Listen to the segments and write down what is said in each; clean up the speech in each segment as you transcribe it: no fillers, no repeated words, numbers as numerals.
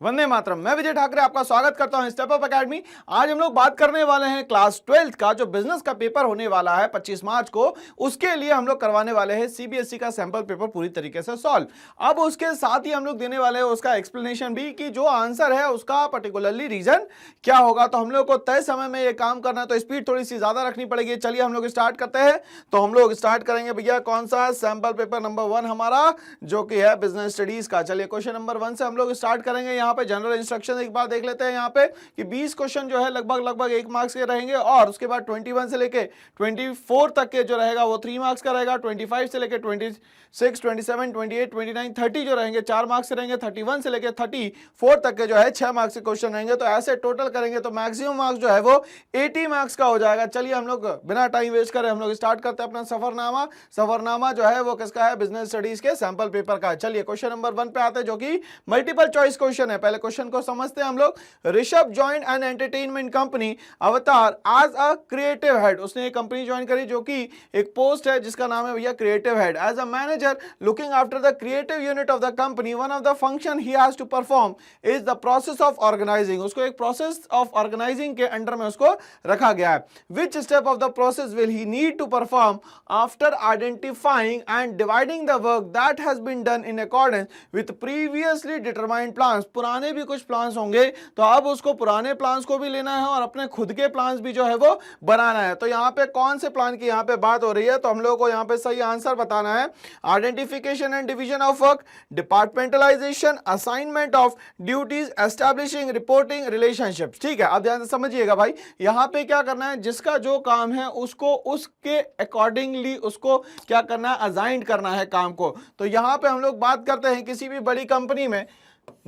वंदे मातरम। मैं विजय ठाकरे आपका स्वागत करता हूं स्टेप अप एकेडमी। आज हम लोग बात करने वाले हैं क्लास 12th का जो बिजनेस का पेपर होने वाला है 25 मार्च को। उसके लिए हम लोग करवाने वाले हैं सीबीएसई का सैंपल पेपर पूरी तरीके से सॉल्व। अब उसके साथ ही हम लोग देने वाले हैं उसका एक्सप्लेनेशन भी कि जो आंसर है उसका पर्टिकुलरली रीजन क्या होगा। तो हम लोग को तय समय में ये काम करना है तो स्पीड थोड़ी सी ज्यादा रखनी पड़ेगी। चलिए हम लोग स्टार्ट करते हैं। तो हम लोग स्टार्ट करेंगे भैया कौन सा सैंपल पेपर नंबर 1 हमारा जो कि है बिजनेस स्टडीज का। चलिए क्वेश्चन नंबर 1 से हम लोग स्टार्ट करेंगे। यहाँ पे जनरल इंस्ट्रक्शन एक बार देख लेते हैं यहाँ पे कि 20 क्वेश्चन जो है लगभग 1 मार्क्स के रहेंगे और उसके बाद 21 से लेके 24 तक के जो रहेगा वो 3 मार्क्स का रहेगा। 25 से लेके 26, 27, 28, 29, 30 जो रहेंगे 4 मार्क्स के रहेंगे। 31 से लेके 34 तक के जो है 6 मार्क्स के क्वेश्चन रहेंगे। तो ऐसे टोटल करेंगे तो मैक्सिमम मार्क्स जो है वो 80 मार्क्स का हो जाएगा। चलिए हम लोग बिना टाइम वेस्ट करे हम लोग स्टार्ट करते हैं अपना सफरनामा। सफरनामा जो है वो किसका है? बिजनेस स्टडीज के सैंपल पेपर का। चलिए क्वेश्चन नंबर 1 पे आते हैं जो कि मल्टीपल चॉइस क्वेश्चन है। पहले क्वेश्चन को समझते हैं हम लोग। Rishabh joined an entertainment company अवतार एज अ क्रिएटिव हेड। उसने एक कंपनी ज्वाइन करी जो कि एक पोस्ट है जिसका नाम है भैया creative head. As a manager looking after the creative unit of the company one of the function he has to perform is the process of organising. उसको एक प्रोसेस ऑफ ऑर्गेनाइजिंग के अंडर में उसको रखा गया है। Which step of the process will he need to perform after identifying and dividing the work that has been done in accordance with previously determined plans. पुराने भी कुछ प्लान्स होंगे तो अब उसको पुराने प्लान्स को भी लेना है और अपने खुद के प्लान्स भी जो है वो बनाना है। तो यहाँ पे कौन से प्लान की यहाँ पे बात हो रही है? तो हम लोगों को यहाँ पे सही आंसर बताना है। Identification and division of work, departmentalisation, assignment of duties, establishing reporting relationships. ठीक है, अब ध्यान से समझिएगा भाई। यहाँ पे क्या करना है? जिसका जो काम है उसको उसके अकॉर्डिंगली उसको क्या करना है? असाइन करना है काम को। तो यहाँ पे हम लोग बात करते हैं किसी भी बड़ी कंपनी में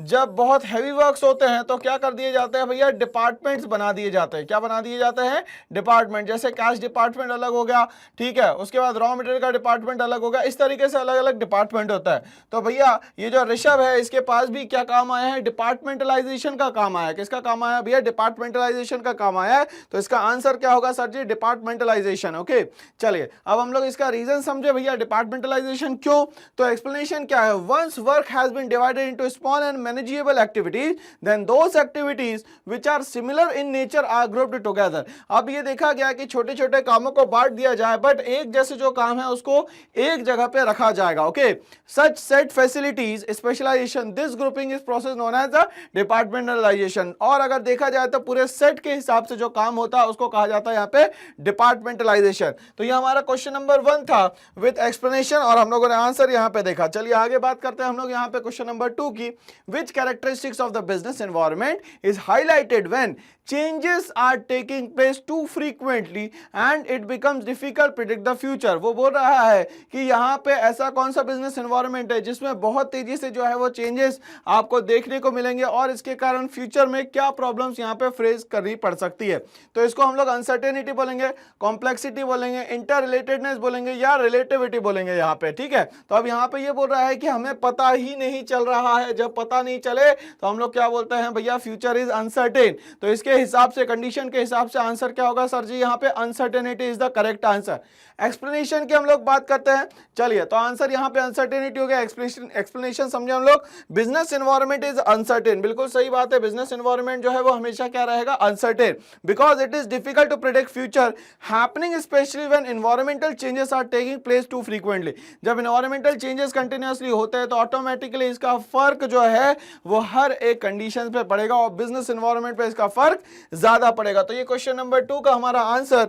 जब बहुत हैवी वर्क्स होते हैं तो क्या कर दिए जाते हैं भैया? डिपार्टमेंट्स बना दिए जाते हैं। क्या बना दिए जाते हैं? डिपार्टमेंट। जैसे कैश डिपार्टमेंट अलग हो गया, ठीक है, उसके बाद रॉ मटेरियल का डिपार्टमेंट अलग हो गया। इस तरीके से अलग अलग डिपार्टमेंट होता है। तो भैया ये जो ऋषभ है इसके पास भी क्या काम आया है? डिपार्टमेंटलाइजेशन का काम आया है। किसका काम आया भैया? डिपार्टमेंटलाइजेशन का काम आया है। तो इसका आंसर क्या होगा सर जी? डिपार्टमेंटलाइजेशन। ओके, चलिए अब हम लोग इसका रीजन समझे भैया। डिपार्टमेंटलाइजेशन क्यों? तो एक्सप्लेनेशन क्या है? Once work has been divided into small and manageable activities, then those activities which are similar in nature are grouped together। अब ये देखा गया कि छोटे छोटे कामों को बांट दिया जाए बट एक जैसे जो काम है उसको एक जगह पे रखा जाएगा। Okay, such set facilities specialization this grouping is process known as the departmentalization। और अगर देखा जाए तो पूरे सेट के हिसाब से जो काम होता है उसको कहा जाता है यहाँ पे डिपार्टमेंटलाइजेशन। तो ये हमारा क्वेश्चन नंबर 1 था विद एक्सप्लेनेशन और हम लोगों ने आंसर यहाँ पे देखा। चलिए आगे बात करते हैं हम लोग यहाँ पे क्वेश्चन नंबर 2 की। Which characteristics of the business environment is highlighted when changes are taking place too frequently and it becomes difficult to predict the future। वो बोल रहा है कि यहाँ पे ऐसा कौन सा बिजनेस एनवायरनमेंट है जिसमें बहुत तेजी से जो है वो चेंजेस आपको देखने को मिलेंगे और इसके कारण फ्यूचर में क्या प्रॉब्लम्स यहाँ पे फेस करनी पड़ सकती है। तो इसको हम लोग अनसर्टेनिटी बोलेंगे, कॉम्प्लेक्सिटी बोलेंगे, इंटर रिलेटेडनेस बोलेंगे या रिलेटिविटी बोलेंगे यहाँ पे। ठीक है, तो अब यहाँ पे ये बोल रहा है कि हमें पता ही नहीं चल रहा है। जब पता नहीं चले तो हम लोग क्या बोलते हैं भैया? Future is uncertain. तो इसके हिसाब से कंडीशन के हिसाब से आंसर क्या होगा सर जी? यहाँ पे uncertainty is the correct answer. Explanation की हम लोग बात करते हैं। चलिए तो आंसर यहाँ पे अनसर्टेनिटी हो गया। एक्सप्लेनेशन समझे हम लोग। Business environment is uncertain. बिल्कुल सही बात है। बिजनेस एनवायरनमेंट जो है वो हमेशा क्या रहेगा? Uncertain, because it is difficult to predict future happening specially when environmental changes are taking place too frequently. जब एनवायरमेंटल चेंजेस कंटिन्यूअसली होते हैं तो ऑटोमेटिकली इसका फर्क जो है वो हर एक कंडीशन पे पड़ेगा और बिजनेस एनवायरनमेंट पे इसका फर्क ज्यादा पड़ेगा। तो ये क्वेश्चन नंबर 2 का हमारा आंसर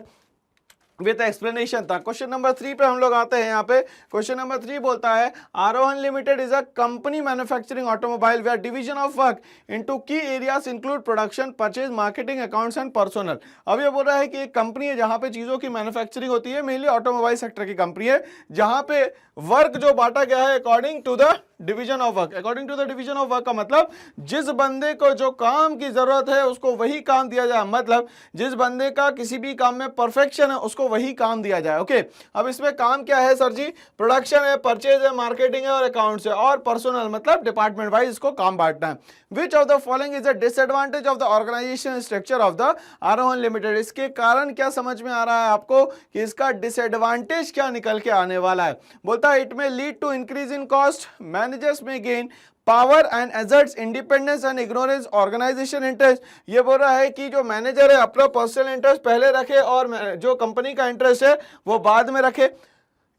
विद एक्सप्लेनेशन था। क्वेश्चन नंबर 3 पे हम लोग आते हैं। यहाँ पे क्वेश्चन नंबर 3 बोलता है Arohan limited is a company manufacturing automobile where division of work into key areas include production, purchase, marketing, accounts and personnel. अब ये बोल रहा है कि एक कंपनी है जहां पे चीजों की मैन्युफैक्चरिंग होती है, मेनली ऑटोमोबाइल सेक्टर की कंपनी है, जहां पे वर्क जो बांटा गया है according to the division of work. According to the division of work का मतलब जिस बंदे को जो काम की जरूरत है उसको वही काम दिया जाए। मतलब जिस बंदे का किसी भी काम में परफेक्शन है उसको वही काम दिया जाए। ओके, अब इसमें काम क्या है सर जी? प्रोडक्शन है, परचेज है, मार्केटिंग है और अकाउंट्स है और पर्सनल मतलब डिपार्टमेंट वाइज इसको काम बांटना है। Which of the following is the disadvantage of the organisation structure of the Aarohan limited. इसके कारण क्या समझ में आ रहा है आपको कि इसका डिसएडवांटेज क्या निकल के आने वाला है? बोलता है it may lead to increase in cost, managers may gain power and asserts independence and ignorance organisation interest. ये बोल रहा है कि जो मैनेजर है अपना पर्सनल इंटरेस्ट पहले रखे और जो कंपनी का इंटरेस्ट है वो बाद में रखे।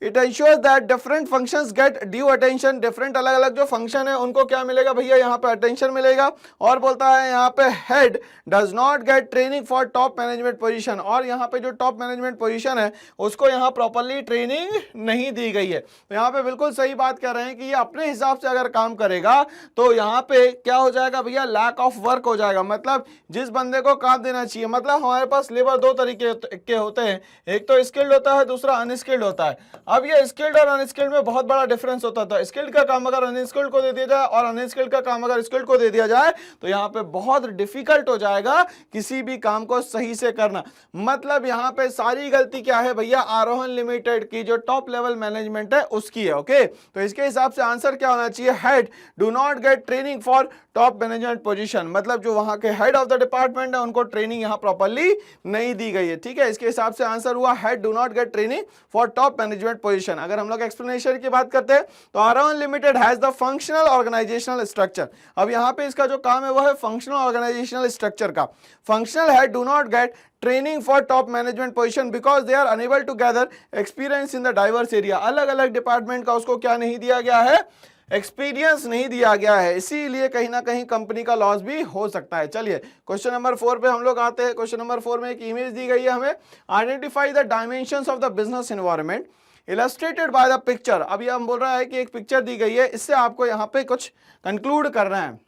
It ensures that different functions get due attention, different अलग अलग जो फंक्शन है उनको क्या मिलेगा भैया, यहाँ पे अटेंशन मिलेगा। और बोलता है यहाँ पे head does not get training for top management position, और यहाँ पे जो टॉप मैनेजमेंट पोजीशन है उसको यहाँ प्रॉपरली ट्रेनिंग नहीं दी गई है। तो यहाँ पे बिल्कुल सही बात कर रहे हैं कि ये अपने हिसाब से अगर काम करेगा तो यहाँ पे क्या हो जाएगा भैया, लैक ऑफ वर्क हो जाएगा। मतलब जिस बंदे को काम देना चाहिए, मतलब हमारे पास लेबर दो तरीके के होते हैं, एक तो स्किल्ड होता है, दूसरा अनस्किल्ड होता है। अब ये स्किल्ड और अनस्किल्ड में बहुत बड़ा डिफरेंस होता था। स्किल्ड का काम अगर अनस्किल्ड को दे दिया जाए और अनस्किल्ड का काम अगर स्किल्ड को दे दिया जाए तो यहाँ पे बहुत डिफिकल्ट हो जाएगा किसी भी काम को सही से करना। मतलब यहाँ पे सारी गलती क्या है भैया, आरोहन लिमिटेड की जो टॉप लेवल मैनेजमेंट है उसकी है। ओके, तो इसके हिसाब से आंसर क्या होना चाहिए, head do not get training for top management position. मतलब जो वहां के हेड ऑफ द डिपार्टमेंट है उनको ट्रेनिंग यहाँ प्रॉपर्ली नहीं दी गई है। ठीक है, इसके हिसाब से आंसर हुआ head do not get training for top management position. अगर हम लोग एक्सप्लेनेशन की बात करते हैं तो Arohan limited has the functional organisational structure. अब यहाँ पे इसका जो काम है वो है फंक्शनल ऑर्गेनाइजेशनल स्ट्रक्चर का। Functional head do not get training for top management position because they are unable to gather experience in the diverse area. अलग अलग डिपार्टमेंट का उसको क्या नहीं दिया गया है, एक्सपीरियंस नहीं दिया गया है, इसीलिए कहीं ना कहीं कंपनी का लॉस भी हो सकता है। चलिए क्वेश्चन नंबर 4 पे हम लोग आते हैं। क्वेश्चन नंबर 4 में एक इमेज दी गई है हमें, identify the dimensions of the business environment illustrated by the picture. अभी हम बोल रहा है कि एक पिक्चर दी गई है, इससे आपको यहाँ पे कुछ कंक्लूड करना है।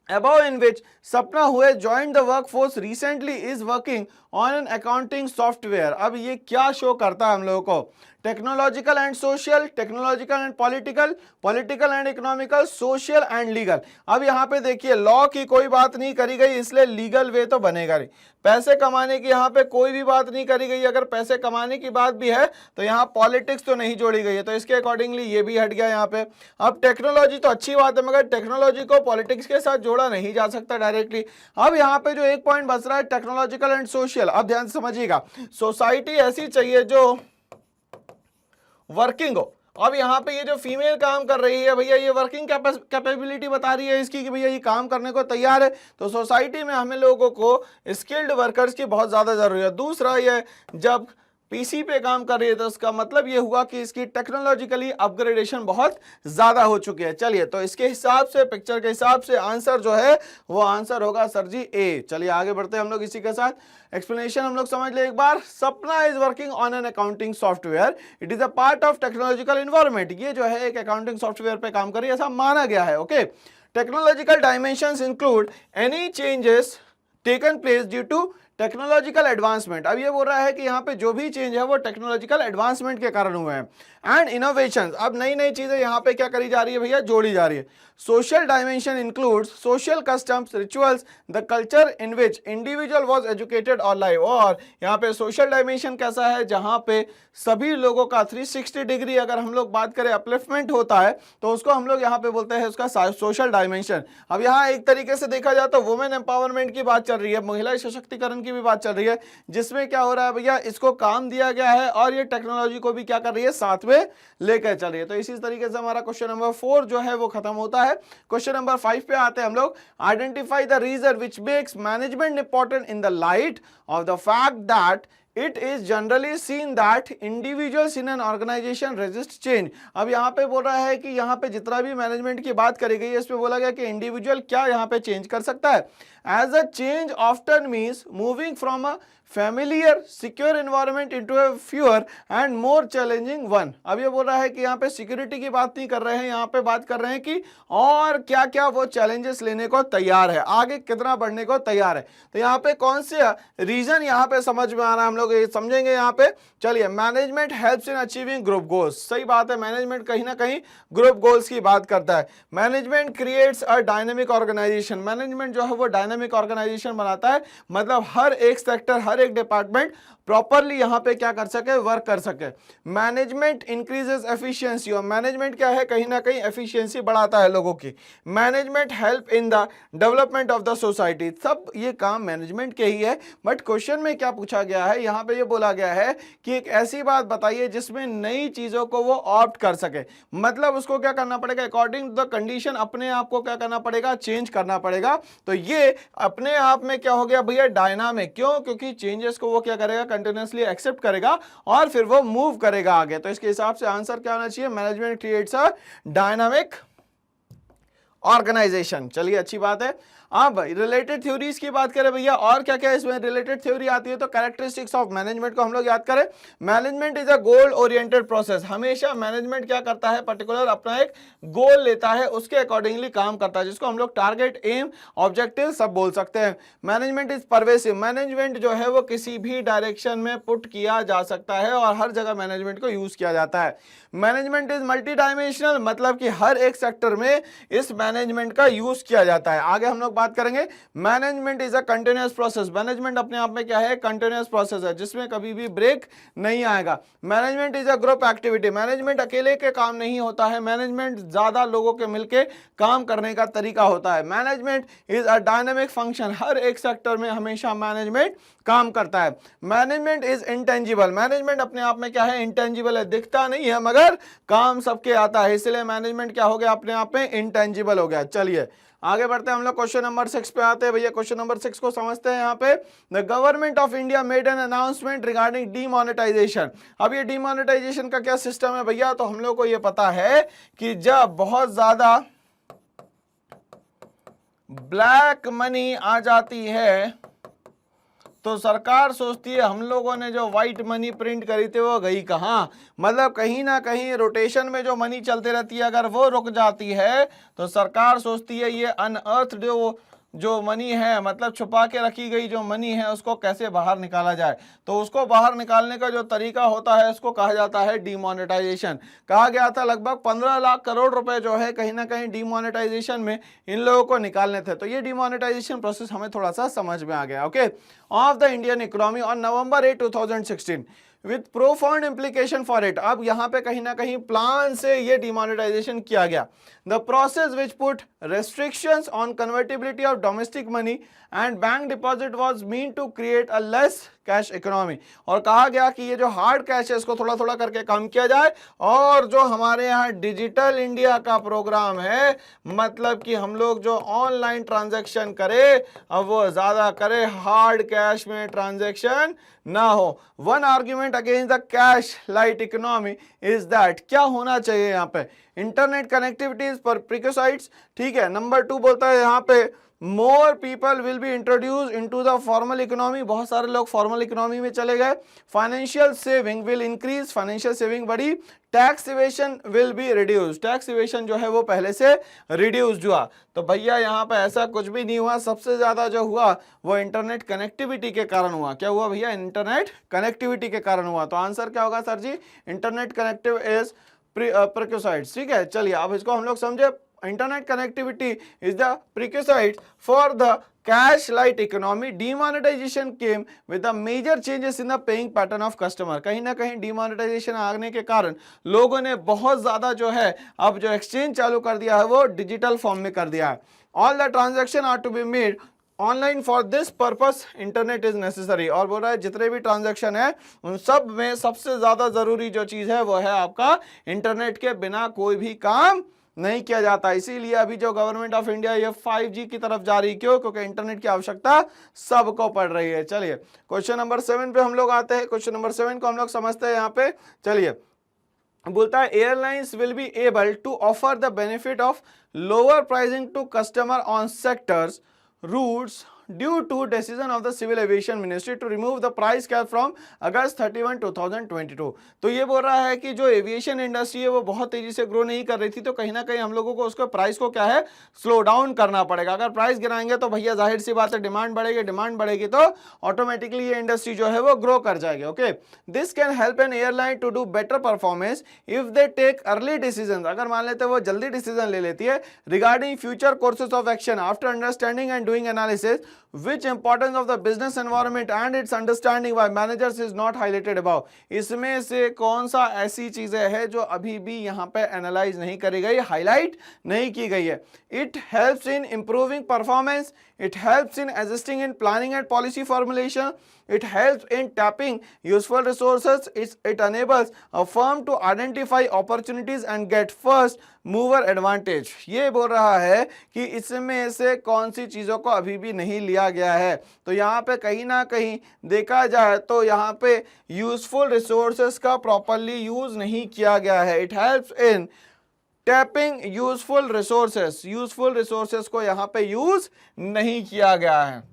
Above in which Sapna who has joined the workforce recently is working on an accounting software। अब ये क्या शो करता है हम लोगों को, technological and social, technological and political, political and economical, social and legal. अब यहाँ पे देखिए लॉ की कोई बात नहीं करी गई, इसलिए लीगल वे तो बनेगा नहीं। पैसे कमाने की यहाँ पे कोई भी बात नहीं करी गई, अगर पैसे कमाने की बात भी है तो यहाँ पॉलिटिक्स तो नहीं जोड़ी गई है, तो इसके अकॉर्डिंगली ये भी हट गया यहाँ पे। अब टेक्नोलॉजी तो अच्छी बात है मगर टेक्नोलॉजी को पॉलिटिक्स के साथ जोड़ा नहीं जा सकता डायरेक्टली। अब यहाँ पे जो एक पॉइंट बच रहा है टेक्नोलॉजिकल एंड सोशल, अब ध्यान से समझिएगा, सोसाइटी ऐसी चाहिए जो वर्किंग हो। अब यहाँ पे ये जो फीमेल काम कर रही है भैया, ये वर्किंग कैपेबिलिटी बता रही है इसकी कि भैया ये काम करने को तैयार है, तो सोसाइटी में हमें लोगों को स्किल्ड वर्कर्स की बहुत ज़्यादा ज़रूरत है। दूसरा ये जब पीसी पे काम कर रही है तो उसका मतलब ये हुआ कि इसकी टेक्नोलॉजिकली अपग्रेडेशन बहुत ज़्यादा हो चुकी है। चलिए तो इसके हिसाब से, पिक्चर के हिसाब से आंसर जो है वो आंसर होगा सर जी ए। चलिए आगे बढ़ते हैं हम लोग इसी के साथ, एक्सप्लेनेशन हम लोग समझ ले एक बार। सपना is working on an accounting software, it is a part of technological environment. ये जो है एक अकाउंटिंग सॉफ्टवेयर पे काम कर रही है ऐसा माना गया है। Okay, technological dimensions include any changes taken place due to technological advancement. अब ये बोल रहा है कि यहाँ पे जो भी चेंज है वो टेक्नोलॉजिकल एडवांसमेंट के कारण हुए हैं। एंड इनोवेशंस, अब नई नई चीजें यहाँ पे क्या करी जा रही है भैया, जोड़ी जा रही है। Social dimension includes social customs, rituals, the culture in which individual was educated और लाइव। और यहाँ पे सोशल डायमेंशन कैसा है, जहाँ पे सभी लोगों का 360 डिग्री अगर हम लोग बात करें अपलिफ्टमेंट होता है तो उसको हम लोग यहाँ पे बोलते हैं उसका सोशल डायमेंशन। अब यहाँ एक तरीके से देखा जाए तो वुमेन एम्पावरमेंट की बात चल रही है, महिला सशक्तिकरण की भी बात चल रही है, जिसमें क्या हो रहा है भैया, इसको काम दिया गया है और ये टेक्नोलॉजी को भी क्या कर रही है, साथ में लेकर चल रही है। तो इसी तरीके से हमारा क्वेश्चन नंबर 4 जो है वो खत्म होता है। क्वेश्चन नंबर 5 पे आते हैं हम लोग, identify the reason which makes management important in the light of the fact that It is generally seen that individuals in an organization resist change। अब यहाँ पे बोल रहा है कि यहाँ पे जितना भी मैनेजमेंट की बात करी गई है इसमें बोला गया कि इंडिविजुअल क्या यहाँ पे चेंज कर सकता है। As a change often means moving from a familiar secure environment into a fewer and more challenging one। अब ये बोल रहा है कि यहाँ पे सिक्योरिटी की बात नहीं कर रहे हैं, यहाँ पे बात कर रहे हैं कि और क्या क्या वो चैलेंजेस लेने को तैयार है, आगे कितना बढ़ने को तैयार है। तो यहाँ पे कौन से रीजन यहाँ पे समझ में आ रहा है, हम लोग ये समझेंगे यहाँ पे। चलिए, management helps in achieving group goals, सही बात है, मैनेजमेंट कहीं ना कहीं ग्रुप गोल्स की बात करता है। Management creates a dynamic organisation, management जो है वो डायनेमिक ऑर्गेनाइजेशन बनाता है, मतलब हर एक सेक्टर, हर हर एक डिपार्टमेंट प्रॉपरली यहाँ पे क्या कर सके, वर्क कर सके। मैनेजमेंट इंक्रीजेस एफिशिएंसी, और मैनेजमेंट क्या है, कहीं ना कहीं एफिशिएंसी बढ़ाता है लोगों की। Management help in the development of the society, सब ये काम मैनेजमेंट के ही है। बट क्वेश्चन में क्या पूछा गया है, यहाँ पे ये बोला गया है कि एक ऐसी बात बताइए जिसमें नई चीजों को वो ऑप्ट कर सके, मतलब उसको क्या करना पड़ेगा, अकॉर्डिंग टू द कंडीशन अपने आप को क्या करना पड़ेगा, चेंज करना पड़ेगा। तो ये अपने आप में क्या हो गया भैया, डायनामिक। क्यों? क्योंकि चेंजेस को वो क्या करेगा, कंटिन्यूअसली एक्सेप्ट करेगा और फिर वो मूव करेगा आगे। तो इसके हिसाब से आंसर क्या होना चाहिए, management creates a dynamic organisation. चलिए अच्छी बात है। अब रिलेटेड थ्योरीज की बात करें भैया, और क्या क्या इसमें रिलेटेड थ्योरी आती है, तो कैरेक्टरिस्टिक्स ऑफ मैनेजमेंट को हम लोग याद करें। Management is a goal oriented process, हमेशा मैनेजमेंट क्या करता है, पर्टिकुलर अपना एक गोल लेता है, उसके अकॉर्डिंगली काम करता है, जिसको हम लोग टारगेट, एम, ऑब्जेक्टिव सब बोल सकते हैं। मैनेजमेंट इज परवेसिव, मैनेजमेंट जो है वो किसी भी डायरेक्शन में पुट किया जा सकता है और हर जगह मैनेजमेंट को यूज किया जाता है। मैनेजमेंट इज मल्टी डायमेंशनल, मतलब कि हर एक सेक्टर में इस मैनेजमेंट का यूज किया जाता है। आगे हम लोग बात करेंगे। Management is a continuous process, management अपने आप में क्या है, कंटिन्यूअस प्रोसेस है जिसमें कभी भी ब्रेक नहीं आएगा। Management is a group activity, management अकेले के काम नहीं होता है, मैनेजमेंट ज्यादा लोगों के मिलकर काम करने का तरीका होता है। Management is a dynamic function, हर एक सेक्टर में हमेशा मैनेजमेंट काम करता है। मैनेजमेंट इज इंटेंजिबल, मैनेजमेंट अपने आप में क्या है, इंटेंजिबल है, दिखता नहीं है मगर काम सबके आता है, इसलिए मैनेजमेंट क्या हो गया, अपने आप में इंटेंजिबल हो गया। चलिए आगे बढ़ते हैं, हम लोग क्वेश्चन नंबर 6 पे आते हैं भैया। क्वेश्चन नंबर 6 को समझते हैं। यहाँ पे the government of India made an announcement regarding demonetisation. अब ये डीमोनेटाइजेशन का क्या सिस्टम है भैया, तो हम लोग को ये पता है कि जब बहुत ज्यादा ब्लैक मनी आ जाती है तो सरकार सोचती है हम लोगों ने जो व्हाइट मनी प्रिंट करी थी वो गई कहाँ, मतलब कहीं ना कहीं रोटेशन में जो मनी चलती रहती है अगर वो रुक जाती है तो सरकार सोचती है ये अनअर्थ जो मनी है, मतलब छुपा के रखी गई जो मनी है उसको कैसे बाहर निकाला जाए। तो उसको बाहर निकालने का जो तरीका होता है उसको कहा जाता है डीमोनेटाइजेशन। कहा गया था लगभग 15 लाख करोड़ रुपए जो है कहीं ना कहीं डीमोनेटाइजेशन में इन लोगों को निकालने थे। तो ये डीमोनेटाइजेशन प्रोसेस हमें थोड़ा सा समझ में आ गया। Okay, of the Indian economy on November 8, 2016 with profound implication for it. अब यहाँ पे कहीं ना कहीं प्लान से ये डिमोनेटाइजेशन किया गया। The process which put restrictions on convertibility of domestic money and bank deposit was mean to create a less cash economy. और कहा गया कि ये जो हार्ड कैश है इसको थोड़ा थोड़ा करके कम किया जाए और जो हमारे यहाँ डिजिटल इंडिया का प्रोग्राम है, मतलब कि हम लोग जो ऑनलाइन ट्रांजैक्शन करें अब वो ज्यादा करें, हार्ड कैश में ट्रांजैक्शन ना हो। One argument against the cash lite economy is that, क्या होना चाहिए यहाँ पे, इंटरनेट कनेक्टिविटी पर प्रिकोसाइट्स, ठीक है। नंबर 2 बोलता है यहाँ पे more people will be introduce into the formal economy, बहुत सारे लोग फॉर्मल इकोनॉमी में चले गए। Financial saving will increase, financial saving बढ़ी। Tax evasion will be reduce, tax evasion जो है वो पहले से रिड्यूस्ड हुआ। तो भैया यहाँ पे ऐसा कुछ भी नहीं हुआ, सबसे ज्यादा जो हुआ वो इंटरनेट कनेक्टिविटी के कारण हुआ। क्या हुआ भैया, इंटरनेट कनेक्टिविटी के कारण हुआ। तो आंसर क्या होगा sir ji, internet connective is prerequisites, ठीक है। चलिए अब इसको हम लोग समझे। Internet connectivity is the prerequisite for the cash lite economy. Demonetisation came with the major changes in the paying pattern of customer. कहीं ना कहीं डीमोनेटाइजेशन आने के कारण लोगों ने बहुत ज्यादा जो है अब जो एक्सचेंज चालू कर दिया है वो डिजिटल फॉर्म में कर दिया है। All the transaction are to be made online for this purpose internet is necessary. और बोल रहा है जितने भी ट्रांजैक्शन है उन सब में सबसे ज्यादा जरूरी जो चीज है वो है आपका इंटरनेट के बिना कोई भी काम नहीं किया जाता। इसीलिए अभी जो गवर्नमेंट ऑफ इंडिया ये 5G की तरफ जा रही, क्यों, क्योंकि इंटरनेट की आवश्यकता सबको पड़ रही है। चलिए क्वेश्चन नंबर 7 पे हम लोग आते हैं। क्वेश्चन नंबर 7 को हम लोग समझते हैं यहाँ पे। चलिए बोलता है airlines will be able to offer the benefit of lower pricing to customer on sectors routes due to decision of the civil aviation ministry to remove the price cap from August 31, 2022। तो ये बोल रहा है कि जो aviation industry है वो बहुत तेजी से ग्रो नहीं कर रही थी, तो कहीं ना कहीं हम लोगों को उसको प्राइस को क्या है, स्लो डाउन करना पड़ेगा। अगर प्राइस गिराएंगे तो भैया जाहिर सी बात है डिमांड बढ़ेगी, डिमांड बढ़ेगी तो ऑटोमेटिकली ये इंडस्ट्री जो है वो ग्रो कर जाएगी। Okay, this can help an airline to do better performance if they take early decision. अगर मान लेते वो जल्दी डिसीजन ले लेती है regarding future courses of action after understanding and doing analysis which importance of the business environment and its understanding by managers is not highlighted above. इसमें से कौन सा ऐसी चीजें है जो अभी भी यहाँ पे एनालाइज नहीं करी गई, हाईलाइट नहीं की गई है. It helps in improving performance, it helps in assisting in planning and policy formulation, it helps in tapping useful resources, it enables a firm to identify opportunities and get first mover advantage. ये बोल रहा है कि इसमें से कौन सी चीज़ों को अभी भी नहीं लिया गया है. तो यहाँ पे कहीं ना कहीं देखा जाए तो यहाँ पे यूजफुल रिसोर्सेस का प्रॉपरली यूज नहीं किया गया है. It helps in tapping useful resources को यहाँ पे यूज नहीं किया गया है.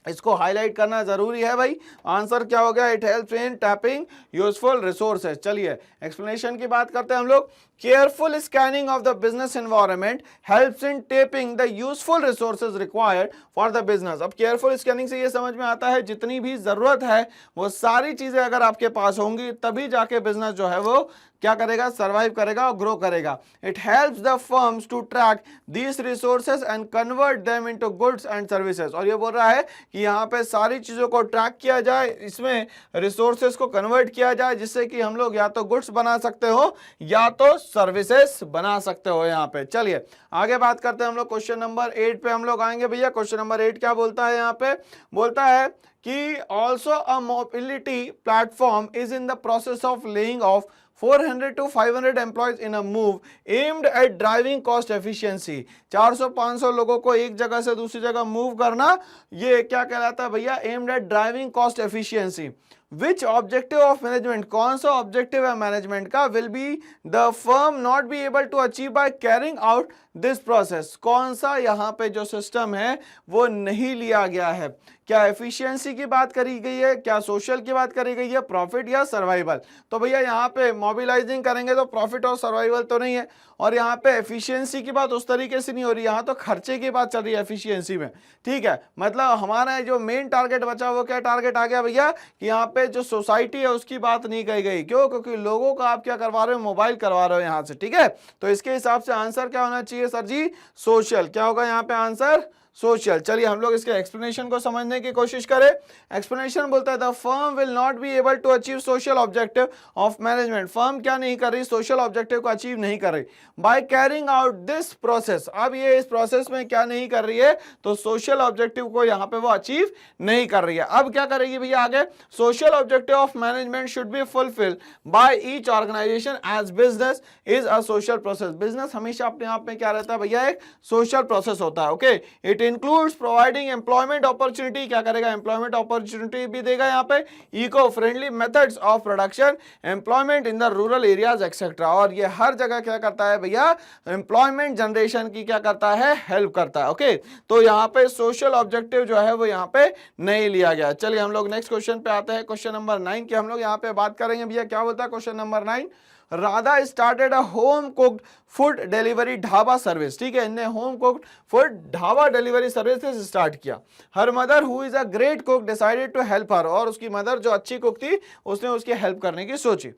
इसको हाईलाइट करना जरूरी है भाई. आंसर क्या हो गया? It helps in tapping useful resources. चलिए एक्सप्लेनेशन की बात करते हैं हम लोग. Careful scanning of the business environment helps in tapping the useful resources required for the business. अब केयरफुल स्कैनिंग से ये समझ में आता है जितनी भी जरूरत है वो सारी चीजें अगर आपके पास होंगी तभी जाके बिजनेस जो है वो क्या करेगा? सर्वाइव करेगा और ग्रो करेगा. It helps the firms to track these resources and convert them into goods and services. और ये बोल रहा है कि यहाँ पे सारी चीजों को ट्रैक किया जाए, इसमें रिसोर्सेज को कन्वर्ट किया जाए जिससे कि हम लोग या तो गुड्स बना सकते हो या तो सर्विसेज बना सकते हो यहाँ पे. चलिए आगे बात करते हैं हम लोग. क्वेश्चन नंबर 8 पे हम लोग आएंगे भैया. क्वेश्चन नंबर 8 क्या बोलता है यहाँ पे? बोलता है कि also a mobility platform is in the process of laying of 400 to 500 employees in a move aimed at driving cost efficiency. 400-500 लोगों को एक जगह से दूसरी जगह मूव करना, ये क्या कहलाता है भैया? aimed at driving cost efficiency. Which objective of management, कौन सा ऑब्जेक्टिव है मैनेजमेंट का? will be the firm not be able to achieve by carrying out this process. कौन सा यहाँ पे जो सिस्टम है वो नहीं लिया गया है? क्या एफिशिएंसी की बात करी गई है, क्या सोशल की बात करी गई है, प्रॉफिट या सर्वाइवल? तो भैया यहाँ पे मोबिलाइजिंग करेंगे तो प्रॉफिट और सर्वाइवल तो नहीं है, और यहाँ पे एफिशिएंसी की बात उस तरीके से नहीं हो रही. यहाँ तो खर्चे की बात चल रही है एफिशिएंसी में. ठीक है, मतलब हमारा जो मेन टारगेट बचा वो क्या टारगेट आ गया भैया? कि यहाँ पे जो सोसाइटी है उसकी बात नहीं कही गई. क्यों? क्योंकि लोगों का आप क्या करवा रहे हो? मोबाइल करवा रहे हो यहाँ से. ठीक है, तो इसके हिसाब से आंसर क्या होना चाहिए सर जी? सोशल. क्या होगा यहाँ पे आंसर? सोशल. चलिए हम लोग इसके एक्सप्लेनेशन को समझने की कोशिश करें. एक्सप्लेनेशन बोलता है the firm will not be able to achieve social objective of management. Firm क्या नहीं कर रही? सोशल ऑब्जेक्टिव को अचीव नहीं कर रही by carrying out this process. अब ये इस प्रोसेस में क्या नहीं कर रही है? तो सोशल ऑब्जेक्टिव को यहाँ पे वो अचीव नहीं कर रही है. अब क्या करेगी भैया आगे? Social objective of management should be fulfil by each organisation as business is a social process. Business हमेशा अपने आप में क्या रहता है भैया? एक सोशल प्रोसेस होता है. Okay, it includes providing employment opportunity. क्या करेगा? एम्प्लॉयमेंट अपॉर्चुनिटी भी देगा यहाँ पे. Eco friendly methods of production, employment in the rural areas etcetera. और ये हर जगह क्या करता है भैया? एम्प्लॉयमेंट जनरेशन की क्या करता है? हेल्प करता है. ओके, तो यहाँ पे सोशल ऑब्जेक्टिव जो है वो यहाँ पे नहीं लिया गया. चलिए हम लोग नेक्स्ट क्वेश्चन पे आते हैं. क्वेश्चन नंबर 9 की हम लोग यहाँ पे बात करेंगे भैया. क्या बोलता है question number 9? Radha started a home cooked food delivery dhaba service. ठीक है, इनने home cooked food dhaba delivery service start किया. Her mother who is a great cook decided to help her. और उसकी मदर जो अच्छी कुक थी उसने उसकी हेल्प करने की सोची.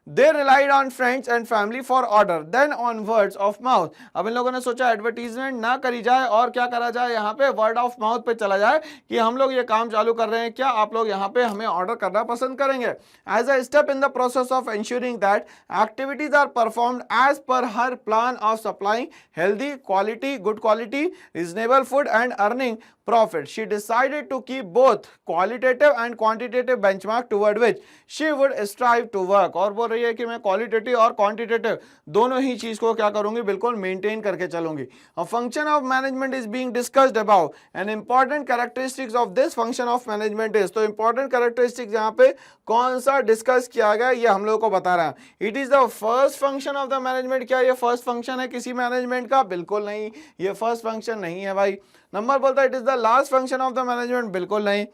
They relied on friends and family for order, then on words of mouth. अब इन लोगों ने सोचा एडवर्टीजमेंट ना करी जाए और क्या करा जाए? यहाँ पे वर्ड ऑफ माउथ पे चला जाए कि हम लोग ये काम चालू कर रहे हैं, क्या आप लोग यहाँ पे हमें ऑर्डर करना पसंद करेंगे? As a step in the process of ensuring that activities are performed as per her plan of supplying healthy, quality, good quality, reasonable food and earning profit, she decided to keep both qualitative and quantitative benchmark toward which she would strive to work. और बोल रही है कि मैं qualitative और quantitative दोनों ही चीज को क्या करूंगी? बिल्कुल मेंटेन करके चलूंगी. A function of management is being discussed above. An important characteristics of this function of management is. तो important characteristics यहाँ पे कौन सा डिस्कस किया गया ये हम लोगों को बता रहा है. It is the first function of the management. क्या ये फर्स्ट फंक्शन है किसी मैनेजमेंट का? बिल्कुल नहीं, ये फर्स्ट फंक्शन नहीं है भाई. नंबर बोलता है it is the last function of the management. बिल्कुल नहीं.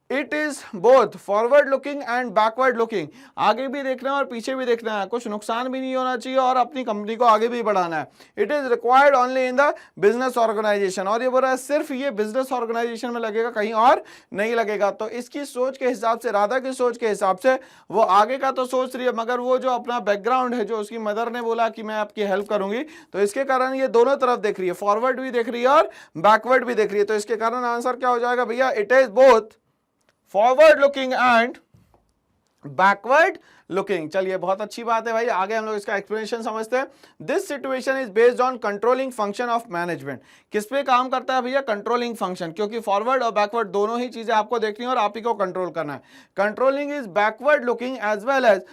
It is both forward looking and backward looking, आगे भी देखना है और पीछे भी देखना है, कुछ नुकसान भी नहीं होना चाहिए और अपनी कंपनी को आगे भी बढ़ाना है। It is required only in the business organisation, और ये बोल रहा है सिर्फ ये बिजनेस ऑर्गेनाइजेशन में लगेगा, कहीं और नहीं लगेगा। तो इसकी सोच के हिसाब से, राधा की सोच के हिसाब से, वो आगे का तो सोच रही है, मगर वो जो अपना बैकग्राउंड है, जो उसकी मदर ने बोला कि मैं आपकी हेल्प करूंगी, तो इसके कारण ये दोनों तरफ देख रही है, फॉरवर्ड भी देख रही है और बैकवर्ड भी देख रही है। तो इसके कारण आंसर क्या हो जाएगा भैया, it is both forward looking and backward looking. चलिए बहुत अच्छी बात है भाई, आगे हम लोग इसका एक्सप्लेनेशन समझते हैं। This situation is based on controlling function of management. किस पे काम करता है भैया, कंट्रोलिंग फंक्शन, क्योंकि फॉरवर्ड और बैकवर्ड दोनों ही चीजें आपको देखनी है और आप ही को कंट्रोल करना है। Controlling is backward looking as well as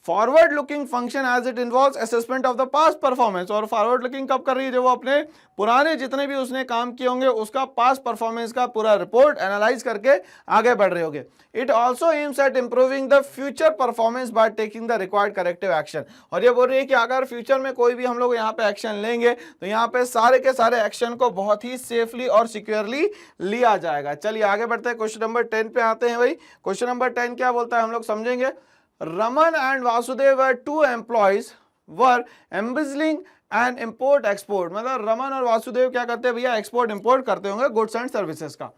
forward looking function as it involves assessment of the past performance. और फॉरवर्ड लुकिंग कब कर रही है, जो वो अपने पुराने जितने भी उसने काम किए होंगे उसका पास्ट परफॉर्मेंस का पूरा रिपोर्ट एनालाइज करके आगे बढ़ रहे होंगे। It also aims at improving the future performance by taking the required corrective action. और ये बोल रही है कि अगर फ्यूचर में कोई भी हम लोग यहाँ पे एक्शन लेंगे तो यहाँ पे सारे के सारे एक्शन को बहुत ही सेफली और सिक्योरली लिया जाएगा। चलिए आगे बढ़ते हैं, क्वेश्चन नंबर 10 पे आते हैं भाई। क्वेश्चन नंबर 10 क्या बोलता है हम लोग समझेंगे। Raman and Vasudev were two employees were embezzling and import export। मतलब रमन और वासुदेव क्या करते हैं भैया, एक्सपोर्ट इंपोर्ट करते होंगे गुड्स एंड सर्विसेज का।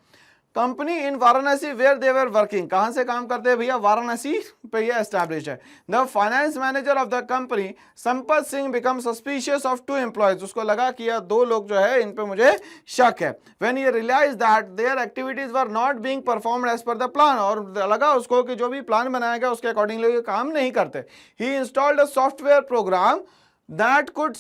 Company in Varanasi where they were working, कहां से काम करते हैं भैया, वाराणसी पे ये एस्टैब्लिश है। The finance manager of the company Sampat Singh become suspicious of two employees. उसको लगा कि यार दो लोग जो है इन पे मुझे शक है। When he realise that their activities were not being performed as per the plan, और लगा उसको कि जो भी प्लान बनाया गया उसके अकॉर्डिंगली ये काम नहीं करते। He installed a software program that could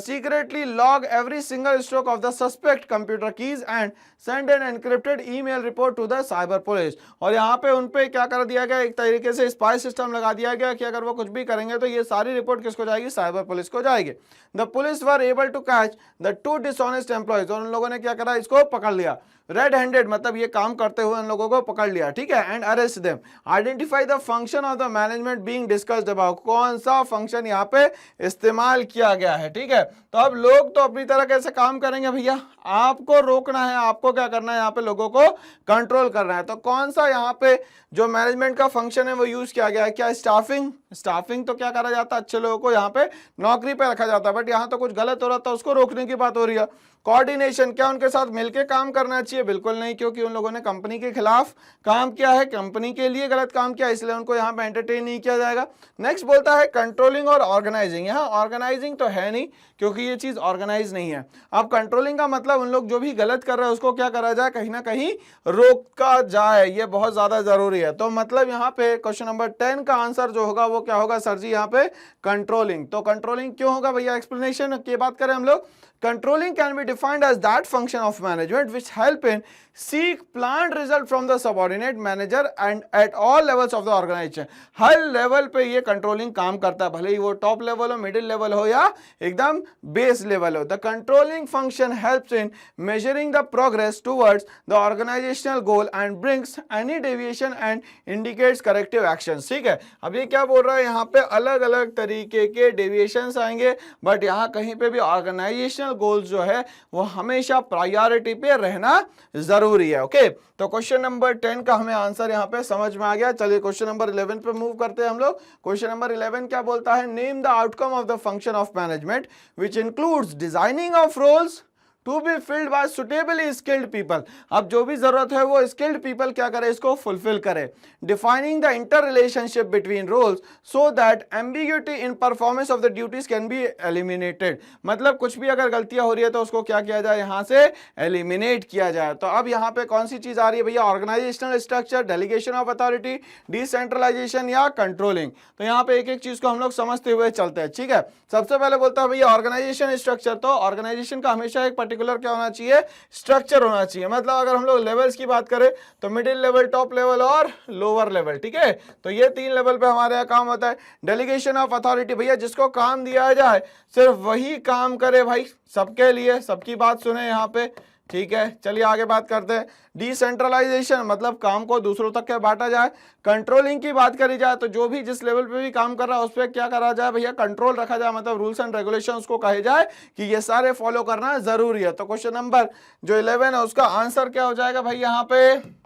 secretly log every single stroke of the suspect computer keys and send an encrypted email report to the cyber police। और यहाँ पे उन पे क्या कर दिया गया, एक तरीके से स्पाई सिस्टम लगा दिया गया कि अगर वो कुछ भी करेंगे तो ये सारी रिपोर्ट किसको जाएगी, साइबर पुलिस को जाएगी। The police were able to catch the two dishonest employees, और उन लोगों ने क्या करा, इसको पकड़ लिया। रेड हैंडेड मतलब ये काम करते हुए उन लोगों को पकड़ लिया, ठीक है। And arrest them. Identify the function of the management being discussed about, कौन सा फंक्शन यहाँ पे इस्तेमाल किया गया है, ठीक है। तो अब लोग तो अपनी तरह कैसे काम करेंगे भैया, आपको रोकना है, आपको क्या करना है, यहाँ पे लोगों को कंट्रोल करना है। तो कौन सा यहाँ पे जो मैनेजमेंट का फंक्शन है वो यूज किया गया है, क्या स्टाफिंग। स्टाफिंग तो क्या करा जाता है, अच्छे लोगों को यहाँ पे नौकरी पे रखा जाता है, बट यहाँ तो कुछ गलत हो रहा था उसको रोकने की बात हो रही है। कोऑर्डिनेशन, क्या उनके साथ मिलकर काम करना चाहिए, बिल्कुल नहीं, क्योंकि उन लोगों ने कंपनी के खिलाफ काम किया है, कंपनी के लिए गलत काम किया, इसलिए उनको यहाँ पे एंटरटेन नहीं किया जाएगा। नेक्स्ट बोलता है कंट्रोलिंग और ऑर्गेनाइजिंग। यहाँ ऑर्गेनाइजिंग तो है नहीं क्योंकि ये चीज ऑर्गेनाइज नहीं है। अब कंट्रोलिंग का मतलब उन लोग जो भी गलत कर रहे हैं उसको क्या करा जाए, कहीं ना कहीं रोका जाए, ये बहुत ज्यादा जरूरी है। तो मतलब यहाँ पे क्वेश्चन नंबर 10 का आंसर जो होगा वो क्या होगा सर जी, यहाँ पे कंट्रोलिंग। तो कंट्रोलिंग क्यों होगा भैया, एक्सप्लेनेशन की बात करें हम लोग। Controlling can be defined as that function of management which help in seek planned result from the subordinate manager and at all levels of the organization। हर लेवल पे ये कंट्रोलिंग काम करता है, भले ही वो टॉप लेवल हो, मिडिल लेवल हो या एकदम बेस लेवल हो। The controlling function helps in measuring the progress towards the organisational goal and brings any deviation and indicates corrective actions. ठीक है, अब ये क्या बोल रहा है, यहाँ पे अलग अलग तरीके के डेविएशंस आएंगे, बट यहाँ कहीं पे भी ऑर्गेनाइजेशनल गोल्स जो है वो हमेशा प्रायोरिटी पे रहना जरूरी है। ओके, तो क्वेश्चन नंबर 10 का हमें आंसर यहाँ पे समझ में आ गया। चलिए क्वेश्चन नंबर 11 पे मूव करते हैं हम लोग। क्वेश्चन नंबर 11 क्या बोलता है, name the outcome of the function of management which includes designing of roles to be filled by suitably skilled people. अब जो भी जरूरत है वो स्किल्ड पीपल क्या करे, इसको फुलफिल करे। Defining the inter relationship between roles so that ambiguity in performance of the duties can be eliminated. मतलब कुछ भी अगर गलतियां हो रही है तो उसको क्या किया जाए, यहां से एलिमिनेट किया जाए। तो अब यहाँ पे कौन सी चीज आ रही है भैया, organisational structure, delegation of authority, decentralisation या कंट्रोलिंग। तो यहाँ पे एक एक चीज को हम लोग समझते हुए चलते हैं। ठीक है, सबसे पहले बोलता है भैया ऑर्गेनाइजेशन स्ट्रक्चर। तो ऑर्गेनाइजेशन का हमेशा एक पर्टिकुलर क्या होना चाहिए, स्ट्रक्चर होना चाहिए। मतलब अगर हम लोग लेवल्स की बात करें तो मिडिल लेवल, टॉप लेवल और लोअर लेवल। ठीक है, तो ये 3 लेवल पे हमारे यहाँ काम होता है। डेलीगेशन ऑफ अथॉरिटी, भैया जिसको काम दिया जाए सिर्फ वही काम करे भाई, सबके लिए, सबकी बात सुने यहाँ पे। ठीक है, चलिए आगे बात करते हैं। डिसेंट्रलाइजेशन मतलब काम को दूसरों तक क्या बांटा जाए। कंट्रोलिंग की बात करी जाए तो जो भी जिस लेवल पे भी काम कर रहा है उस पर क्या करा जाए भैया, कंट्रोल रखा जाए, मतलब रूल्स एंड रेगुलेशन उसको कहे जाए कि ये सारे फॉलो करना जरूरी है। तो क्वेश्चन नंबर जो 11 है उसका आंसर क्या हो जाएगा भाई, यहाँ पे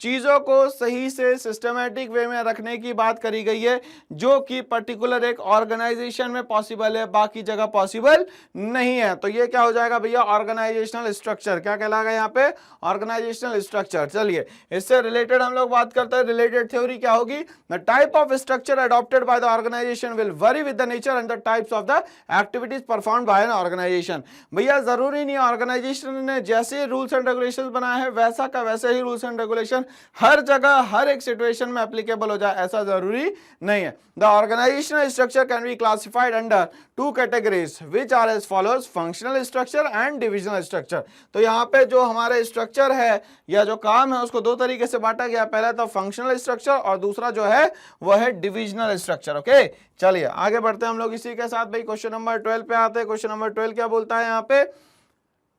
चीजों को सही से सिस्टमैटिक वे में रखने की बात करी गई है, जो कि पर्टिकुलर एक ऑर्गेनाइजेशन में पॉसिबल है, बाकी जगह पॉसिबल नहीं है। तो ये क्या हो जाएगा भैया, ऑर्गेनाइजेशनल स्ट्रक्चर। क्या कहलाएगा यहाँ पे, ऑर्गेनाइजेशनल स्ट्रक्चर। चलिए इससे रिलेटेड हम लोग बात करते हैं, रिलेटेड थ्योरी क्या होगी, the type of structure adopted by the organisation will vary with the nature and the types of the activities performed by an organisation. भैया जरूरी नहीं ऑर्गेनाइजेशन ने जैसे रूल्स एंड रेगुलेशंस बनाए हैं वैसा का वैसे ही रूल्स एंड रेगुलेशन हर जगह हर एक सिचुएशन में एप्लीकेबल हो जाए, ऐसा जरूरी नहीं है। The organisational structure can be classified under two categories which are as follows, functional structure and divisional structure. तो यहाँ पे जो हमारे स्ट्रक्चर है या जो काम है उसको दो तरीके से बांटा गया, पहला तो फंक्शनल स्ट्रक्चर और दूसरा जो है वो है डिविजनल स्ट्रक्चर। ओके चलिए आगे बढ़ते हैं हम लोग इसी के साथ। भाई क्वेश्चन नंबर 12 पे आते हैं। क्वेश्चन नंबर 12 क्या बोलता है यहाँ पे,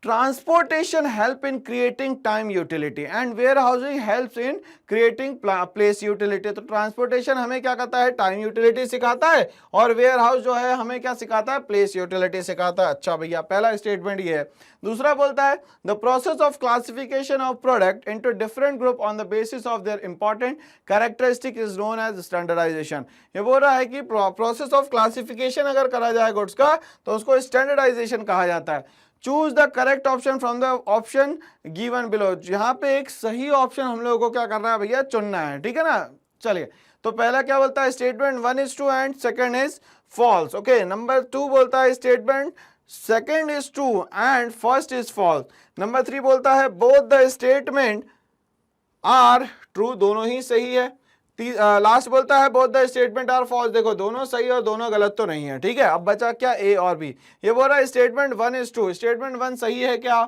transportation help in creating time utility and warehousing helps in creating place utility। तो ट्रांसपोर्टेशन हमें क्या करता है, टाइम यूटिलिटी सिखाता है, और वेयर हाउस जो है हमें क्या सिखाता है, प्लेस यूटिलिटी सिखाता है। अच्छा भैया पहला स्टेटमेंट ये है। दूसरा बोलता है the process of classification of product into different group on the basis of their important characteristic is known as standardisation. ये बोल रहा है कि प्रोसेस ऑफ क्लासिफिकेशन अगर करा जाए गुड्स का तो उसको स्टैंडर्डाइजेशन कहा जाता है। Choose the correct option from the option given below. यहाँ पे एक सही ऑप्शन हम लोगों को क्या करना है भैया, चुनना है, ठीक है ना। चलिए तो पहला क्या बोलता है, statement 1 is true and second is false. Okay number 2 बोलता है statement second is true and first is false. Number 3 बोलता है both the statement are true, दोनों ही सही है। लास्ट बोलता है both the statement are false, देखो दोनों सही और दोनों गलत तो नहीं है, ठीक है। अब बचा क्या, ए और बी। ये बोल रहा है स्टेटमेंट 1 is true, स्टेटमेंट 1 सही है क्या,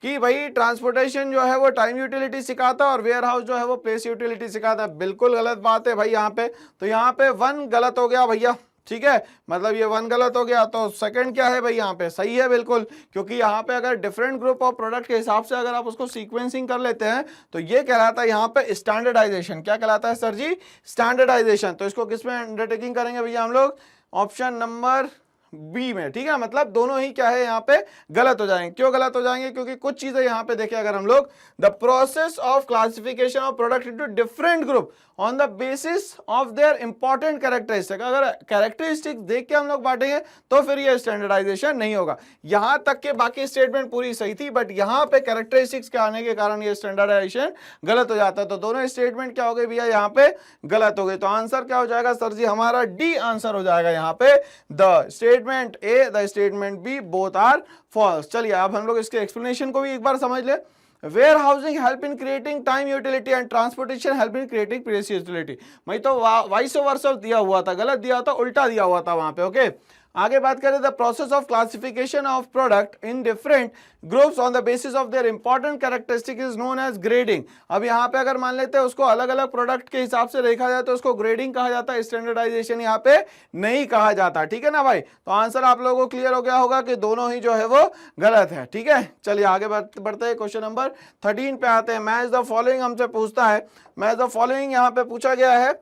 कि भाई ट्रांसपोर्टेशन जो है वो टाइम यूटिलिटी सिखाता है और वेयर हाउस जो है वो प्लेस यूटिलिटी सिखाता है। बिल्कुल गलत बात है भाई यहाँ पे, तो यहाँ पे 1 गलत हो गया भैया, ठीक है, मतलब ये 1 गलत हो गया। तो सेकंड क्या है भाई, यहाँ पे सही है बिल्कुल, क्योंकि यहाँ पे अगर डिफरेंट ग्रुप ऑफ प्रोडक्ट के हिसाब से अगर आप उसको सीक्वेंसिंग कर लेते हैं तो ये कहलाता है यहाँ पे स्टैंडर्डाइजेशन। क्या कहलाता है सर जी, स्टैंडर्डाइजेशन। तो इसको किस में अंडरटेकिंग करेंगे भैया हम लोग, ऑप्शन नंबर बी में, ठीक है। मतलब दोनों ही क्या है यहाँ पे गलत हो जाएंगे। क्यों गलत हो जाएंगे, क्योंकि कुछ चीजें यहाँ पे देखें अगर हम लोग, the process of classification of product into different group on the basis of their important characteristic, अगर कैरेक्टरिस्टिक देख के हम लोग बांटेंगे तो फिर ये स्टैंडर्डाइजेशन नहीं होगा। यहां तक के बाकी स्टेटमेंट पूरी सही थी, बट यहां पे कैरेक्टरिस्टिक्स के आने के कारण ये स्टैंडर्डाइजेशन गलत हो जाता है। तो दोनों स्टेटमेंट क्या हो गए भैया, यहाँ पे गलत हो गए। तो आंसर क्या हो जाएगा सर जी, हमारा डी आंसर हो जाएगा यहाँ पे, the statement A the statement B both are false. चलिए अब हम लोग इसके एक्सप्लेनेशन को भी एक बार समझ ले। warehousing help in creating time utility and transportation help in creating place utility। मैं तो वाइस वर्सा दिया हुआ था, गलत दिया था, उल्टा दिया हुआ था वहां पे। ओके आगे बात करें, the process of classification of product in different groups on the basis of their important characteristic is known as grading. अब यहाँ पे अगर मान लेते हैं उसको अलग अलग प्रोडक्ट के हिसाब से देखा जाए तो उसको ग्रेडिंग कहा जाता है, स्टैंडर्डाइजेशन यहाँ पे नहीं कहा जाता, ठीक है ना भाई। तो आंसर आप लोगों को क्लियर हो गया होगा कि दोनों ही जो है वो गलत है, ठीक है। चलिए आगे बढ़ते हैं, क्वेश्चन नंबर 13 पे आते हैं। मैच द फॉलोइंग हमसे पूछता है, मैच द फॉलोइंग यहाँ पे पूछा गया है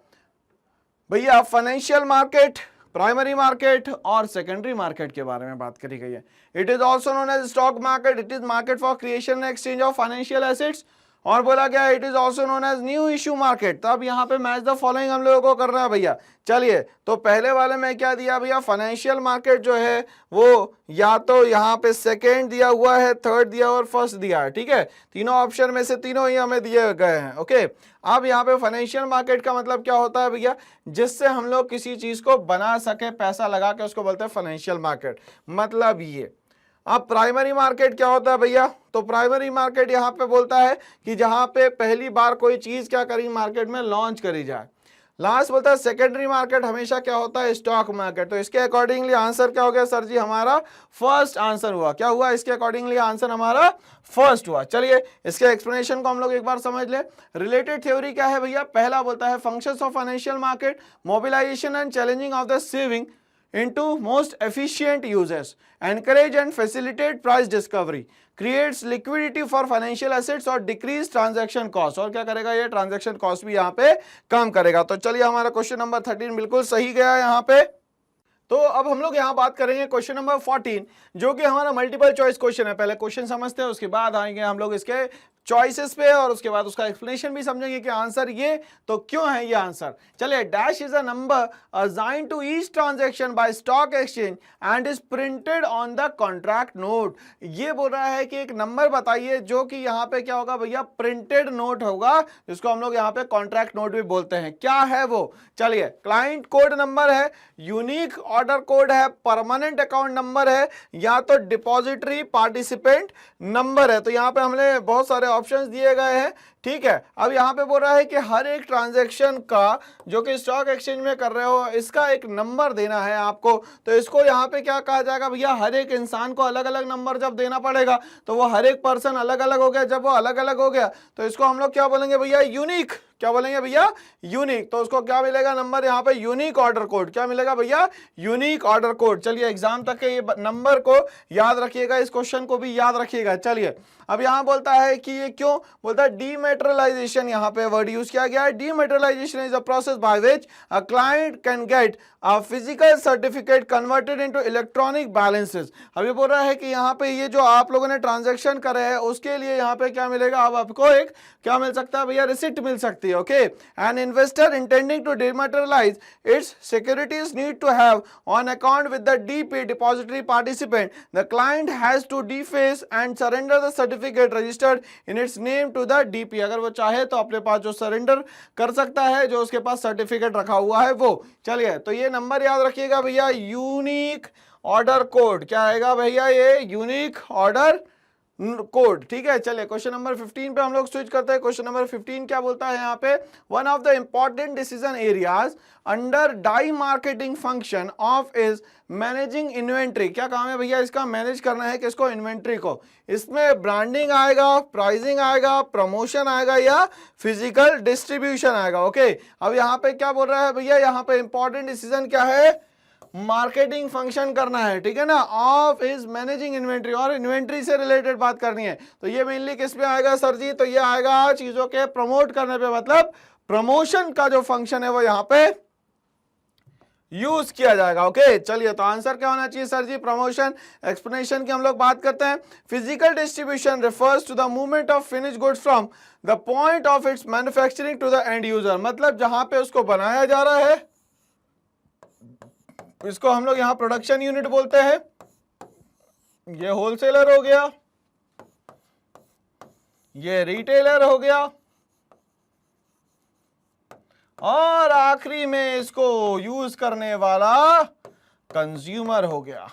भैया, फाइनेंशियल मार्केट, प्राइमरी मार्केट और सेकेंडरी मार्केट के बारे में बात करी गई है। It is also known as stock market, it is market for creation and exchange of financial assets, और बोला गया it is also known as new issue market. तो अब यहाँ पे मैच द फॉलोइंग हम लोगों को करना है भैया। चलिए तो पहले वाले में क्या दिया भैया, फाइनेंशियल मार्केट जो है वो या तो यहाँ पे सेकेंड दिया हुआ है, थर्ड दिया और फर्स्ट दिया है, ठीक है। तीनों ऑप्शन में से तीनों ही हमें दिए गए हैं। ओके अब यहाँ पे फाइनेंशियल मार्केट का मतलब क्या होता है भैया, जिससे हम लोग किसी चीज को बना सके पैसा लगा के, उसको बोलते हैं फाइनेंशियल मार्केट, मतलब ये। अब प्राइमरी मार्केट क्या होता है भैया, तो प्राइमरी मार्केट यहाँ पे बोलता है कि जहां पे पहली बार कोई चीज क्या करी मार्केट में लॉन्च करी जाए। लास्ट बोलता है सेकेंडरी मार्केट हमेशा क्या होता है, स्टॉक मार्केट। तो इसके अकॉर्डिंगली आंसर क्या हो गया सर जी, हमारा फर्स्ट आंसर हुआ। क्या हुआ, इसके अकॉर्डिंगली आंसर हमारा फर्स्ट हुआ। चलिए इसके एक्सप्लेनेशन को हम लोग एक बार समझ ले। रिलेटेड थ्योरी क्या है भैया, पहला बोलता है functions of financial market, mobilisation and challenging of the saving into most efficient uses, encourage and facilitate price discovery, creates liquidity for financial assets और decrease transaction cost। और क्या करेगा ये, transaction cost भी यहाँ पे कम करेगा। तो चलिए हमारा क्वेश्चन नंबर 13 बिल्कुल सही गया यहाँ पे। तो अब हम लोग यहाँ बात करेंगे क्वेश्चन नंबर 14, जो कि हमारा मल्टीपल चॉइस क्वेश्चन है। पहले क्वेश्चन समझते हैं, उसके बाद आएंगे हम लोग इसके चॉइसेस पे और उसके बाद उसका एक्सप्लेनेशन भी समझेंगे कि आंसर ये तो क्यों है ये आंसर। चलिए, dash is a number assigned to each transaction by stock exchange and is printed on the contract note. ये बोल रहा है कि एक नंबर बताइए जो कि यहाँ पे क्या होगा भैया, प्रिंटेड नोट होगा, जिसको हम लोग यहाँ पे कॉन्ट्रैक्ट नोट भी बोलते हैं। क्या है वो? चलिए, क्लाइंट कोड नंबर है, यूनिक ऑर्डर कोड है, परमानेंट अकाउंट नंबर है, या तो डिपॉजिटरी पार्टिसिपेंट नंबर है। तो यहाँ पे हमने बहुत सारे ऑप्शंस दिए गए हैं, ठीक है। अब यहाँ पे बोल रहा है कि हर एक ट्रांजैक्शन का जो कि स्टॉक एक्सचेंज में कर रहे हो, इसका एक नंबर देना है आपको। तो इसको यहाँ पे क्या कहा जाएगा भैया, हर एक इंसान को अलग अलग नंबर जब देना पड़ेगा तो वो हर एक पर्सन अलग अलग हो गया। जब वो अलग अलग हो गया तो इसको हम लोग क्या बोलेंगे भैया, यूनिक। क्या बोलेंगे भैया, यूनिक। तो उसको क्या मिलेगा नंबर यहाँ पे, यूनिक ऑर्डर कोड। क्या मिलेगा भैया, यूनिक ऑर्डर कोड। चलिए, एग्जाम तक के ये नंबर को याद रखिएगा, इस क्वेश्चन को भी याद रखिएगा। चलिए, अब यहाँ बोलता है कि ये क्यों बोलता है, डीमेटेरियलाइजेशन यहाँ पे वर्ड यूज किया गया है। डीमेटेरियलाइजेशन is a process by which a client can get a physical certificate converted into electronic balances. अब ये बोल रहा है कि यहाँ पे ये जो आप लोगों ने ट्रांजैक्शन करे हैं उसके लिए यहाँ पे क्या मिलेगा, अब आपको एक क्या मिल सकता है भैया, रिसिप्ट मिल सकती है। Okay, an investor intending to dematerialise its securities need to have on account with the DP depository participant the client has to deface and surrender the certificate registered in its name to the DP. अगर वो चाहे तो अपने पास जो surrender कर सकता है, जो उसके पास सर्टिफिकेट रखा हुआ है वो। चलिए, तो ये नंबर याद रखिएगा भैया, यूनिक ऑर्डर कोड। क्या आएगा भैया, ये यूनिक ऑर्डर कोड, ठीक है। चलिए, क्वेश्चन नंबर 15 पे हम लोग स्विच करते हैं। क्वेश्चन नंबर 15 क्या बोलता है यहाँ पे, one of the important decision areas under die marketing function of is managing inventory. क्या काम है भैया इसका, मैनेज करना है किसको, इन्वेंट्री को। इसमें ब्रांडिंग आएगा, प्राइसिंग आएगा, प्रमोशन आएगा, या फिजिकल डिस्ट्रीब्यूशन आएगा। ओके, अब यहाँ पे क्या बोल रहा है भैया, यहाँ पे इंपॉर्टेंट डिसीजन क्या है, मार्केटिंग फंक्शन करना है, ठीक है ना, ऑफ इज मैनेजिंग इन्वेंट्री, और इन्वेंट्री से रिलेटेड बात करनी है। तो ये मेनली किस पे आएगा सर जी, तो ये आएगा चीजों के प्रमोट करने पे, मतलब प्रमोशन का जो फंक्शन है वो यहाँ पे यूज किया जाएगा। ओके, चलिए, तो आंसर क्या होना चाहिए सर जी, प्रमोशन। एक्सप्लेनेशन की हम लोग बात करते हैं। Physical distribution refers to the movement of finish goods from the point of its manufacturing to the end user. मतलब जहां पे उसको बनाया जा रहा है इसको हम लोग यहां प्रोडक्शन यूनिट बोलते हैं। ये होलसेलर हो गया, ये रिटेलर हो गया, और आखिरी में इसको यूज करने वाला कंज्यूमर हो गया।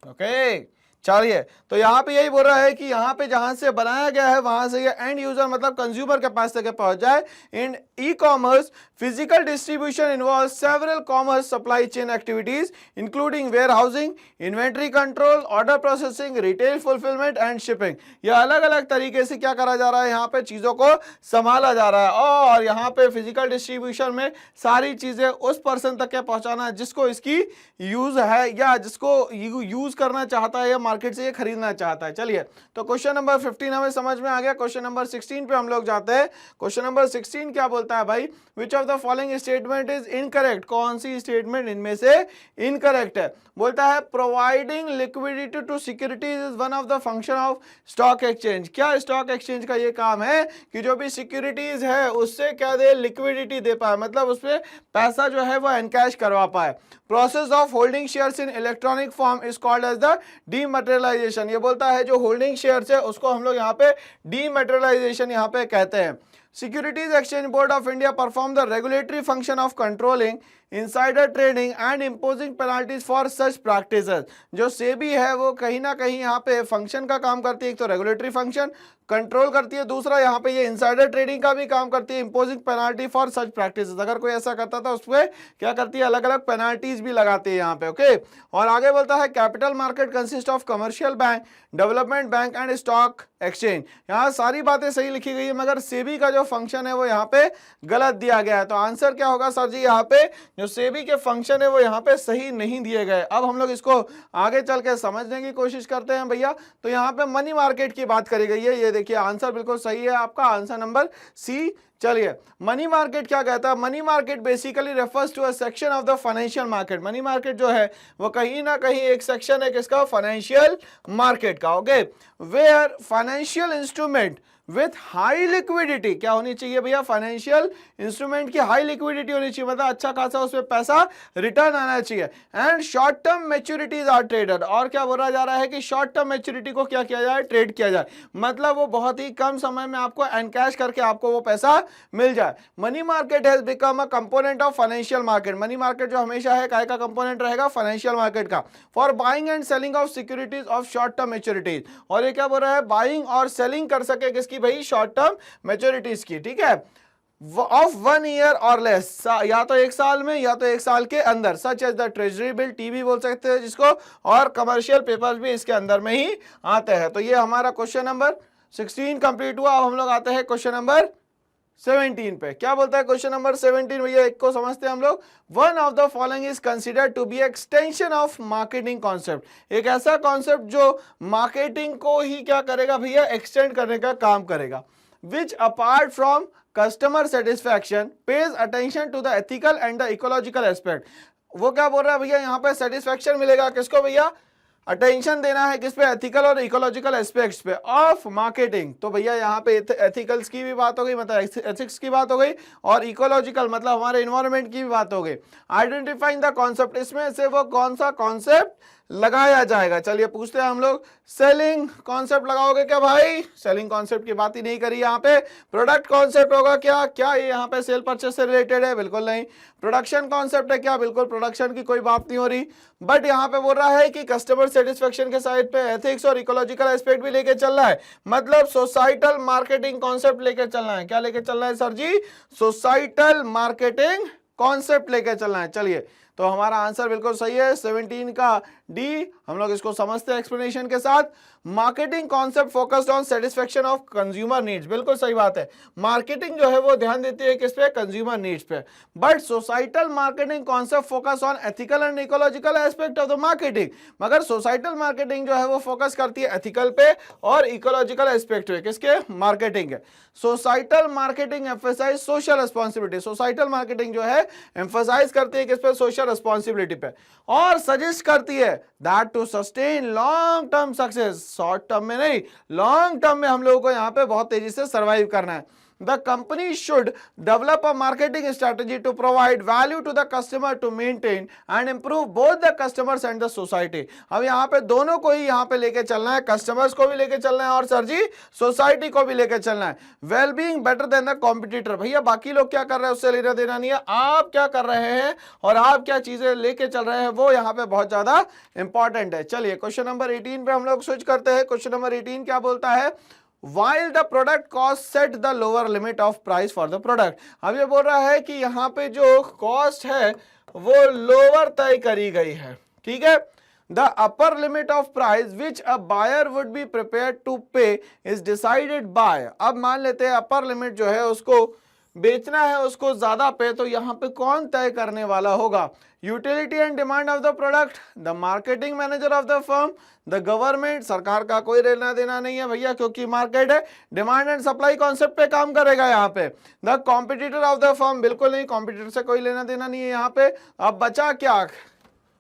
ओके, चलिए, तो यहां पे यही बोल रहा है कि यहां पे जहां से बनाया गया है वहां से ये एंड यूजर मतलब कंज्यूमर के पास तक पहुंच जाए। In e commerce physical distribution involve several commerce supply chain activities including warehousing, inventory control, order processing, retail fulfilment and shipping. ये अलग अलग तरीके से क्या करा जा रहा है, यहाँ पे चीजों को संभाला जा रहा है। और यहाँ पे फिजिकल डिस्ट्रीब्यूशन में सारी चीजें उस पर्सन तक के पहुंचाना जिसको इसकी यूज है, या जिसको यूज करना चाहता है, या मार्केट से ये खरीदना चाहता है। चलिए, तो क्वेश्चन नंबर 15 हमें समझ में आ गया। क्वेश्चन नंबर 16 पे हम लोग जाते हैं। क्वेश्चन नंबर 16 क्या बोलता है भाई, which of the following statement is incorrect. कौन सी स्टेटमेंट इनमें से इनकरेक्ट है। बोलता है providing liquidity to securities is one of the function of stock exchange. क्या स्टॉक एक्सचेंज का ये काम है कि जो भी सिक्योरिटीज है उससे क्या दे, लिक्विडिटी दे पाए, मतलब उसपे पैसा जो है वो एनकैश करवा पाए। Process of holding shares in electronic form is called as the dematerialisation. ये बोलता है जो होल्डिंग शेयर्स है उसको हम लोग यहाँ पे डीमटेरियलाइजेशन यहाँ पे कहते हैं। Securities Exchange Board of India perform the regulatory function of controlling insider trading and imposing penalties for such practices। जो सेबी है वो कहीं ना कहीं यहाँ पे फंक्शन का काम करती है, एक तो रेगुलेटरी फंक्शन कंट्रोल करती है, दूसरा यहाँ पे ये इनसाइडर ट्रेडिंग का भी काम करती है, imposing penalty for such practices. अगर कोई ऐसा करता था उस पर क्या करती है, अलग अलग पेनाल्टीज भी लगाती है यहाँ पे। ओके, और आगे बोलता है capital market consist of commercial bank, development bank and stock exchange. यहाँ सारी बातें सही लिखी गई है, मगर सेबी का जो फंक्शन है वो यहाँ पे गलत दिया गया है। तो आंसर क्या होगा सर जी, यहाँ पे जो सेबी के फंक्शन है वो यहाँ पे सही नहीं दिए गए। अब हम लोग इसको आगे चल के समझने की कोशिश करते हैं भैया। तो यहाँ पे मनी मार्केट की बात करी गई है, ये देखिए आंसर बिल्कुल सही है आपका, आंसर नंबर सी चलिए, मनी मार्केट क्या कहता है? Money market basically refers to a section of the financial market. Money market जो है वो कहीं ना कहीं एक सेक्शन है किसका? फाइनेंशियल मार्केट का। Okay, where financial instrument with high liquidity, क्या होनी चाहिए भैया? फाइनेंशियल इंस्ट्रूमेंट की हाई लिक्विडिटी होनी चाहिए, मतलब अच्छा खासा उसमें पैसा रिटर्न आना चाहिए। And short term maturities are traded, और क्या बोला जा रहा है कि शॉर्ट टर्म मैच्योरिटी को क्या किया जाए? ट्रेड किया जाए, मतलब वो बहुत ही कम समय में आपको एनकैश करके आपको वो पैसा मिल जाए। Money market has become a component of financial market. Money market जो हमेशा है काय का कंपोनेंट रहेगा? फाइनेंशियल मार्केट का। For buying and selling of securities of short term मैच्योरिटीज, और ये क्या बोल रहा है? बाइंग और सेलिंग कर सके किसकी भाई? शॉर्ट टर्म मैच्योरिटीज की, ठीक है, ऑफ 1 ईयर और लेस, या तो 1 साल में या तो 1 साल के अंदर, such as the treasury bill, TB बोल सकते हैं जिसको, और कमर्शियल पेपर्स भी इसके अंदर में ही आते हैं। तो ये हमारा क्वेश्चन नंबर 16 कंप्लीट हुआ। अब हम लोग आते हैं क्वेश्चन नंबर 17 पे। क्या बोलता है क्वेश्चन नंबर 17 भैया? एक को समझते हैं हम लोग। One of the following is considered to be extension of marketing concept. एक ऐसा कॉन्सेप्ट जो मार्केटिंग को ही क्या करेगा भैया? एक्सटेंड करने का काम करेगा। Which apart from customer satisfaction pays attention to the ethical and the ecological aspect. वो क्या बोल रहा है भैया? यहाँ पे सेटिस्फैक्शन मिलेगा किसको भैया? अटेंशन देना है किस पे? एथिकल और इकोलॉजिकल एस्पेक्ट्स पे ऑफ मार्केटिंग। तो भैया यहाँ पे एथिकल्स की भी बात हो गई, मतलब एथिक्स की बात हो गई, और इकोलॉजिकल मतलब हमारे इन्वायरमेंट की भी बात हो गई। आइडेंटिफाइंग द कॉन्सेप्ट, इसमें से वो कौन सा कॉन्सेप्ट लगाया जाएगा? चलिए पूछते हैं हम लोग। सेलिंग कॉन्सेप्ट लगाओगे क्या भाई? सेलिंग कॉन्सेप्ट की बात ही नहीं करी यहाँ पे। प्रोडक्ट कॉन्सेप्ट होगा क्या? क्या ये यहाँ पे सेल परचेस से रिलेटेड है? बिल्कुल नहीं। प्रोडक्शन कॉन्सेप्ट है क्या? बिल्कुल प्रोडक्शन की कोई बात नहीं हो रही। बट यहाँ पे बोल रहा है कि कस्टमर सेटिस्फेक्शन के साइड पे एथिक्स और इकोलॉजिकल एस्पेक्ट भी लेके चल रहा है, मतलब सोसाइटल मार्केटिंग कॉन्सेप्ट लेके चलना है। क्या लेके चलना है सर जी? सोसाइटल मार्केटिंग कॉन्सेप्ट लेके चलना है। चलिए, तो हमारा आंसर बिल्कुल सही है 17 का डी। हम लोग इसको समझते हैं एक्सप्लेनेशन के साथ। Marketing concept focused on satisfaction of consumer needs, बिल्कुल सही बात है। मार्केटिंग जो है वो ध्यान देती है किस पे? कंज्यूमर नीड्स पे। But societal marketing concept focus on ethical and ecological aspect of the marketing, मगर सोसाइटल मार्केटिंग जो है वो फोकस करती है एथिकल पे और इकोलॉजिकल एस्पेक्ट पे। किसके? मार्केटिंग है। Societal marketing emphasise social responsibility, societal marketing जो है एम्फसाइज करती है किस पे? सोशल रिस्पॉन्सिबिलिटी पे, और सजेस्ट करती है that to sustain long term success, short term में नहीं, लॉन्ग टर्म में हम लोगों को यहाँ पे बहुत तेजी से सर्वाइव करना है। The company should develop a marketing strategy to provide value to the customer to maintain and improve both the customers and the society। अब यहाँ पे दोनों को ही यहाँ पे लेके चलना है, कस्टमर्स को भी लेके चलना है और सर जी सोसाइटी को भी लेके चलना है। Well being better than the competitor, भैया बाकी लोग क्या कर रहे हैं उससे लेना देना नहीं है, आप क्या कर रहे हैं और आप क्या चीजें लेके चल रहे हैं वो यहाँ पे बहुत ज्यादा इंपॉर्टेंट है। चलिए क्वेश्चन नंबर 18 पे हम लोग स्विच करते हैं। क्वेश्चन नंबर 18 क्या बोलता है? While the product cost set the lower limit of price for the product। अब ये बोल रहा है कि यहाँ पे जो कॉस्ट है वो लोअर तय करी गई है, ठीक है। The upper limit of price which a buyer would be prepared to pay is decided by। अब मान लेते हैं अपर लिमिट जो है उसको बेचना है उसको ज्यादा पे, तो यहाँ पे कौन तय करने वाला होगा? Utility and demand of the product, the marketing manager of the firm, the government. सरकार का कोई लेना देना नहीं है भैया क्योंकि मार्केट है। डिमांड एंड सप्लाई कॉन्सेप्ट पे काम करेगा यहाँ पे। The competitor of the firm, बिल्कुल नहीं, कॉम्पिटिटर से कोई लेना देना नहीं है यहाँ पे। अब बचा क्या?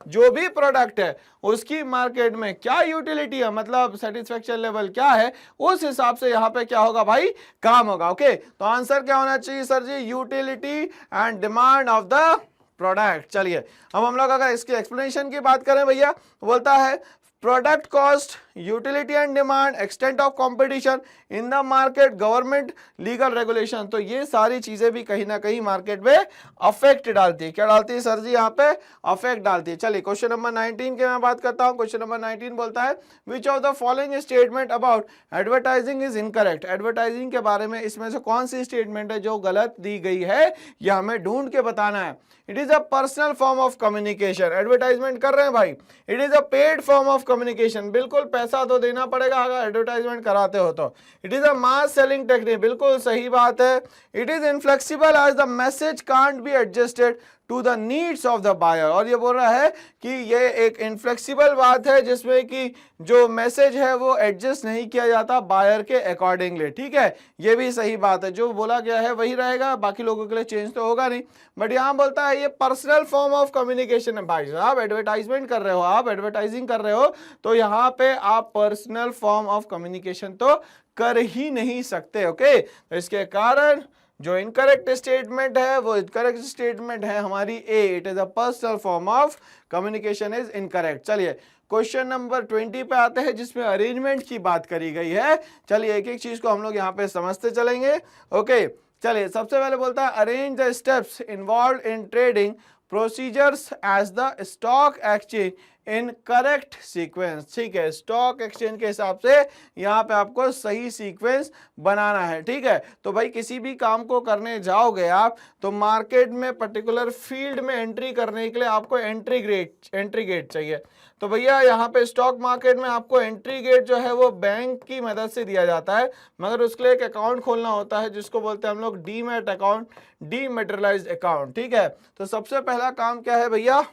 जो भी प्रोडक्ट है उसकी मार्केट में क्या यूटिलिटी है, मतलब सेटिस्फेक्शन लेवल क्या है, उस हिसाब से यहाँ पे क्या होगा भाई? काम होगा। ओके, तो आंसर क्या होना चाहिए सर जी? Utility and demand of the product. चलिए अब हम लोग अगर इसके एक्सप्लेनेशन की बात करें भैया, बोलता है product cost, utility and demand, extent of competition in the market, government, legal regulation. तो ये सारी चीजें भी कहीं ना कहीं मार्केट में अफेक्ट डालती है। क्या डालती है सर जी? यहाँ पे अफेक्ट डालती है। चलिए क्वेश्चन नंबर 19 के मैं बात करता हूँ। क्वेश्चन नंबर 19 बोलता है which of the following statement about advertising is incorrect. Advertising के बारे में इसमें से कौन सी स्टेटमेंट है जो गलत दी गई है, यह हमें ढूंढ के बताना है। It is a personal form of communication, advertisement कर रहे हैं भाई। It is a paid form of communication, बिल्कुल पैसा तो देना पड़ेगा अगर एडवर्टाइजमेंट कराते हो तो। It is a mass selling technique, बिल्कुल सही बात है। It is inflexible as the message can't be adjusted to the needs of the buyer. और ये बोल रहा है कि ये एक इनफ्लेक्सिबल बात है जिसमें कि जो मैसेज है वो एडजस्ट नहीं किया जाता बायर के अकॉर्डिंगली, ठीक है, ये भी सही बात है, जो बोला गया है वही रहेगा, बाकी लोगों के लिए चेंज तो होगा नहीं। बट यहाँ बोलता है ये पर्सनल फॉर्म ऑफ कम्युनिकेशन है। भाई साहब एडवर्टाइजमेंट कर रहे हो, आप एडवर्टाइजिंग कर रहे हो, तो यहाँ पे आप पर्सनल फॉर्म ऑफ कम्युनिकेशन तो कर ही नहीं सकते। ओके, तो इसके कारण जो इनकरेक्ट स्टेटमेंट है वो इनकरेक्ट स्टेटमेंट है हमारी A, it is a personal form of communication is incorrect. चलिए क्वेश्चन नंबर 20 पे आते हैं जिसमें अरेंजमेंट की बात करी गई है। चलिए एक एक चीज को हम लोग यहाँ पे समझते चलेंगे। ओके, चलिए सबसे पहले बोलता है arrange the steps involve in trading procedures as the stock exchange in correct sequence. ठीक है, स्टॉक एक्सचेंज के हिसाब से यहाँ पे आपको सही सीक्वेंस बनाना है। ठीक है, तो भाई किसी भी काम को करने जाओगे आप तो मार्केट में पर्टिकुलर फील्ड में एंट्री करने के लिए आपको एंट्री गेट चाहिए। तो भैया यहाँ पे स्टॉक मार्केट में आपको एंट्री गेट जो है वो बैंक की मदद से दिया जाता है, मगर उसके लिए एक अकाउंट खोलना होता है जिसको बोलते हैं हम लोग डीमैट अकाउंट, डीमैटेरियलाइज्ड अकाउंट। ठीक है, तो सबसे पहला काम क्या है भैया,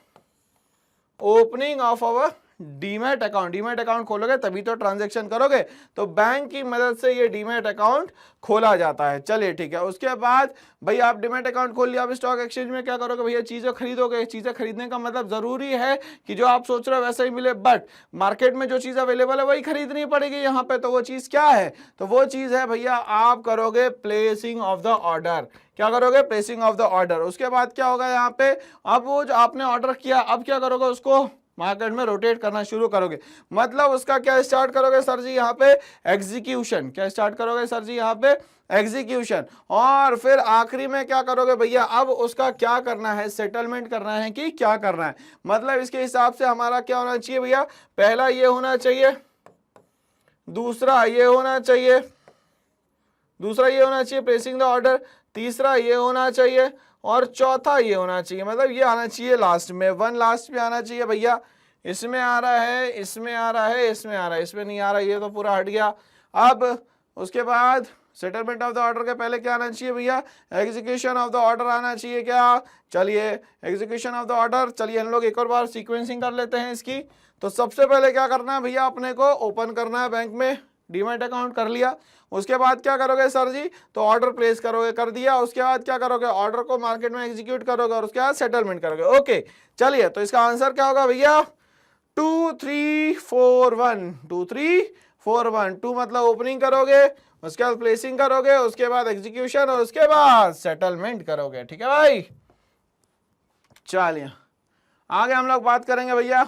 opening of our demat account. Demat account खोलोगे तभी तो ट्रांजैक्शन करोगे, तो बैंक की मदद से ये डीमैट अकाउंट खोला जाता है। चलिए ठीक है, उसके बाद भैया आप डीमैट अकाउंट खोल लिया, आप स्टॉक एक्सचेंज में क्या करोगे भैया, चीजें खरीदोगे। चीजें खरीदने का मतलब जरूरी है कि जो आप सोच रहे हो वैसा ही मिले, बट मार्केट में जो चीज अवेलेबल है वही खरीदनी पड़ेगी यहाँ पे। तो वो चीज क्या है, तो वो चीज है भैया आप करोगे प्लेसिंग ऑफ द ऑर्डर। क्या करोगे, प्लेसिंग ऑफ द ऑर्डर। उसके बाद क्या होगा यहाँ पे, अब वो जो आपने ऑर्डर किया अब क्या करोगे, उसको मार्केट में रोटेट करना शुरू करोगे। मतलब उसका क्या स्टार्ट करोगे सर जी यहाँ पे, एग्जीक्यूशन। क्या स्टार्ट करोगे सर जी यहाँ पे, एग्जीक्यूशन। और फिर आखिरी में क्या करोगे भैया, अब उसका क्या करना है, सेटलमेंट करना है कि क्या करना है। मतलब इसके हिसाब से हमारा क्या होना चाहिए भैया, पहला ये होना चाहिए, दूसरा ये होना चाहिए, दूसरा ये होना चाहिए प्लेसिंग द ऑर्डर, तीसरा ये होना चाहिए और चौथा ये होना चाहिए। मतलब ये आना चाहिए लास्ट में, वन लास्ट में आना चाहिए भैया। इसमें आ रहा है, इसमें आ रहा है, इसमें आ रहा है, इसमें नहीं आ रहा, ये तो पूरा हट गया। अब उसके बाद सेटलमेंट ऑफ द ऑर्डर के पहले क्या आना चाहिए भैया, एग्जीक्यूशन ऑफ द ऑर्डर आना चाहिए। क्या, चलिए एग्जीक्यूशन ऑफ द ऑर्डर। चलिए हम लोग एक और बार सीक्वेंसिंग कर लेते हैं इसकी। तो सबसे पहले क्या करना है भैया, अपने को ओपन करना है बैंक में, डीमैट अकाउंट कर लिया। उसके बाद क्या करोगे सर जी, तो ऑर्डर प्लेस करोगे, कर दिया। उसके बाद क्या करोगे, ऑर्डर को मार्केट में एग्जीक्यूट करोगे और उसके बाद सेटलमेंट करोगे। ओके, चलिए तो इसका आंसर क्या होगा भैया, 2 3 4 1, 2 3 4 1। 2 मतलब ओपनिंग करोगे, उसके बाद प्लेसिंग करोगे, उसके बाद एग्जीक्यूशन और उसके बाद सेटलमेंट करोगे। ठीक है भाई, चलिए आगे हम लोग बात करेंगे भैया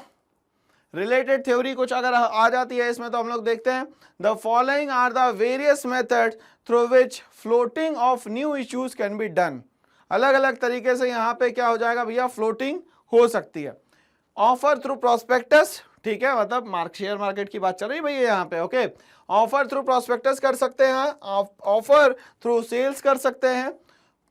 रिलेटेड थ्योरी कुछ अगर आ जाती है इसमें, तो हम लोग देखते हैं the following are the various method through which floating of new issues can be done. अलग अलग तरीके से यहाँ पे क्या हो जाएगा भैया, फ्लोटिंग हो सकती है। ऑफर थ्रू प्रोस्पेक्टस, ठीक है, मतलब शेयर मार्केट की बात चल रही है भैया यहाँ पे। ओके, ऑफर थ्रू प्रोस्पेक्टस कर सकते हैं, ऑफर थ्रू सेल्स कर सकते हैं,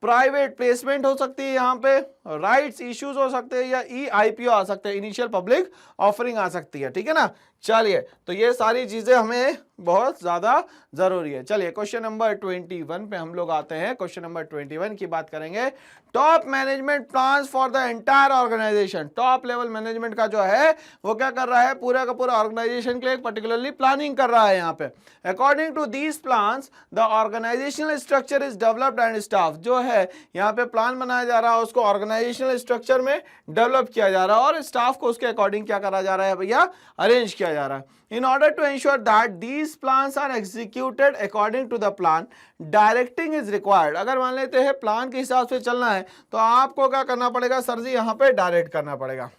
प्राइवेट प्लेसमेंट हो सकती है यहाँ पे, राइट्स इश्यूज हो सकते हैं, या IPO आ सकते हैं, इनिशियल पब्लिक ऑफरिंग आ सकती है। ठीक है ना, चलिए तो ये सारी चीजें हमें बहुत ज्यादा जरूरी है। चलिए क्वेश्चन नंबर 21 पे हम लोग आते हैं। क्वेश्चन नंबर 21 की बात करेंगे, top management plans for the entire organisation. Top level management का जो है वो क्या कर रहा है, पूरा का पूरा ऑर्गेनाइजेशन के लिए पर्टिकुलरली प्लानिंग कर रहा है यहाँ पे। According to these plans the organisational structure is developed and staff. जो है यहाँ पे प्लान बनाया जा रहा है उसको ऑर्गेनाइजेशनल स्ट्रक्चर में डेवलप किया जा रहा है और स्टाफ को उसके अकॉर्डिंग क्या करा जा रहा है भैया, अरेंज किया जा रहा है। In order to ensure that these plans are executed according to the plan, directing is required। अगर मान लेते हैं प्लान के हिसाब से चलना है तो आपको क्या करना पड़ेगा सर जी, यहाँ पे डायरेक्ट करना पड़ेगा।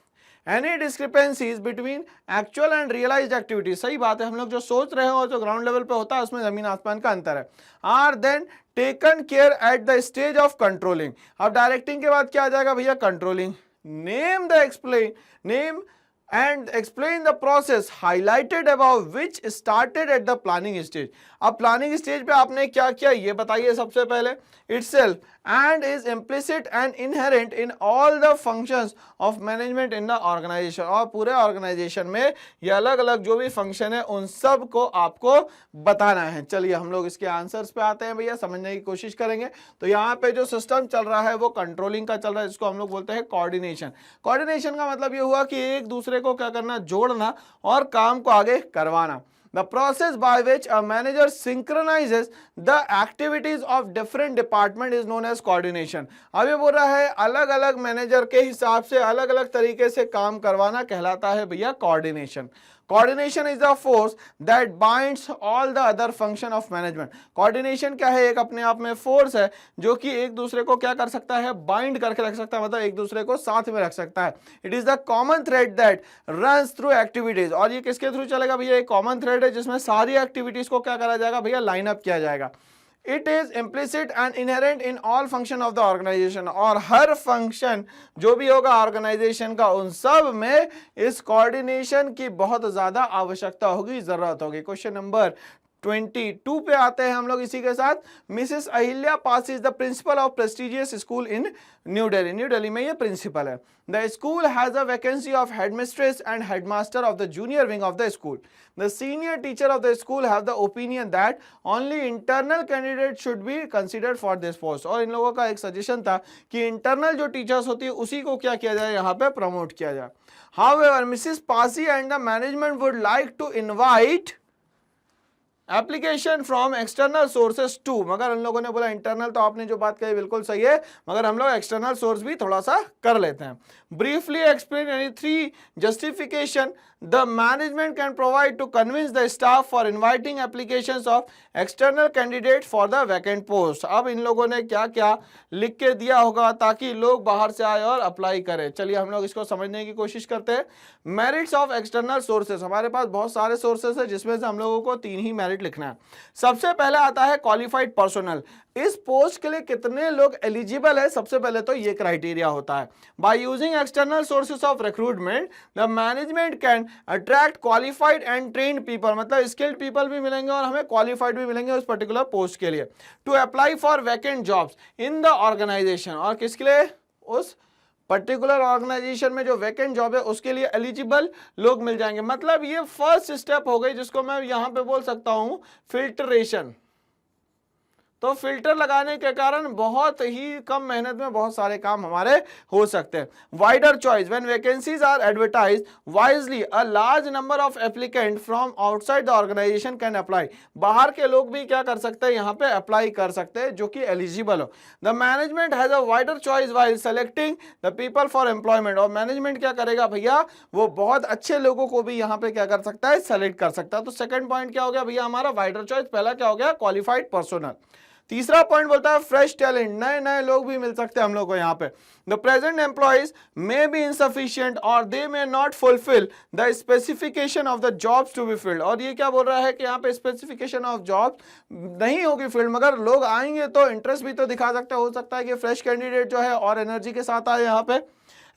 Any discrepancies between actual and realized activities, सही बात है, हम लोग जो सोच रहे हो जो ग्राउंड लेवल पे होता है उसमें जमीन आसमान का अंतर है। Are then taken care at the stage of controlling। अब डायरेक्टिंग के बाद क्या आ जाएगा भैया, controlling. Name the explain, name and explain the process highlighted above which started at the planning stage. अब प्लानिंग स्टेज पे आपने क्या किया ये बताइए सबसे पहले. itself and is implicit and inherent in all the functions of management in the organization. और पूरे ऑर्गेनाइजेशन में ये अलग अलग जो भी फंक्शन है उन सब को आपको बताना है. चलिए हम लोग इसके आंसर्स पे आते हैं भैया, समझने की कोशिश करेंगे. तो यहाँ पे जो सिस्टम चल रहा है वो कंट्रोलिंग का चल रहा है, जिसको हम लोग बोलते हैं कोऑर्डिनेशन. कोऑर्डिनेशन का मतलब ये हुआ कि एक दूसरे को क्या करना, जोड़ना और काम को आगे करवाना. The process by which a manager synchronizes the activities of different department is known as coordination. अब ये बोल रहा है अलग अलग मैनेजर के हिसाब से अलग अलग तरीके से काम करवाना कहलाता है भैया coordination. Coordination is the force that binds all the other function of management. Coordination क्या है, एक अपने आप में फोर्स है जो कि एक दूसरे को क्या कर सकता है, बाइंड करके रख सकता है, मतलब एक दूसरे को साथ में रख सकता है. It is the common thread that runs through activities. और ये किसके थ्रू चलेगा भैया, एक कॉमन थ्रेड है जिसमें सारी एक्टिविटीज को क्या करा जाएगा भैया, लाइन अप किया जाएगा. It is implicit and inherent in all function of the organization. और हर फंक्शन जो भी होगा ऑर्गेनाइजेशन का उन सब में इस कोऑर्डिनेशन की बहुत ज्यादा आवश्यकता होगी, जरूरत होगी. क्वेश्चन नंबर 22 पे आते हैं हम लोग इसी के साथ. Mrs Ahilya pass is the principle of prestigious school in new Delhi. New Delhi में ये प्रिंसिपल है. The school has a vacancy of headmistress and headmaster of the junior wing of the school. The senior teacher of the school have the opinion that only internal candidate should be considered for this post. और इन लोगों का एक suggestion था कि internal जो teachers होती है उसी को क्या किया जाए, यहाँ पे प्रमोट किया जाए. However, Mrs. Pasi and the management would like to invite application from external sources too. मगर उन लोगों ने बोला इंटरनल, तो आपने जो बात कही बिल्कुल सही है, मगर हम लोग एक्सटर्नल सोर्स भी थोड़ा सा कर लेते हैं. Briefly explain any 3 justification the management can provide to convince the staff for inviting applications of external candidate for the vacant post. अब इन लोगों ने क्या क्या लिख के दिया होगा ताकि लोग बाहर से आए और अप्लाई करें. चलिए हम लोग इसको समझने की कोशिश करते हैं. Merits of external sources. हमारे पास बहुत सारे सोर्सेस है जिसमें से हम लोगों को 3 ही मेरिट लिखना है. सबसे पहले आता है क्वालिफाइड पर्सनल. इस पोस्ट के लिए कितने लोग एलिजिबल है, सबसे पहले तो ये क्राइटेरिया होता है. By using external sources of recruitment the management can attract qualified and trained people. मतलब स्किल्ड पीपल भी मिलेंगे और हमें क्वालिफाइड भी मिलेंगे उस पर्टिकुलर पोस्ट के लिए. To apply for vacant jobs in the organisation. और किसके लिए, उस पर्टिकुलर ऑर्गेनाइजेशन में जो वैकेंट जॉब है उसके लिए एलिजिबल लोग मिल जाएंगे. मतलब ये फर्स्ट स्टेप हो गई जिसको मैं यहां पे बोल सकता हूं फिल्ट्रेशन. तो फिल्टर लगाने के कारण बहुत ही कम मेहनत में बहुत सारे काम हमारे हो सकते हैं. Wider choice when vacancies are advertised wisely a large number of applicant from outside the organisation can apply. बाहर के लोग भी क्या कर सकते हैं, यहाँ पे अप्लाई कर सकते हैं जो कि एलिजिबल हो. The management has a wider choice while selecting the people for employment. और मैनेजमेंट क्या करेगा भैया, वो बहुत अच्छे लोगों को भी यहाँ पे क्या कर सकता है, सेलेक्ट कर सकता है. तो सेकंड पॉइंट क्या हो गया भैया हमारा, वाइडर चॉइस. पहला क्या हो गया, क्वालिफाइड पर्सनल. तीसरा पॉइंट बोलता है फ्रेश टैलेंट. नए नए लोग भी मिल सकते हैं हम लोग को यहाँ पे. The present employees may be insufficient और they may not fulfil the specification of the jobs to be filled. और ये क्या बोल रहा है कि यहाँ पे स्पेसिफिकेशन ऑफ जॉब नहीं होगी फिल्ड, मगर लोग आएंगे तो इंटरेस्ट भी तो दिखा सकते हैं. हो सकता है कि फ्रेश कैंडिडेट जो है और एनर्जी के साथ आए यहाँ पे.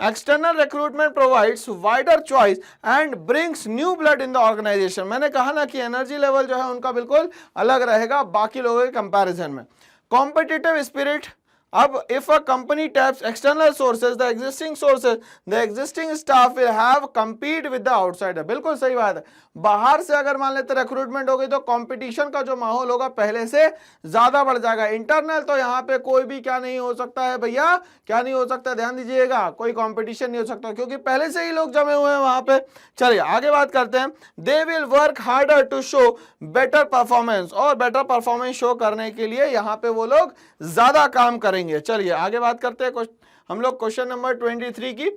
External recruitment provides wider choice and brings new blood in the organization. मैंने कहा ना कि एनर्जी लेवल जो है उनका बिल्कुल अलग रहेगा बाकी लोगों के कंपैरिजन में. Competitive spirit. अब if a company taps external sources, the existing staff will have compete with the outsider. बिल्कुल सही बात है. बाहर से अगर मान लेते रिक्रूटमेंट हो गई तो कंपटीशन का जो माहौल होगा पहले से ज्यादा बढ़ जाएगा. इंटरनल तो यहाँ पे कोई भी क्या नहीं हो सकता है भैया, क्या नहीं हो सकता, ध्यान दीजिएगा, कोई कंपटीशन नहीं हो सकता क्योंकि पहले से ही लोग जमे हुए हैं वहां पे. चलिए आगे बात करते हैं. They will work harder to show better performance. और बेटर परफॉर्मेंस शो करने के लिए यहाँ पे वो लोग ज्यादा काम करेंगे. चलिए आगे बात करते हैं हम लोग क्वेश्चन नंबर 23 की.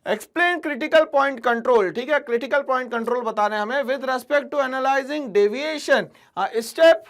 Explain critical point control. ठीक है, क्रिटिकल पॉइंट कंट्रोल बताने हमें with respect to analysing deviation step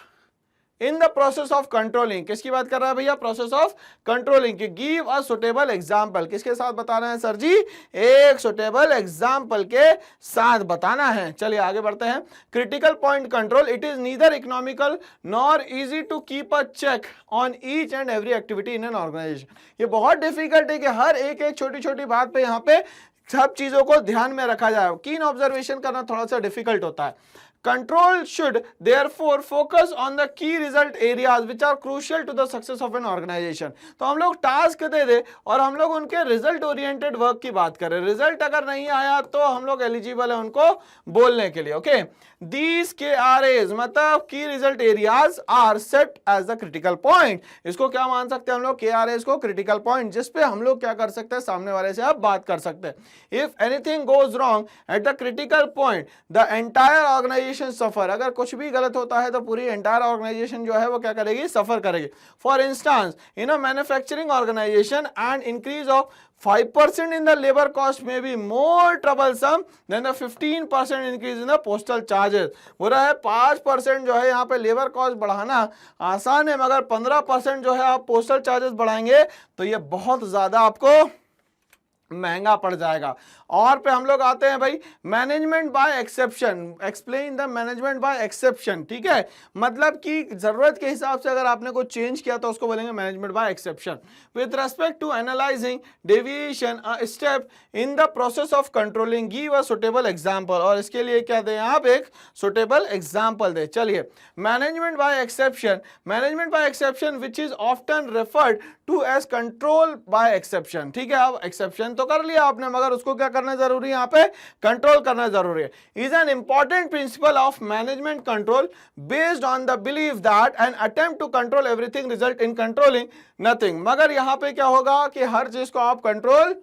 in the process of controlling. किसकी बात कर रहा है भैया, प्रोसेस ऑफ कंट्रोलिंग की. Give a suitable example. किसके साथ बताना है सर जी, एक सुटेबल एग्जांपल के साथ बताना है. चलिए आगे बढ़ते हैं. Critical point control. It is neither economical nor easy to keep a check on each and every activity in an organisation. ये बहुत डिफिकल्ट है कि हर एक छोटी छोटी बात पे यहाँ पे सब चीजों को ध्यान में रखा जाए। कीन ऑब्जर्वेशन करना थोड़ा सा डिफिकल्ट होता है। Control should therefore focus on the key result areas which are crucial to the success of an organization। तो हम लोग टास्क दे दे और हम लोग उनके रिजल्ट ओरिएंटेड वर्क की बात करें। रिजल्ट अगर नहीं आया तो हम लोग एलिजिबल है उनको बोलने के लिए। ओके, These KRAs मतलब की result areas are set as the critical point. इसको क्या मान सकते हैं हम लोग, KRAs को क्रिटिकल पॉइंट, जिसपे हम लोग क्या कर सकते हैं, सामने वाले से आप बात कर सकते हैं। If anything goes wrong at the critical point the entire organisation suffer. अगर कुछ भी गलत होता है तो पूरी एंटायर ऑर्गेनाइजेशन जो है वो क्या करेगी, सफर करेगी। For instance in a manufacturing organisation and increase of 5% in the labor cost may be more troublesome than the 15% increase in the postal charges। हो रहा है 5% जो है यहाँ पे लेबर कॉस्ट बढ़ाना आसान है, मगर 15% जो है आप पोस्टल चार्जेस बढ़ाएंगे तो ये बहुत ज्यादा आपको महंगा पड़ जाएगा। और पे हम लोग आते हैं भाई management by exception. Explain the management by exception. ठीक है, मतलब कि जरूरत के हिसाब से अगर आपने कुछ चेंज किया तो उसको बोलेंगे management by exception. With respect to analysing deviation a step in the process of controlling give a suitable example. और इसके लिए क्या दें आप, एक सुटेबल एग्जांपल दे। चलिए, management by exception, management by exception which is often referred to as control by exception. ठीक है, अब एक्सेप्शन तो कर लिया आपने, मगर उसको क्या करना जरूरी है, यहाँ पे कंट्रोल करना जरूरी है। Is an important principle of management control based on the believe that an attempt to control everything result in controlling nothing. मगर यहाँ पे क्या होगा कि हर चीज को आप कंट्रोल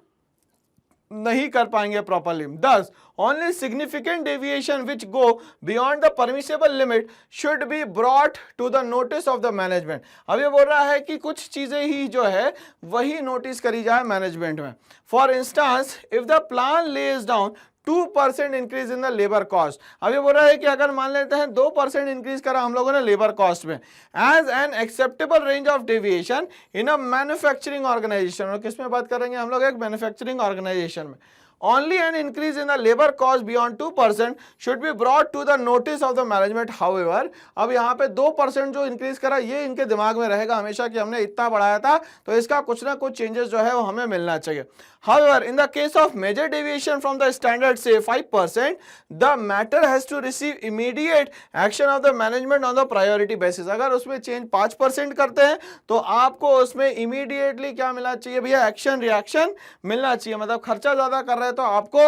नहीं कर पाएंगे properly. Thus only significant deviation which go beyond the permissible limit should be brought to the notice of the management. अब ये बोल रहा है कि कुछ चीजें ही जो है वही नोटिस करी जाए मैनेजमेंट में। For instance if the plan lays down 2% increase in the labour cost. अब ये बोल रहा है कि अगर मान लेते हैं 2% इंक्रीज करा हम लोगों ने लेबर कॉस्ट में, as an acceptable range of deviation in a manufacturing organisation. और किसमें बात करेंगे हम लोग, एक मैन्युफैक्चरिंग ऑर्गेनाइजेशन में। Only an increase in the labor cost beyond 2% should be brought to the notice of the management. However, अब यहाँ पे 2% जो इंक्रीज करा ये इनके दिमाग में रहेगा हमेशा कि हमने इतना बढ़ाया था तो इसका कुछ ना कुछ चेंजेस जो है वो हमें मिलना चाहिए। However, in the case of major deviation from the standard, say 5%, the matter has to receive immediate action of the management on the priority basis। अगर उसमें चेंज 5% करते हैं तो आपको उसमें इमीडिएटली क्या मिलना चाहिए भैया, एक्शन रिएक्शन मिलना चाहिए। मतलब खर्चा ज्यादा कर रहे हैं तो आपको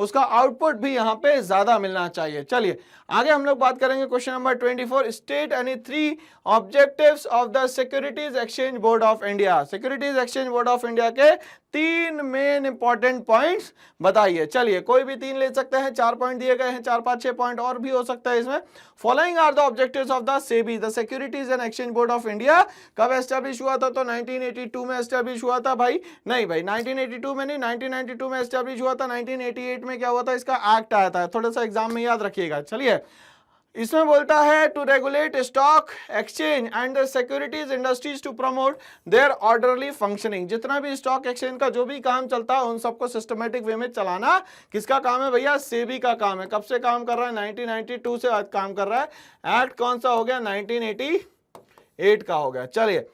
उसका आउटपुट भी यहाँ पे ज्यादा मिलना चाहिए। चलिए आगे हम लोग बात करेंगे question number 24। State any 3 objectives of the securities exchange Board of India. Securities exchange Board of India के 3 मेन इंपॉर्टेंट पॉइंट्स बताइए। चलिए कोई भी 3 ले सकते हैं, 4 पॉइंट दिए गए हैं, 4, 5, 6 पॉइंट और भी हो सकता है इसमें। Following are the objectives of the SEBI, the Securities and Exchange Board of India. कब एस्टेब्लिश हुआ था, तो 1982 में एस्टेब्लिश हुआ था भाई। नहीं भाई 1982 में नहीं, 1992 में एस्टेब्लिश हुआ था। 1988 में क्या हुआ था, इसका एक्ट आया था, थोड़ा सा एग्जाम में याद रखिएगा। चलिए इसमें बोलता है to regulate stock exchange and the securities industries to promote their orderly functioning. जितना भी स्टॉक एक्सचेंज का जो भी काम चलता है उन सबको सिस्टमेटिक वे में चलाना किसका काम है भैया, सेबी का काम है। कब से काम कर रहा है, 1992 से आज काम कर रहा है। एक्ट कौन सा हो गया, 1988 का हो गया। चलिए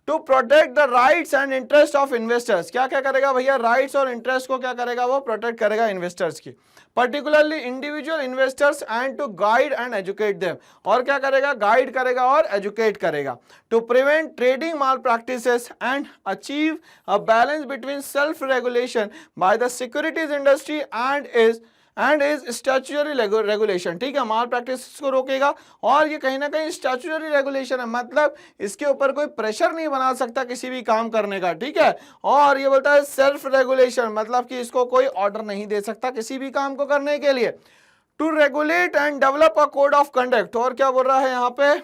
to protect the rights and interest of investors. क्या क्या करेगा भैया, राइट्स और इंटरेस्ट को क्या करेगा, वो प्रोटेक्ट करेगा इन्वेस्टर्स की, particularly individual investors and to guide and educate them. और क्या करेगा, गाइड करेगा और एजुकेट करेगा। To prevent trading malpractices and achieve a balance between self regulation by the securities industry and is statutory regulation. ठीक है, माल practice को रोकेगा और ये कहीं ना कहीं स्टैट्यूटरी रेगुलेशन है, मतलब इसके ऊपर कोई प्रेशर नहीं बना सकता किसी भी काम करने का। ठीक है, और ये बोलता है सेल्फ रेगुलेशन, मतलब कि इसको कोई ऑर्डर नहीं दे सकता किसी भी काम को करने के लिए। To regulate and develop a code of conduct. और क्या बोल रहा है यहाँ पे,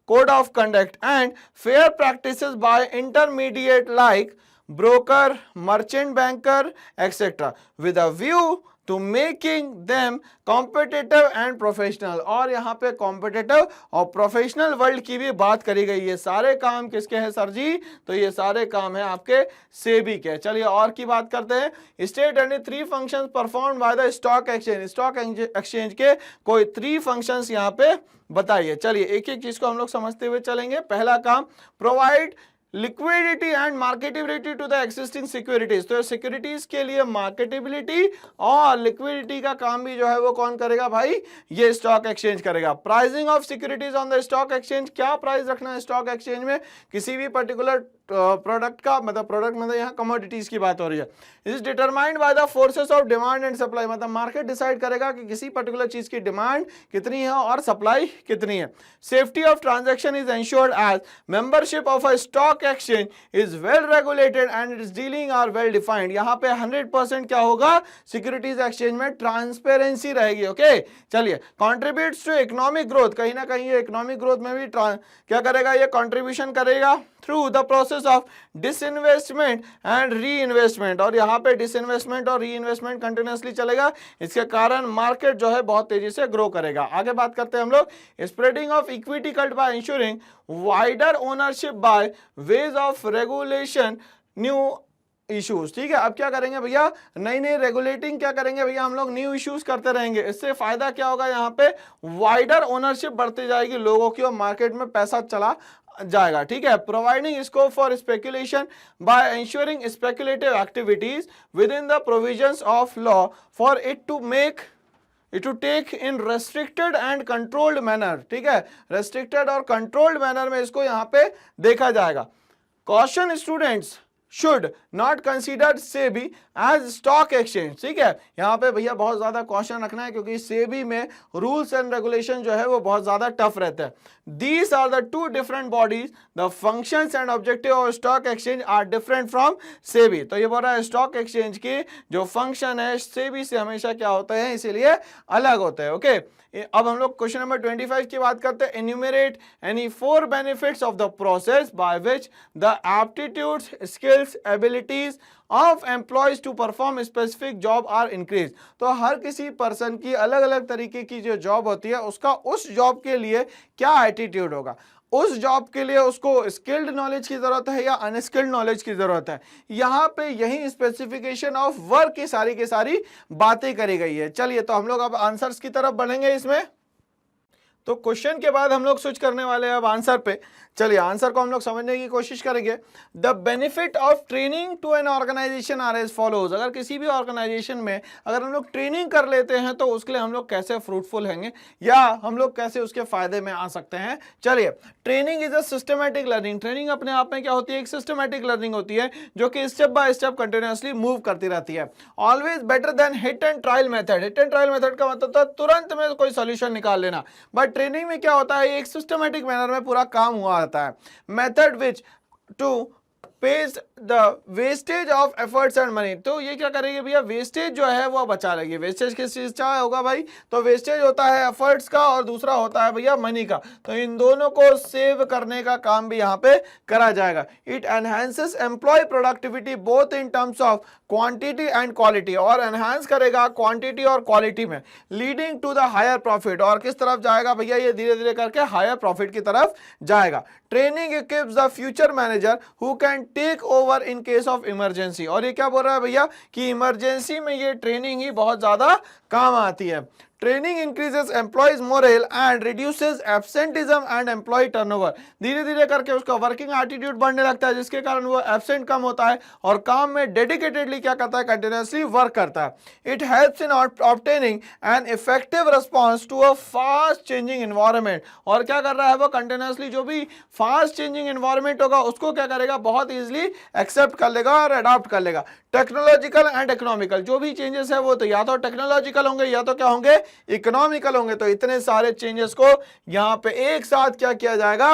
code of conduct and fair practices by intermediate like broker, merchant banker etcetera with a view to making them competitive and professional. और यहाँ पे कॉम्पिटिटिव और प्रोफेशनल वर्ल्ड की भी बात करी गई है। ये सारे काम किसके हैं सर जी, तो ये सारे काम है आपके सेबी के। चलिए और की बात करते हैं। State and 3 functions perform by the stock exchange. Stock exchange के कोई 3 फंक्शंस यहाँ पे बताइए। चलिए एक एक चीज को हम लोग समझते हुए चलेंगे। पहला काम, provide liquidity and marketability to the existing securities. तो सिक्योरिटीज के लिए मार्केटेबिलिटी और लिक्विडिटी का काम भी जो है वो कौन करेगा भाई, ये स्टॉक एक्सचेंज करेगा। Pricing of securities on the stock exchange, क्या प्राइस रखना है स्टॉक एक्सचेंज में किसी भी पर्टिकुलर प्रोडक्ट का, मतलब प्रोडक्ट मतलब यहाँ कमोडिटीज की बात हो रही है। Is determined by the forces of demand and supply, मतलब मार्केट डिसाइड करेगा कि किसी पर्टिकुलर चीज की डिमांड कितनी है और सप्लाई कितनी है। Safety of transaction is ensured as membership of a stock exchange is well regulated and its dealing are well defined. यहाँ पे 100% क्या होगा, सिक्योरिटीज एक्सचेंज में ट्रांसपेरेंसी रहेगी। ओके चलिए, कॉन्ट्रीब्यूट्स टू इकोनॉमिक ग्रोथ, कहीं ना कहीं ये इकोनॉमिक ग्रोथ में भी क्या करेगा, ये कॉन्ट्रीब्यूशन करेगा through the process of disinvestment and re investment. और यहाँ पे डिसइन्वेस्टमेंट और री इन्वेस्टमेंट कंटिन्यूसली चलेगा, इसके कारण मार्केट जो है बहुत तेजी से ग्रो करेगा। आगे बात करते हैं हम लोग, spreading of equity cult by ensuring wider ownership by ways of regulation new issues. ठीक है, अब क्या करेंगे भैया, नई नई रेगुलेटिंग क्या करेंगे भैया, हम लोग न्यू इश्यूज करते रहेंगे। इससे फायदा क्या होगा, यहाँ पे वाइडर ओनरशिप बढ़ती जाएगी लोगों की और मार्केट में पैसा चला जाएगा। ठीक है, providing scope for speculation by ensuring speculative activities within the provisions of law for it to take in restricted and controlled manner. ठीक है, रेस्ट्रिक्टेड और कंट्रोल्ड मैनर में इसको यहाँ पे देखा जाएगा। Caution students should not consider SEBI as stock exchange. ठीक है, यहाँ पे भैया बहुत ज्यादा कॉशन रखना है क्योंकि सेबी में रूल्स एंड रेगुलेशन जो है वो बहुत ज्यादा टफ रहता है। These are the two different bodies, the functions and objective of stock exchange are different from SEBI. तो ये बोल रहा है स्टॉक एक्सचेंज के जो फंक्शन है सेबी से हमेशा क्या होते हैं, इसीलिए अलग होते हैं। ओके, अब हम लोग क्वेश्चन नंबर 25 की बात करते हैं। Enumerate any 4 benefits of the process by which the aptitudes skills abilities of employees to perform specific job are increase. तो हर किसी पर्सन की अलग अलग तरीके की जो जॉब होती है उसका उस जॉब के लिए क्या एटीट्यूड होगा, उस जॉब के लिए उसको स्किल्ड नॉलेज की जरूरत है या अनस्किल्ड नॉलेज की जरूरत है। यहाँ पे यही स्पेसिफिकेशन ऑफ वर्क की सारी बातें करी गई है। चलिए, तो हम लोग अब आंसर्स की तरफ बढ़ेंगे इसमें। तो क्वेश्चन के बाद हम लोग स्विच करने वाले हैं अब आंसर पे। चलिए, आंसर को हम लोग समझने की कोशिश करेंगे। The benefit of training to an organisation are as follows. अगर किसी भी ऑर्गेनाइजेशन में अगर हम लोग ट्रेनिंग कर लेते हैं तो उसके लिए हम लोग कैसे फ्रूटफुल होंगे या हम लोग कैसे उसके फायदे में आ सकते हैं। चलिए, training is a systematic learning. Training अपने आप में क्या होती है, एक सिस्टमैटिक लर्निंग होती है जो कि step by step continuously move करती रहती है। Always better than hit and trial method. Hit and trial method का मतलब था तुरंत में कोई सोल्यूशन निकाल लेना, बट ट्रेनिंग में क्या होता है, एक सिस्टमैटिक मैनर में पूरा काम हुआ आता है। Method which to pays the wastage of efforts and money। तो ये क्या करेगी भैया, वेस्टेज जो है वो बचा लेगी। वेस्टेज किस चीज का होगा भाई, तो वेस्टेज होता है एफर्ट्स का और दूसरा होता है भैया मनी का। तो इन दोनों को सेव करने का काम भी यहाँ पे करा जाएगा। It enhances employee productivity both in terms of quantity and quality, और एनहांस करेगा क्वांटिटी और क्वालिटी में, leading to the higher profit. और किस तरफ जाएगा भैया, ये धीरे धीरे करके हायर प्रॉफिट की तरफ जाएगा। Training equips the future manager who can take over in case of emergency. और ये क्या बोल रहा है भैया कि इमरजेंसी में ये ट्रेनिंग ही बहुत ज्यादा काम आती है। Training increases employees morale and reduces absenteeism and employee turnover. धीरे धीरे करके उसका वर्किंग एटीट्यूड बढ़ने लगता है जिसके कारण वो एब्सेंट कम होता है और काम में डेडिकेटेडली क्या करता है, कंटिन्यूअसली वर्क करता है। It helps in obtaining an effective response to a fast changing environment. और क्या कर रहा है वो, कंटिन्यूअसली जो भी फास्ट चेंजिंग एनवायरनमेंट होगा उसको क्या करेगा, बहुत इजीली एक्सेप्ट कर लेगा और अडॉप्ट कर लेगा। टेक्नोलॉजिकल एंड इकोनॉमिकल, जो भी चेंजेस है वो तो या तो टेक्नोलॉजिकल होंगे या तो क्या होंगे, इकोनॉमिकल होंगे। तो इतने सारे चेंजेस को यहां पे एक साथ क्या किया जाएगा,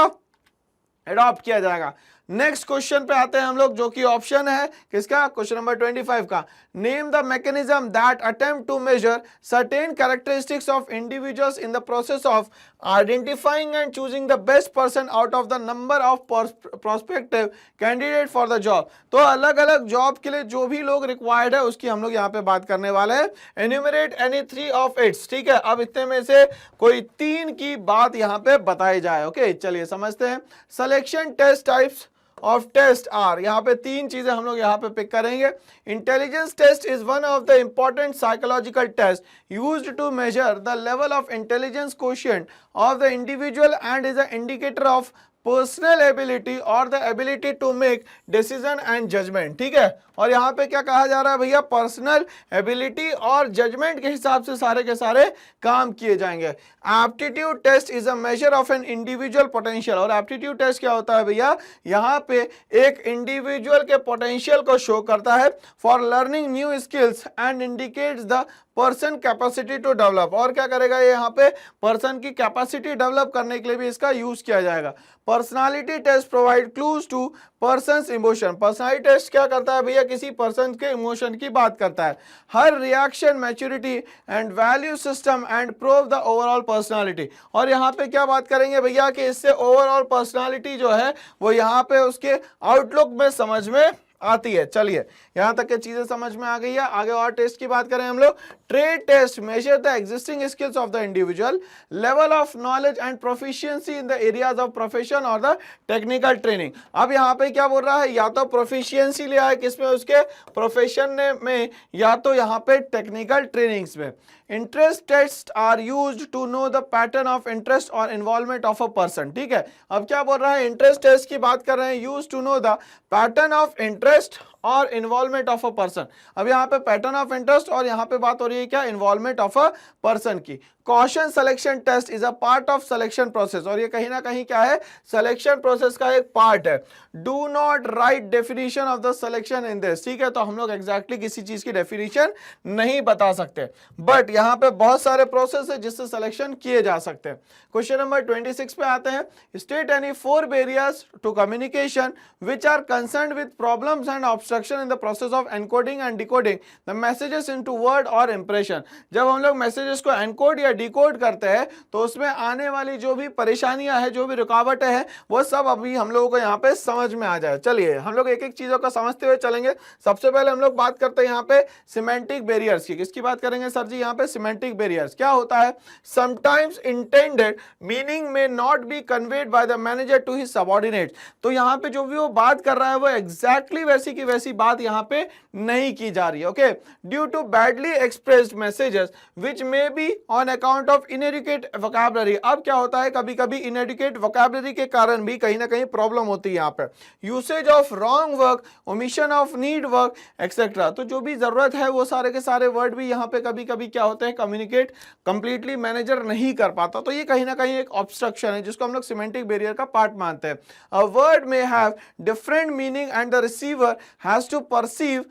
अडॉप्ट किया जाएगा। नेक्स्ट क्वेश्चन पे आते हैं हम लोग, जो कि ऑप्शन है किसका, क्वेश्चन नंबर 25 का। Name the mechanism that attempt to measure certain characteristics of individuals in the process of identifying and choosing the best person out of the number of prospective candidate for the job. तो अलग अलग job के लिए जो भी लोग required है उसकी हम लोग यहाँ पे बात करने वाले हैं। Enumerate any 3 of its. ठीक है, अब इतने में से कोई 3 की बात यहाँ पे बताई जाए। ओके, चलिए समझते हैं। Selection test types of test are, यहाँ पे 3 चीजें हम लोग यहाँ पे पिक करेंगे। Intelligence test is one of the important psychological test used to measure the level of intelligence quotient of the individual and is a indicator of personal ability or the ability to make decision and judgement. ठीक है, और यहाँ पे क्या कहा जा रहा है भैया, पर्सनल एबिलिटी और जजमेंट के हिसाब से सारे के सारे काम किए जाएंगे। Aptitude test is a measure of an individual potential, और एप्टीट्यूड टेस्ट क्या होता है भैया, यहाँ पे एक इंडिविजुअल के पोटेंशियल को शो करता है for learning new skills and indicates the person capacity to develop, और क्या करेगा ये, यहाँ पे पर्सन की कैपेसिटी डेवलप करने के लिए भी इसका यूज किया जाएगा। Personality test provide clues to persons emotion, personality test क्या करता है भैया, किसी पर्सन के इमोशन की बात करता है। हर reaction maturity and value system and prove the overall personality, और यहाँ पे क्या बात करेंगे भैया कि इससे ओवरऑल पर्सनालिटी जो है वो यहाँ पे उसके आउटलुक में समझ में आती है। चलिए यहां तक के चीजें समझ में आ गई है। आगे और टेस्ट की बात करें हम लोग, trade test measure the existing skills of the individual, level of knowledge and proficiency in the areas of profession और द टेक्निकल ट्रेनिंग। अब यहाँ पे क्या बोल रहा है, या तो प्रोफिशिएंसी लिया है किसमें, उसके प्रोफेशन में, या तो यहाँ पे टेक्निकल ट्रेनिंग्स में। Interest test are used to know the pattern of interest और इन्वॉल्वमेंट ऑफ अ पर्सन। ठीक है, अब क्या बोल रहा है, इंटरेस्ट टेस्ट की बात कर रहे हैं, used to know the pattern of interest और इन्वॉल्वमेंट ऑफ अ पर्सन। अब यहाँ पे पैटर्न ऑफ इंटरेस्ट और यहाँ पे बात हो रही है क्या, इन्वॉल्वमेंट ऑफ अ पर्सन की। Question selection test is a part of selection process, और ये कहीं ना कहीं क्या है, सिलेक्शन प्रोसेस का एक पार्ट है। Do not right definition of the selection in this. ठीक है, तो हम लोग एग्जैक्टली किसी चीज की डेफिनेशन नहीं बता सकते, बट यहाँ पे बहुत सारे प्रोसेस है जिससे सिलेक्शन किए जा सकते हैं। क्वेश्चन नंबर 26 पे आते हैं, state any 4 barriers to communication which are concerned with problems and obstruction in the process of encoding and decoding the messages into word और इंप्रेशन। जब हम लोग मैसेजेस को एनकोड या डिकोड करते हैं तो उसमें आने वाली जो भी परेशानियां हैं, जो भी रुकावटें हैं, वो सब अभी हम लोगों को यहाँ पे समझ में आ जाए। चलिए हम लोग एक एक चीजों को समझते हुए चलेंगे। सबसे पहले हम लोग बात करते हैं यहाँ पे सिमेंटिक बैरियर्स की। किसकी बात करेंगे सर जी, यहाँ पे सिमेंटिक बैरियर्स क्या होता है, sometimes intended meaning may not be conveyed by the manager to his subordinate. तो यहाँ पे जो भी वो बात कर रहा है वो एग्जैक्टली वैसी की वैसी बात यहाँ पे नहीं की जा रही है। Okay, due to badly expressed messages which may be on account of inadequate vocabulary. अब क्या होता है, कभी कभी इनएडुकेट वोकैबुलरी के कारण भी कहीं ना कहीं प्रॉब्लम होती है यहाँ पे। Usage of wrong work, omission of need work etcetera. तो जो भी जरूरत है वो सारे के सारे वर्ड भी यहाँ पे कभी कभी क्या होते हैं, कम्युनिकेट कंप्लीटली मैनेजर नहीं कर पाता। तो ये कहीं ना कहीं एक ऑब्स्ट्रक्शन है जिसको हम लोग सिमेंटिक बैरियर का पार्ट मानते हैं। A word may have different meaning and the receiver has to perceive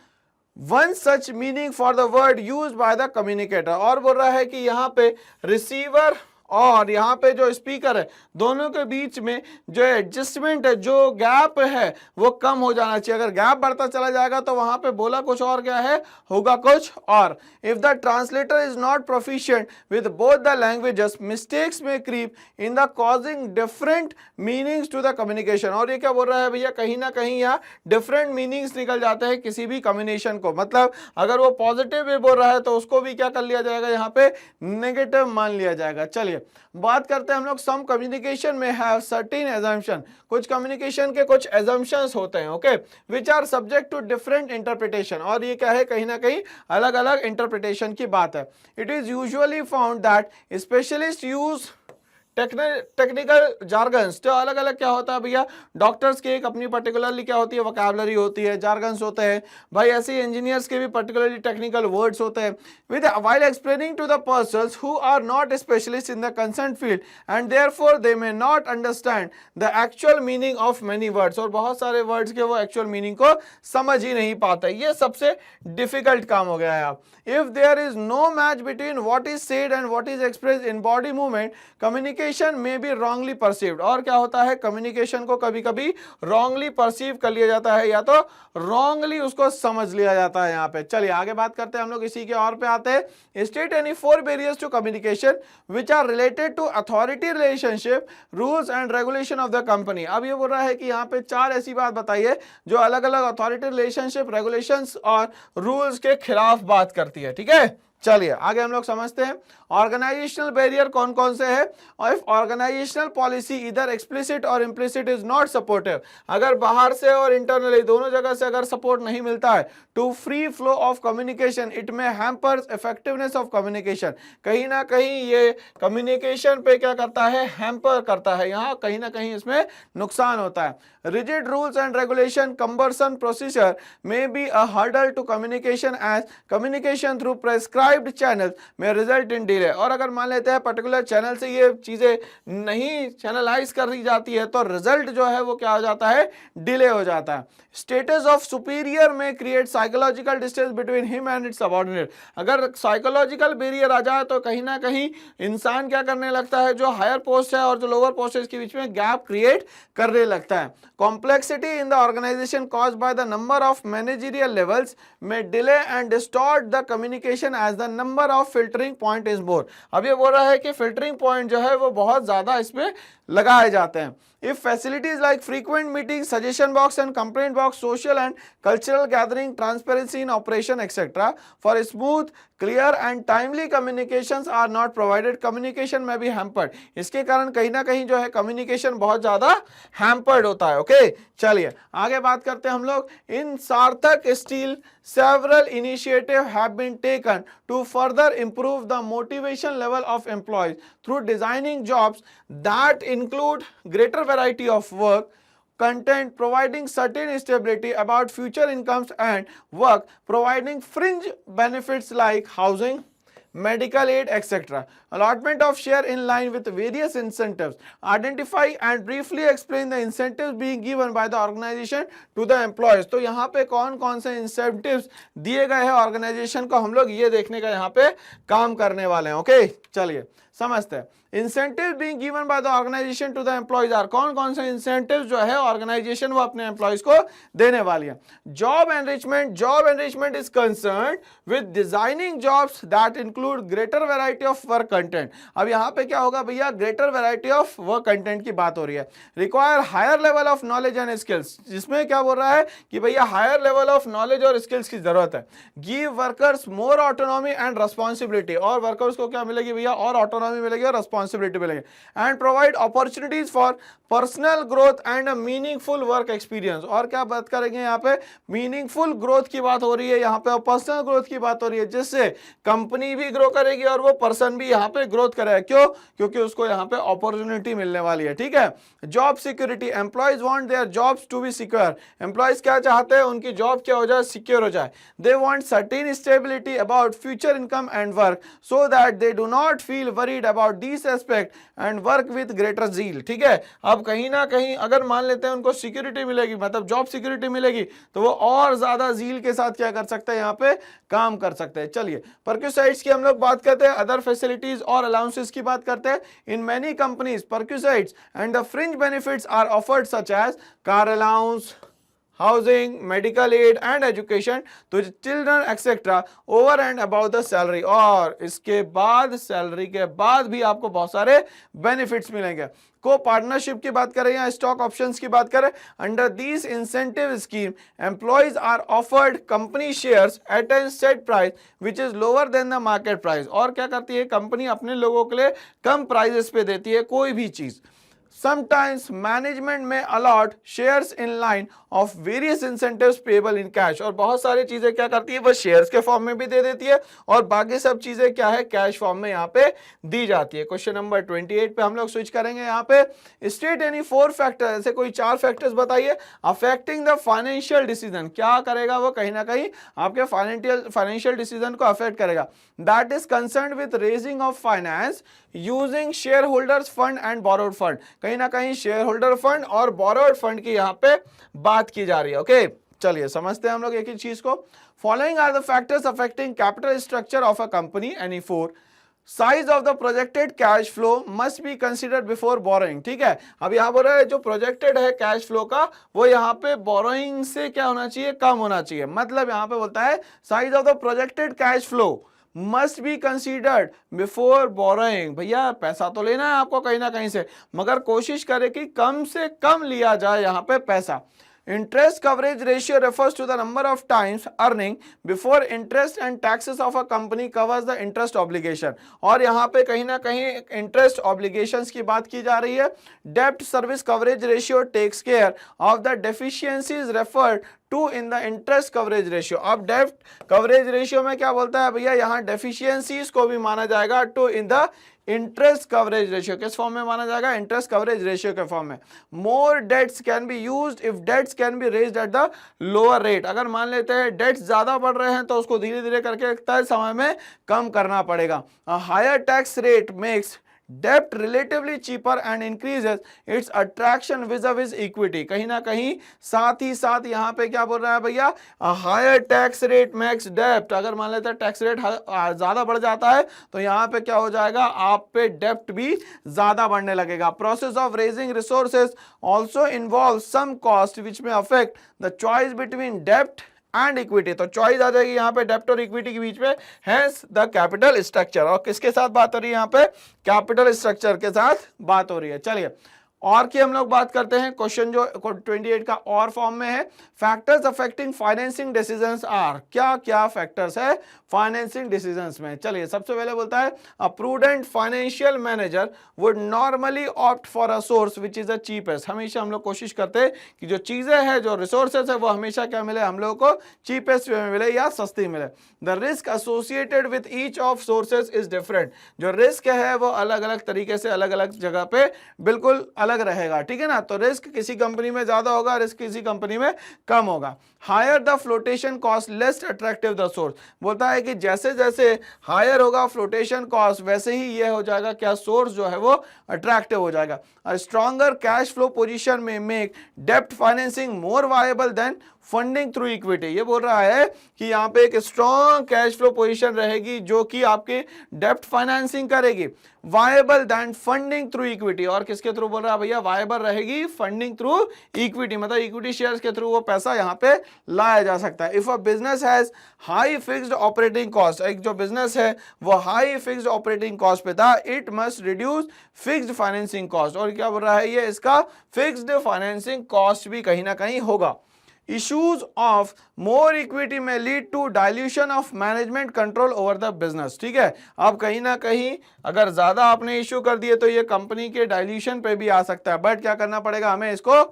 one such meaning for the word use by the communicator. और बोल रहा है कि यहाँ पे रिसीवर और यहाँ पे जो स्पीकर है, दोनों के बीच में जो एडजस्टमेंट है, जो गैप है, वो कम हो जाना चाहिए। अगर गैप बढ़ता चला जाएगा तो वहां पे बोला कुछ और क्या है, होगा कुछ और। If the translator is not proficient with both the languages, mistakes may creep in the causing different meanings to the communication. और ये क्या बोल रहा है भैया, कहीं ना कहीं यहाँ डिफरेंट मीनिंग्स निकल जाते हैं किसी भी कम्युनिकेशन को। मतलब अगर वो पॉजिटिव में बोल रहा है तो उसको भी क्या कर लिया जाएगा, यहाँ पे नेगेटिव मान लिया जाएगा। चलिए बात करते हैं हम लोग, some communication may have certain assumption, कुछ कम्युनिकेशन के कुछ assumptions होते हैं, okay, which are subject to different interpretation. और ये क्या है, कहीं ना कहीं अलग अलग इंटरप्रिटेशन की बात है। It is usually found that specialist use technical jargons. तो अलग अलग क्या होता है भैया, डॉक्टर्स की एक अपनी पर्टिकुलरली क्या होती है, वोकैबुलरी होती है, जार्गन्स होते हैं भाई, ऐसे ही इंजीनियर्स के भी पर्टिकुलरली टेक्निकल वर्ड्स होते हैं। With while explaining to the persons who are not specialist in the concern field and therefore they may not understand the actual meaning of many words. और बहुत सारे वर्ड्स के वो actual meaning को समझ ही नहीं पाते। ये सबसे डिफिकल्ट काम हो गया है। आप if there is no match between what is said and what is expressed in body movement, communication may be wrongly perceived. और क्या होता है, कम्युनिकेशन को कभी कभी रॉन्गली परसीव कर लिया जाता है या तो रॉन्गली उसको समझ लिया जाता है यहाँ पे। चलिए आगे बात करते हैं हम लोग, इसी के और पे आते हैं। State any 4 barriers to communication which are related to authority relationship, rules and regulation of the company. अब ये बोल रहा है कि यहाँ पे 4 ऐसी बात बताइए जो अलग अलग अथॉरिटी रिलेशनशिप, रेगुलेशंस और रूल्स के खिलाफ बात करती है। ठीक है, चलिए आगे हम लोग समझते हैं ऑर्गेनाइजेशनल बैरियर कौन कौन से है। और इफ ऑर्गेनाइजेशनल पॉलिसी इधर एक्सप्लिसिट और इम्प्लिसिट इज नॉट सपोर्टिव, अगर बाहर से और इंटरनली दोनों जगह से अगर सपोर्ट नहीं मिलता है to free flow of communication, it may hampers effectiveness of communication, कहीं ना कहीं ये कम्युनिकेशन पे क्या करता है, हैम्पर करता है, यहाँ कहीं ना कहीं इसमें नुकसान होता है। Rigid rules and regulation cumbersome procedure may be a hurdle to communication as communication through prescribed channel may result in delay, और अगर मान लेते हैं पर्टिकुलर चैनल से ये चीजें नहीं चैनलाइज कर दी जाती है तो रिजल्ट जो है वो क्या हो जाता है, डिले हो जाता है। स्टेटस ऑफ सुपीरियर में create psychological distance between him and it's subordinate, अगर साइकोलॉजिकल बैरियर आ जाए तो कहीं ना कहीं इंसान क्या करने लगता है, जो हायर पोस्ट है और जो लोअर पोस्ट है इसके बीच में गैप क्रिएट करने लगता है। Complexity in the organisation caused by the number of managerial levels may delay and distort the communication as the number of filtering point is more, अब ये बोल रहा है कि फिल्टरिंग पॉइंट जो है वो बहुत ज्यादा इसमें लगाए जाते हैं। If facilities like frequent meetings, suggestion box and complaint box, social and cultural gathering, transparency in operation, etc. for smooth, clear and timely communications are not provided, communication may be hampered. इसके कारण कहीं ना कहीं जो है communication बहुत ज़्यादा hampered होता है। ओके चलिए आगे बात करते हैं हम लोग। इन सार्थक steel several initiatives have been taken to further improve the motivation level of employees through designing jobs that include greater variety of work, content, providing certain stability about future incomes and work, providing fringe benefits like housing, medical aid, etc. Allotment of share in line with various incentives. Identify and briefly explain the incentives being given by the organization to the employees. तो यहाँ पे कौन कौन से incentives दिए गए हैं organisation को, हम लोग ये देखने का यहाँ पे काम करने वाले हैं। ओके चलिए समझते हैं। Incentive being given by the organisation to the employees are, कौन कौन से इंसेंटिव जो है ऑर्गेनाइजेशन वो अपने एम्प्लॉयज को देने वाली है। Job enrichment, job enrichment is concerned with designing jobs that include greater variety of work content. अब यहाँ पे क्या होगा भैया, greater variety of work content की बात हो रही है। Require higher level of knowledge and skills, जिसमें क्या बोल रहा है कि भैया हायर लेवल ऑफ नॉलेज और स्किल्स की जरूरत है। Give workers more autonomy and responsibility, और वर्कर्स को क्या मिलेगी भैया, और ऑटोनॉमी मिलेगी और रेस्पॉन्सिबिलिटी मिलेगी। And provide opportunities for personal growth and a meaningful work experience, और क्या बात करेंगे यहाँ पे, मीनिंगफुल ग्रोथ की बात हो रही है यहाँ पे, और पर्सनल ग्रोथ की बात हो रही है, जिससे कंपनी भी ग्रो करेगी और वो पर्सन भी यहाँ पे ग्रोथ करेगा। क्यों, क्योंकि उसको यहाँ पे अपॉर्चुनिटी मिलने वाली है। ठीक है। Job security, employees want their jobs to be secure, employees क्या चाहते हैं, उनकी जॉब क्या हो जाए, सिक्योर हो जाए। They want certain stability about future income and work so that they do not feel worried about this aspect and work with greater zeal. ठीक है। अब कहीं ना कहीं अगर मान लेते हैं उनको सिक्योरिटी मिलेगी, मतलब जॉब सिक्योरिटी मिलेगी, तो वो और ज्यादा जील के साथ क्या कर सकते हैं, यहाँ पे काम कर सकते हैं। चलिए परक्यूसाइड्स की हम लोग बात करते हैं, अदर फैसिलिटीज और अलाउंसेस की बात करते हैं। In many companies perquisites and the fringe benefits are offered such as car allowance, housing, medical aid and education to children etcetera over and about the salary, और इसके बाद सैलरी के बाद भी आपको बहुत सारे बेनिफिट्स मिलेंगे। को पार्टनरशिप की बात करें या स्टॉक ऑप्शंस की बात करें, under this incentive scheme employees are offered company shares at an set price which is lower than the market price, और क्या करती है कंपनी अपने लोगों के लिए कम प्राइजेस पे देती है कोई भी चीज। Sometimes management may allot shares in line of various incentives payable in cash, और बहुत सारी चीजें क्या करती है वो शेयर्स के फॉर्म में भी दे देती है और बाकी सब चीजें क्या है कैश फॉर्म में यहाँ पे दी जाती है। क्वेश्चन नंबर 28 पे हम लोग स्विच करेंगे। यहाँ पे स्टेट एनी 4 फैक्टर, ऐसे कोई 4 फैक्टर्स बताइए अफेक्टिंग द फाइनेंशियल डिसीजन, क्या करेगा वो कहीं ना कहीं आपके फाइनेंशियल डिसीजन को अफेक्ट करेगा। That is concern with raising of finance using share holders fund and borrowed fund, कहीं ना कहीं शेयर होल्डर फंड और बोरोड फंड की यहाँ पे बात की जा रही है। ओके चलिए समझते हैं हम लोग एक ही चीज को। Following are the factors affecting capital structure of a company any 4। Size of the projected cash flow must be considered before borrowing. ठीक है। अब यहाँ बोल रहा है जो प्रोजेक्टेड है कैश फ्लो का वो यहाँ पे बोरोइंग से क्या होना चाहिए, कम होना चाहिए। मतलब यहाँ पे बोलता है size of the projected cash flow must be considered before borrowing. भैया पैसा तो लेना है आपको कहीं ना कहीं से, मगर कोशिश करें कि कम से कम लिया जाए यहाँ पे पैसा। Interest coverage ratio refers to the number of times earning before interest and taxes of a company covers the interest obligation. और यहाँ पे कहीं ना कहीं इंटरेस्ट ऑब्लिगेशंस की बात की जा रही है। डेब्ट service coverage ratio takes care of the deficiencies referred to in the interest coverage ratio. अब डेब्ट कवरेज रेशियो में क्या बोलता है भैया, यहाँ डेफिशिएंसीज को भी माना जाएगा to in the interest coverage ratio. किस फॉर्म में माना जाएगा, इंटरेस्ट कवरेज रेशियो के फॉर्म में। More debts can be used if debts can be raised at the lower rate. अगर मान लेते हैं डेट्स ज्यादा बढ़ रहे हैं तो उसको धीरे धीरे करके एक तय समय में कम करना पड़ेगा। हायर टैक्स रेट मेक्स डेब्ट relatively cheaper and increases it's attraction विज़ equity. कहीं ना कहीं साथ ही साथ यहाँ पे क्या बोल रहा है भैया, हायर टैक्स रेट मेक्स डेब्ट। अगर मान लेते हैं टैक्स रेट ज्यादा बढ़ जाता है तो यहाँ पे क्या हो जाएगा, आप पे डेब्ट भी ज्यादा बढ़ने लगेगा। Process of raising resources also involve some cost which may affect the choice between डेब्ट एंड इक्विटी। तो चॉइस आ जाएगी यहाँ पे डेब्ट और इक्विटी के बीच में, हेंस द कैपिटल स्ट्रक्चर। और किसके साथ बात हो रही है यहाँ पे, कैपिटल स्ट्रक्चर के साथ बात हो रही है। चलिए और की हम लोग बात करते हैं। क्वेश्चन जो 28 का और फॉर्म में है, factors affecting financing decisions are. क्या क्या फैक्टर्स है फाइनेंसिंग डिसीजंस में। चलिए सबसे पहले बोलता है, अ prudent financial manager would normally opt for a source which is the cheapest. हमेशा हम लोग कोशिश करते हैं कि जो चीजें हैं, जो रिसोर्सेज है, वो हमेशा क्या मिले, हम लोगों को चीपेस्ट वे में मिले या सस्ती मिले। The risk associated with each of sources is different. जो रिस्क है वो अलग अलग तरीके से अलग अलग जगह पे बिल्कुल अलग रहेगा, ठीक है ना। तो रिस्क किसी कंपनी में ज्यादा होगा, रिस्क किसी कंपनी में कम होगा। Higher the flotation cost less attractive the source. बोलता है कि जैसे जैसे हायर होगा फ्लोटेशन कॉस्ट वैसे ही ये हो जाएगा क्या, सोर्स जो है वो अट्रैक्टिव हो जाएगा। A stronger cash flow position may make डेब्ट financing more viable than funding through equity. ये बोल रहा है कि यहाँ पे एक स्ट्रॉन्ग कैश फ्लो पोजीशन रहेगी जो कि आपके डेब्ट फाइनेंसिंग करेगी, viable than funding through equity. और किसके थ्रू बोल रहा है भैया, वायबल रहेगी फंडिंग थ्रू इक्विटी, मतलब इक्विटी शेयर्स के थ्रू वो पैसा यहाँ पे लाया जा सकता है। If a business has high fixed operating cost, एक जो बिजनेस है वो हाई फिक्स्ड ऑपरेटिंग कॉस्ट पे था, it must reduce fixed financing cost. और क्या बोल रहा है ये, इसका फिक्स्ड फाइनेंसिंग कॉस्ट भी कहीं ना कहीं होगा। Issues of more equity may lead to dilution of management control over the business। ठीक है, अब कहीं ना कहीं अगर ज्यादा आपने इश्यू कर दिए तो ये कंपनी के डाइल्यूशन पे भी आ सकता है, बट क्या करना पड़ेगा, हमें इसको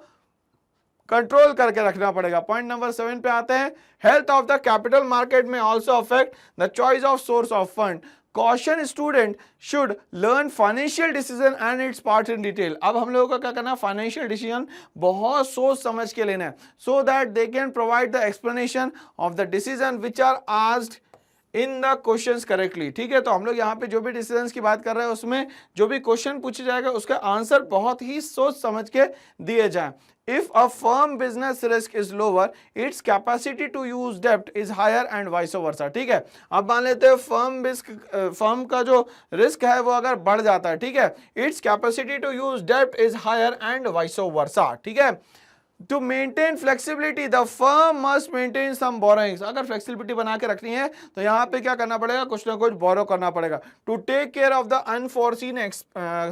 कंट्रोल करके रखना पड़ेगा। पॉइंट नंबर 7 पे आते हैं, health of the capital market may also affect the choice of source of fund. Caution student should learn financial decision and its part in detail. अब हम लोगों का क्या करना है, फाइनेंशियल डिसीजन बहुत सोच समझ के लेना है, so that they can provide the explanation of the decision which are asked in the questions correctly. ठीक है, तो हम लोग यहाँ पे जो भी डिसीजंस की बात कर रहे हैं उसमें जो भी क्वेश्चन पूछे जाएगा उसका आंसर बहुत ही सोच समझ के दिए जाए। If a firm business risk is lower, its capacity to use debt is higher and vice versa। ठीक है, अब मान लेते हैं फर्म का जो रिस्क है वो अगर बढ़ जाता है, ठीक है, its capacity to use debt is higher and vice versa। ठीक है, To maintain flexibility, the firm must maintain some borrowings। अगर फ्लेक्सिबिलिटी बना के रखनी है तो यहाँ पे क्या करना पड़ेगा, कुछ ना कुछ बोरो करना पड़ेगा। To take care of the unforeseen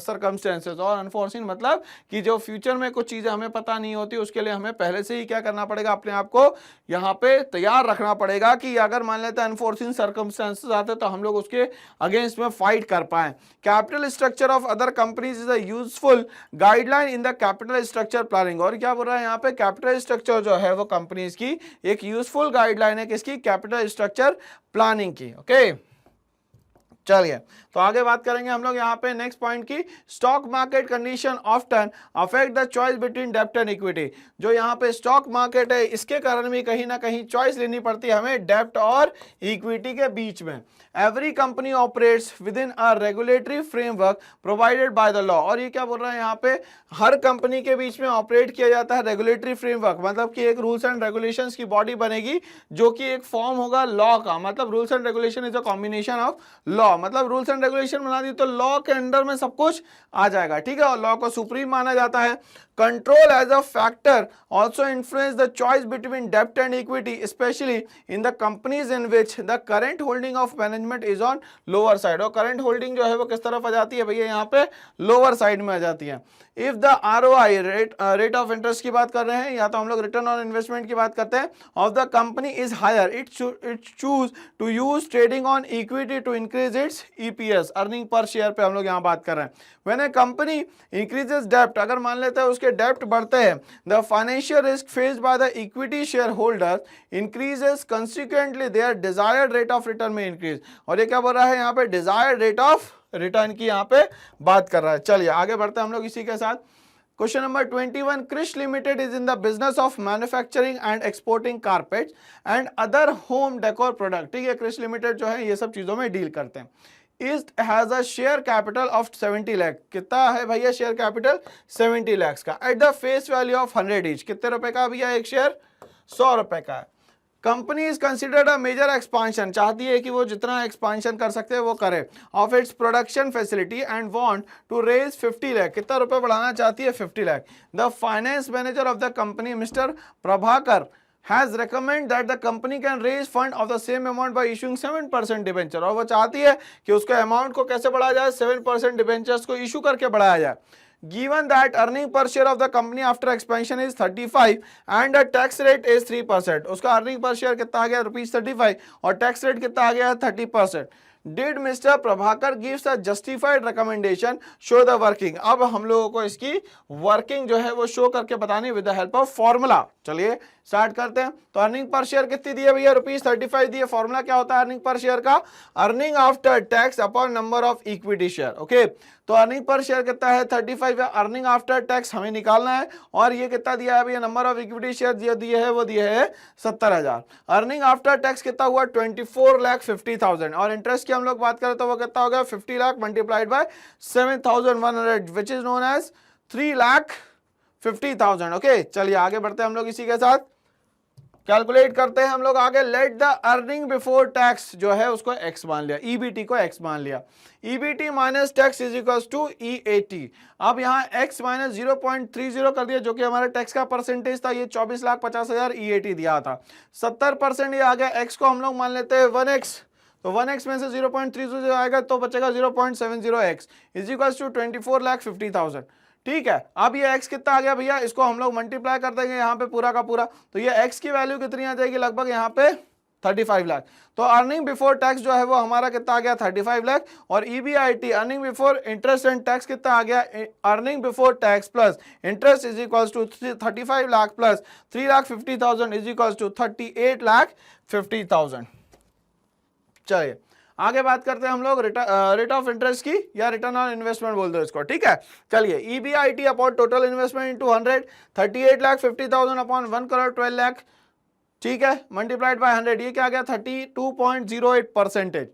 circumstances, और अनफोर्सिन मतलब कि जो फ्यूचर में कुछ चीजें हमें पता नहीं होती, उसके लिए हमें पहले से ही क्या करना पड़ेगा, अपने आप को यहाँ पे तैयार रखना पड़ेगा कि अगर मान लेते हैं अनफोर्सिन सर्कमस्टेंसेस आते तो हम लोग उसके अगेंस्ट में फाइट कर पाए। Capital structure of other companies is a useful guideline in the capital structure planning. और क्या बोल रहा है यहाँ पे, कैपिटल स्ट्रक्चर जो है वो कंपनीज की एक यूजफुल गाइडलाइन है, किसकी, कैपिटल स्ट्रक्चर प्लानिंग की। ओके चलिए तो आगे बात करेंगे हम लोग यहाँ पे नेक्स्ट पॉइंट की, stock market condition often affect the choice between डेब्ट एंड इक्विटी। जो यहाँ पे स्टॉक मार्केट है इसके कारण भी कहीं ना कहीं चॉइस लेनी पड़ती है हमें डेब्ट और इक्विटी के बीच में। Every company operates with in a regulatory framework provided by the law. और ये क्या बोल रहा है यहाँ पे, हर कंपनी के बीच में ऑपरेट किया जाता है रेगुलेटरी फ्रेमवर्क, मतलब कि एक रूल्स एंड रेगुलेशंस की बॉडी बनेगी जो कि एक फॉर्म होगा लॉ का। मतलब rules and regulation is a combination of law, मतलब रूल्स एंड रेगुलेशन बना दी तो लॉ के अंडर में सब कुछ आ जाएगा। ठीक है, और लॉ को सुप्रीम माना जाता है। Control as a factor also influence the choice between debt and equity, especially in the companies in which the current holding of management is on lower side. और current holding जो है वो किस तरफ आ जाती है भैया, यहाँ पे lower side में आ जाती है. If the ROI rate of interest की बात कर रहे हैं या तो हम लोग return on investment की बात करते हैं, of the company is higher, it choose to use trading on equity to increase its EPS, earning per share पे हम लोग यहाँ बात कर रहे हैं. When a company increases debt, अगर मान लेते हैं उसके डेप्ट बढ़ते हैं, the financial risk faced by the equity shareholder increases, consequently their desired rate of return में increase. और ये क्या बोल रहा है यहाँ पे, desired rate of return की यहाँ पे बात कर रहा है. चलिए आगे बढ़ते हैं हम लोग इसी के साथ. Question number 21, Krish limited is in the business of manufacturing and exporting carpets and other home decor product. ठीक है, क्रिश लिमिटेड जो है ये सब चीजों में डील करते हैं. It has a share capital of 70 lakh. कितना है भैया शेयर कैपिटल, 70 lakhs का. At the face value of 100 each. कितने रुपए का भैया एक शेयर, 100 रुपए का है. Company is considered a major expansion, चाहती है कि वो जितना एक्सपांशन कर सकते हैं वो करे, of its production facility and want to raise 50 lakh. कितना रुपए बढ़ाना चाहती है, 50 lakh. The finance manager of the company mister Prabhakar has recommended that the company can raise fund of the same amount by issuing 7% debenture. और वो चाहती है कि उसके अमाउंट को कैसे बढ़ाया जाए, 7% डिबेंचर्स को इशू करके बढ़ाया जाए. Given that earning per share of the company after expansion is 35 and the tax rate is 3%, उसका अर्निंग पर शेयर कितना आ गया, ₹35, और टैक्स रेट कितना आ गया, 30%. Did Mr. Prabhakar gives a justified recommendation show the working. अब हम लोगों को इसकी वर्किंग जो है वो शो करके बतानी with the help of formula. चलिए स्टार्ट करते हैं. तो अर्निंग पर शेयर कितनी दी है भैया, ₹35 दी है. फॉर्मूला क्या होता है अर्निंग पर शेयर का, earning after tax upon number of equity share. Okay, तो अर्निंग पर शेयर कितना है, 35 है. अर्निंग आफ्टर टैक्स हमें निकालना है, और ये कितना दिया है भैया, नंबर ऑफ इक्विटी शेयर दिए है वो दिए है 70,000. अर्निंग आफ्टर टैक्स कितना हुआ, 24,50,000. और इंटरेस्ट की हम लोग बात करें तो वो कितना हो गया, 50 lakh multiplied by 7,100 which is known as 3,50,000. Okay, चलिए आगे बढ़ते हैं हम लोग इसी के साथ. कैलकुलेट करते हैं हम लोग आगे. Let the earning before tax जो है उसको x मान लिया, EBT को x मान लिया. EBT minus tax is equals to EAT. अब यहाँ x माइनस 0.30 कर दिया जो कि हमारे टैक्स का परसेंटेज था, ये 24,50,000 EAT दिया था. 70% ये आ गया. x को हम लोग मान लेते हैं 1x, तो 1x में से 0.30 आएगा तो बचेगा 0.70x इज इक्वल्स टू 24,50,000. ठीक है, अब ये x कितना आ गया भैया, इसको हम लोग मल्टीप्लाई कर देंगे यहाँ पे पूरा का पूरा, तो ये x की वैल्यू कितनी आ जाएगी, लगभग यहाँ पे 35 लाख. तो अर्निंग बिफोर टैक्स जो है वो हमारा कितना आ गया, 35 लाख. और EBIT earning before interest and tax कितना आ गया, earning before tax plus interest is equals to 35 lakh plus 3,50,000 is equals to 38,50,000. चलिए आगे बात करते हैं हम लोग रेट ऑफ इंटरेस्ट की, या रिटर्न ऑन इन्वेस्टमेंट बोल दो इसको. ठीक है, चलिए EBIT upon total investment into 100, 38,50,000 upon 1,12 lakh. ठीक है, मल्टीप्लाइड बाय 100, ये क्या आ गया, 32.08%.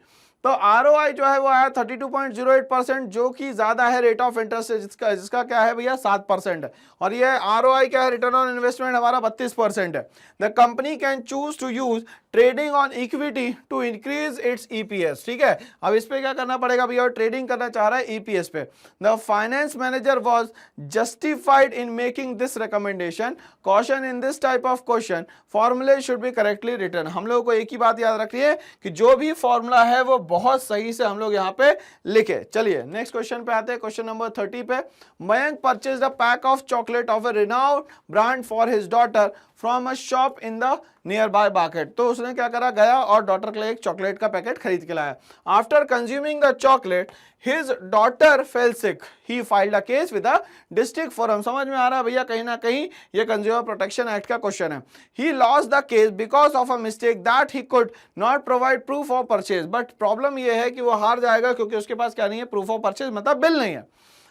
तो ROI जो है वो आया 32.08%, जो कि ज्यादा है रेट ऑफ इंटरेस्ट से, जिसका क्या है भैया 7% है. और ये ROI क्या है, रिटर्न ऑन इन्वेस्टमेंट हमारा 32% है. The company can choose to use trading on equity to increase its EPS. ठीक है, अब इस पे क्या करना पड़ेगा भैया, ट्रेडिंग करना चाह रहा है EPS पे. The finance manager was justified in making this recommendation. Caution in this type of question फॉर्मूले शुड बी करेक्टली रिटन. हम लोगों को एक ही बात याद रखनी है कि जो भी फॉर्मूला है वो बहुत सही से हम लोग यहाँ पे लिखे. चलिए नेक्स्ट क्वेश्चन पे आते हैं, क्वेश्चन नंबर 30 पे. Mayank purchase the pack of chocolate of a renowned brand for his daughter from a shop in the near by market. तो उसने क्या करा, गया और डॉटर के लिए एक चॉकलेट का पैकेट खरीद के लाया. After consuming the chocolate his daughter fail sick, he filed a case with the district forum. समझ में आ रहा है भैया, कहीं ना कहीं ये कंज्यूमर प्रोटेक्शन एक्ट का क्वेश्चन है. He lost the case because of a mistake that he could not provide proof of purchase. But problem ये है कि वो हार जाएगा क्योंकि उसके पास क्या नहीं है, प्रूफ ऑफ परचेज मतलब बिल नहीं है.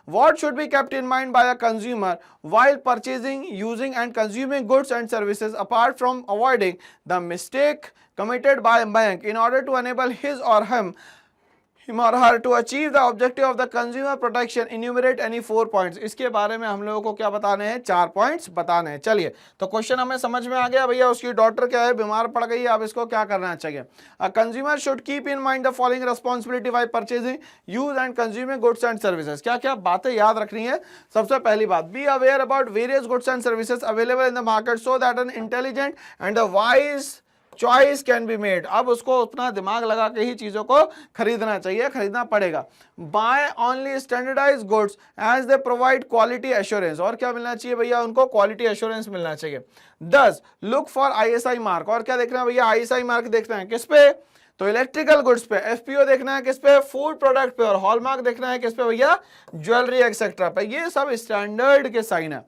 What should be kept in mind by a consumer while purchasing, using and consuming goods and services apart from avoiding the mistake committed by Mayank in order to enable his or him or her to achieve the objective of the consumer protection enumerate any 4 points। इसके बारे में हम लोगों को क्या बताने हैं, 4 points बताने हैं। चलिए, तो क्वेश्चन हमें समझ में आ गया भैया, उसकी डॉटर क्या है, बीमार पड़ गई है, अब इसको क्या करना चाहिए। A consumer should keep in mind the following responsibility while purchasing, use and consuming goods and services. क्या क्या बातें याद रखनी है। सबसे पहली बात, be aware about various goods and services available in the market so that an intelligent and a wise choice can be made. अब उसको अपना दिमाग लगा के ही चीजों को खरीदना चाहिए, खरीदना पड़ेगा। Buy only standardise goods as they provide quality assurance, और क्या मिलना चाहिए भैया, उनको क्वालिटी एश्योरेंस मिलना चाहिए। 10 लुक फॉर आईएसआई मार्क, और क्या देखना है भैया, आईएसआई मार्क देखना है किस पे, तो इलेक्ट्रिकल गुड्स पे। एफपीओ देखना है किस पे, फूड प्रोडक्ट पे। और हॉलमार्क देखना है किस पे भैया, ज्वेलरी एक्सेट्रा पे। ये सब स्टैंडर्ड के साइन है।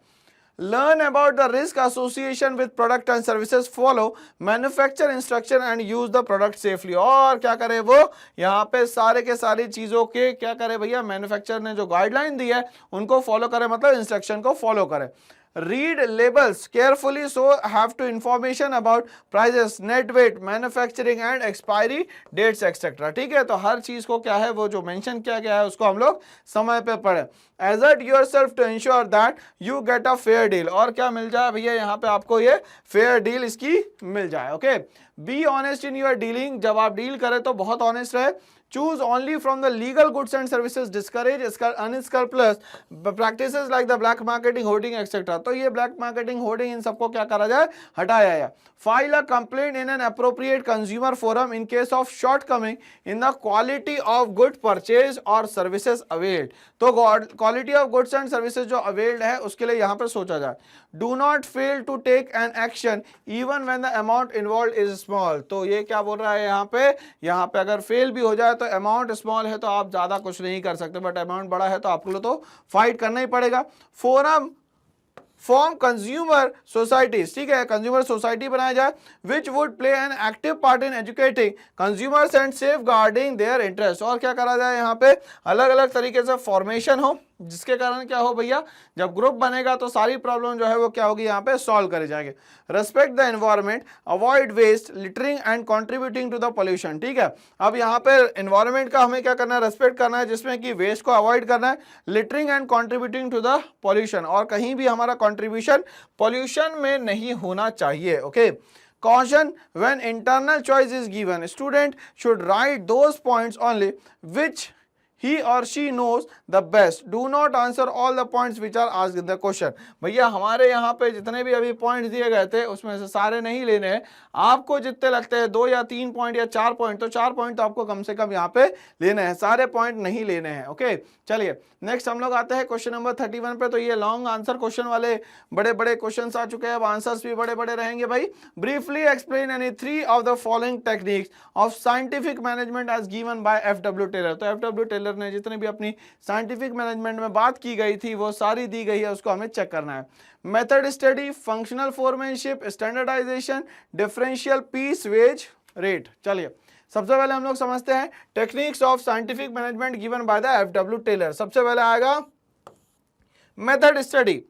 Learn about the risk association with product and services, follow manufacturer instruction and use the product safely। और क्या करे वो, यहाँ पे सारे के सारी चीजों के क्या करे भैया, मैन्युफैक्चरर ने जो गाइडलाइन दी है उनको फॉलो करे, मतलब इंस्ट्रक्शन को फॉलो करे। Read labels carefully so have to information about prices, net weight, manufacturing and expiry dates etc। ठीक है, तो हर चीज को क्या है वो जो मेंशन किया गया है उसको हम लोग समय पे पढ़े। Assert yourself to ensure that you get a fair deal, और क्या मिल जाए भैया, यहाँ पे आपको ये फेयर डील इसकी मिल जाए। Okay, be honest in your dealing, जब आप डील करें तो बहुत ऑनेस्ट रहे। Choose only from the legal goods and services, discourage unscrupulous practices like the black marketing, hoarding etc। तो ये black marketing, hoarding इन सबको क्या करा जाए, हटाया जाए। File a complaint in an appropriate consumer forum in case of shortcoming in the quality of good purchase or services availed। तो quality of goods and services जो availed है उसके लिए यहाँ पर सोचा जाए। Do not fail to take an action even when the amount involved is small। तो ये क्या बोल रहा है यहाँ पे अगर फेल भी हो जाए तो अमाउंट स्मॉल है तो आप ज्यादा कुछ नहीं कर सकते, बट अमाउंट बड़ा है तो आपको तो फाइट करना ही पड़ेगा। फॉर्म कंज्यूमर सोसाइटीज, ठीक है, कंज्यूमर सोसाइटी बनाया जाए which would play an active part in educating consumers and safeguarding their interest. और क्या करा जाए, यहाँ पे अलग अलग तरीके से फॉर्मेशन हो, जिसके कारण क्या हो भैया, जब ग्रुप बनेगा तो सारी प्रॉब्लम जो है वो क्या होगी, यहाँ पे सॉल्व करे जाएंगे। Respect the environment, avoid waste, littering and contributing to the pollution. ठीक है, अब यहाँ पे एनवायरमेंट का हमें क्या करना है, रेस्पेक्ट करना है, जिसमें कि वेस्ट को अवॉइड करना है, littering and contributing to the pollution, और कहीं भी हमारा कंट्रीब्यूशन पॉल्यूशन में नहीं होना चाहिए। Okay, caution when internal choice is given, student should write those points only which he or she knows the best, do not answer all the points which are asked in the question। भैया हमारे यहाँ पे जितने भी अभी points दिए गए थे उसमें से सारे नहीं लेने हैं, आपको जितने लगते हैं 2 या 3 पॉइंट या 4 पॉइंट, तो 4 पॉइंट तो आपको कम से कम यहाँ पे लेने हैं, सारे पॉइंट नहीं लेने हैं। ओके, चलिए नेक्स्ट हम लोग आते हैं क्वेश्चन नंबर 31 पे। तो ये लॉन्ग आंसर क्वेश्चन वाले बड़े बड़े क्वेश्चन आ चुके हैं, अब आंसर्स भी बड़े बड़े रहेंगे भाई। Briefly explain any 3 of the following techniques of scientific management as given by F W. Taylor. तो एफ.डब्ल्यू. टेलर ने जितने भी अपनी साइंटिफिक मैनेजमेंट में बात की गई थी वो सारी दी गई है, उसको हमें चेक करना है। Method study, functional foremanship, standardisation, differential piece wage rate. चलिए सबसे पहले हम लोग समझते हैं techniques of scientific management given by the F W. Taylor. सबसे पहले आएगा method study.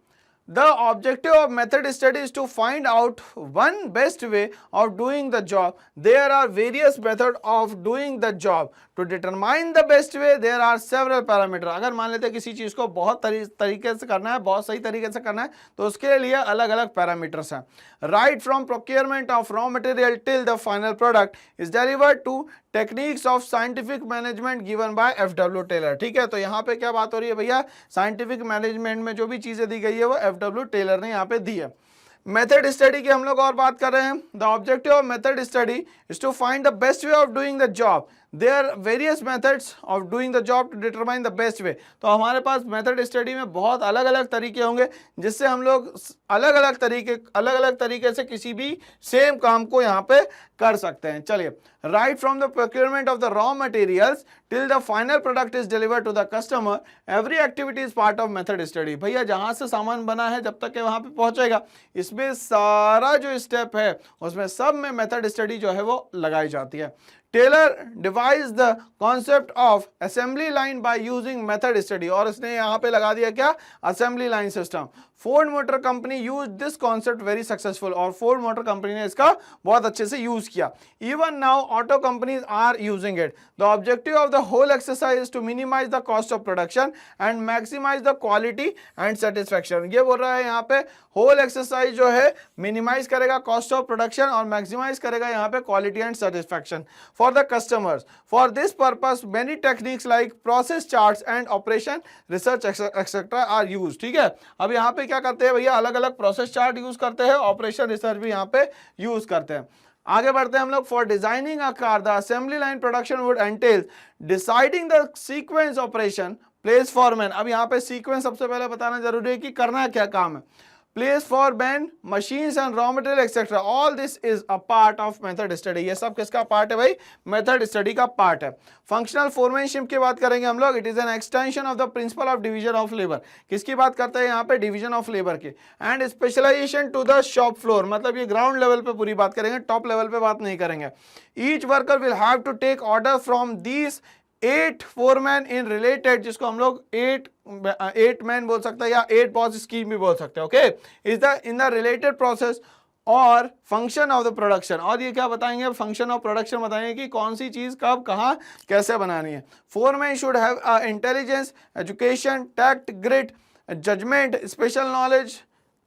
The objective of method study is to find out one best way of doing the job. There are various methods of doing the job. To determine the best way, there are several parameters. अगर मान लेते हैं किसी चीज को बहुत तरीके से करना है, बहुत सही तरीके से करना है, तो उसके लिए अलग अलग पैरामीटर्स हैं। Right from procurement of raw material till the final product is delivered to techniques of scientific management given by F W. Taylor. ठीक है, तो यहाँ पे क्या बात हो रही है भैया, साइंटिफिक मैनेजमेंट में जो भी चीजें दी गई है वो एफ.डब्ल्यू. टेलर ने यहाँ पे दी है। मेथड स्टडी की हम लोग और बात कर रहे हैं। The objective of method study is to find the best way of doing the job. There are various methods of doing the job to determine the best way. तो हमारे पास मेथड स्टडी में बहुत अलग अलग तरीके होंगे जिससे हम लोग अलग अलग तरीके से किसी भी सेम काम को यहाँ पे कर सकते हैं। चलिए, right from the procurement of the raw materials till the final product is delivered to the customer, every activity is part of method study. भैया जहां से सामान बना है जब तक कि वहां पे पहुंचेगा, इसमें सारा जो स्टेप है उसमें सब में मेथड स्टडी जो है वो लगाई जाती है। Taylor devise the concept of assembly line by using method study, और इसने यहाँ पे लगा दिया क्या, assembly line system. Ford motor company use this concept very successful, और फोर्ड मोटर कंपनी ने इसका बहुत अच्छे से यूज किया। Even now auto companies are using it. The objective of the whole exercise is to minimise the cost of production and maximise the quality and satisfaction. ये बोल रहा है यहाँ पे होल एक्सरसाइज जो है मिनिमाइज करेगा कॉस्ट ऑफ प्रोडक्शन और मैक्सिमाइज करेगा यहाँ पे quality and satisfaction for the customers. For this purpose many techniques like process charts and operation research etcetera are use. ठीक है, अब यहाँ पे क्या करते हैं भैया, अलग अलग प्रोसेस चार्ट यूज करते हैं, ऑपरेशन रिसर्च भी यहाँ पे यूज करते हैं। आगे बढ़ते हैं हम लोग। For designing a car the assembly line production would entail deciding the sequence operation place for man. अब यहाँ पे सीक्वेंस सबसे पहले बताना जरूरी है कि करना क्या काम है। Place for man, machines and raw material etcetera, all this is a part of method study. ये सब किसका पार्ट है भाई, मेथड स्टडी का पार्ट है। फंक्शनल फोरमैनशिप की बात करेंगे हम लोग। It is an extension of the principle of division of labour. किसकी बात करते हैं यहाँ पे, डिवीजन ऑफ लेबर की। And specialisation to the shop floor, मतलब ये ग्राउंड लेवल पे पूरी बात करेंगे, टॉप लेवल पे बात नहीं करेंगे। Each worker will have to take order from these 8 foreman in related, जिसको हम लोग 8 मैन बोल सकते हैं या 8 बॉस स्कीम भी बोल सकते हैं। Okay, is the in the related process और फंक्शन ऑफ द प्रोडक्शन। और ये क्या बताएंगे, फंक्शन ऑफ प्रोडक्शन बताएंगे कि कौन सी चीज कब कहाँ कैसे बनानी है। Foreman should have intelligence, education, tact, grit, judgement, special knowledge,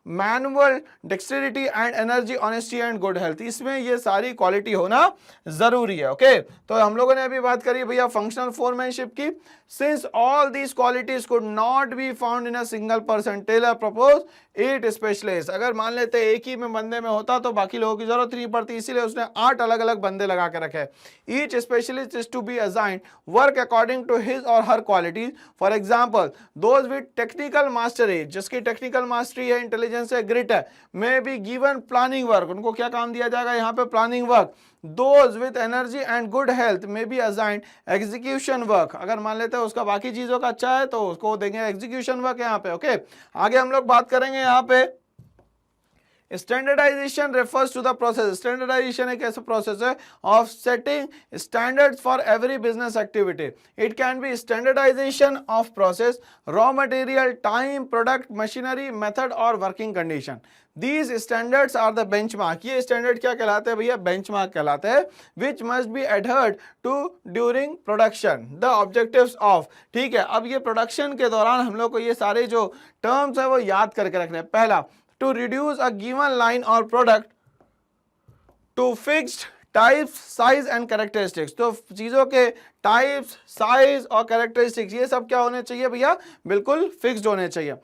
manual, dexterity and energy, honesty and good health. इसमें ये सारी क्वालिटी होना जरूरी है। ओके, तो हम लोगों ने अभी बात करी भैया फंक्शनल फोरमैनशिप की। Since all these qualities could not be found in a single person, Taylor propose 8 specialist. अगर मान लेते एक ही में बंदे में होता तो बाकी लोगों की जरूरत नहीं पड़ती, इसीलिए उसने 8 अलग अलग बंदे लगा के रखे। Each specialist is to be assigned work according to his or her qualities. For example those with technical mastery, जिसकी टेक्निकल मास्टरी है, इंटेलिजेंस है, ग्रिट है, may be given planning work, उनको क्या काम दिया जाएगा यहाँ पे, planning work. Those with energy and good health may be assigned execution work। अगर मान लेते हैं उसका बाकी चीजों का अच्छा है तो उसको देंगे execution work यहाँ पे। ओके, आगे हम लोग बात करेंगे यहाँ पे standardisation refers to the process. Standardisation एक ऐसा प्रोसेस है of setting standards for every business activity. It can be standardisation of process, raw material, time, product, machinery, method or working condition. These standards are the benchmark। ये standard क्या कहलाते हैं भैया, benchmark कहलाते हैं। which must be adhered to during production the objectives of। ठीक है, अब ये प्रोडक्शन के दौरान हम लोग को ये सारे जो टर्म्स है वो याद करके रखने हैं। पहला, to reduce a given line or product to fixed types, size and characteristics. तो चीजों के टाइप्स, साइज और कैरेक्टरिस्टिक्स ये सब क्या होने चाहिए भैया, बिल्कुल फिक्स्ड होने चाहिए।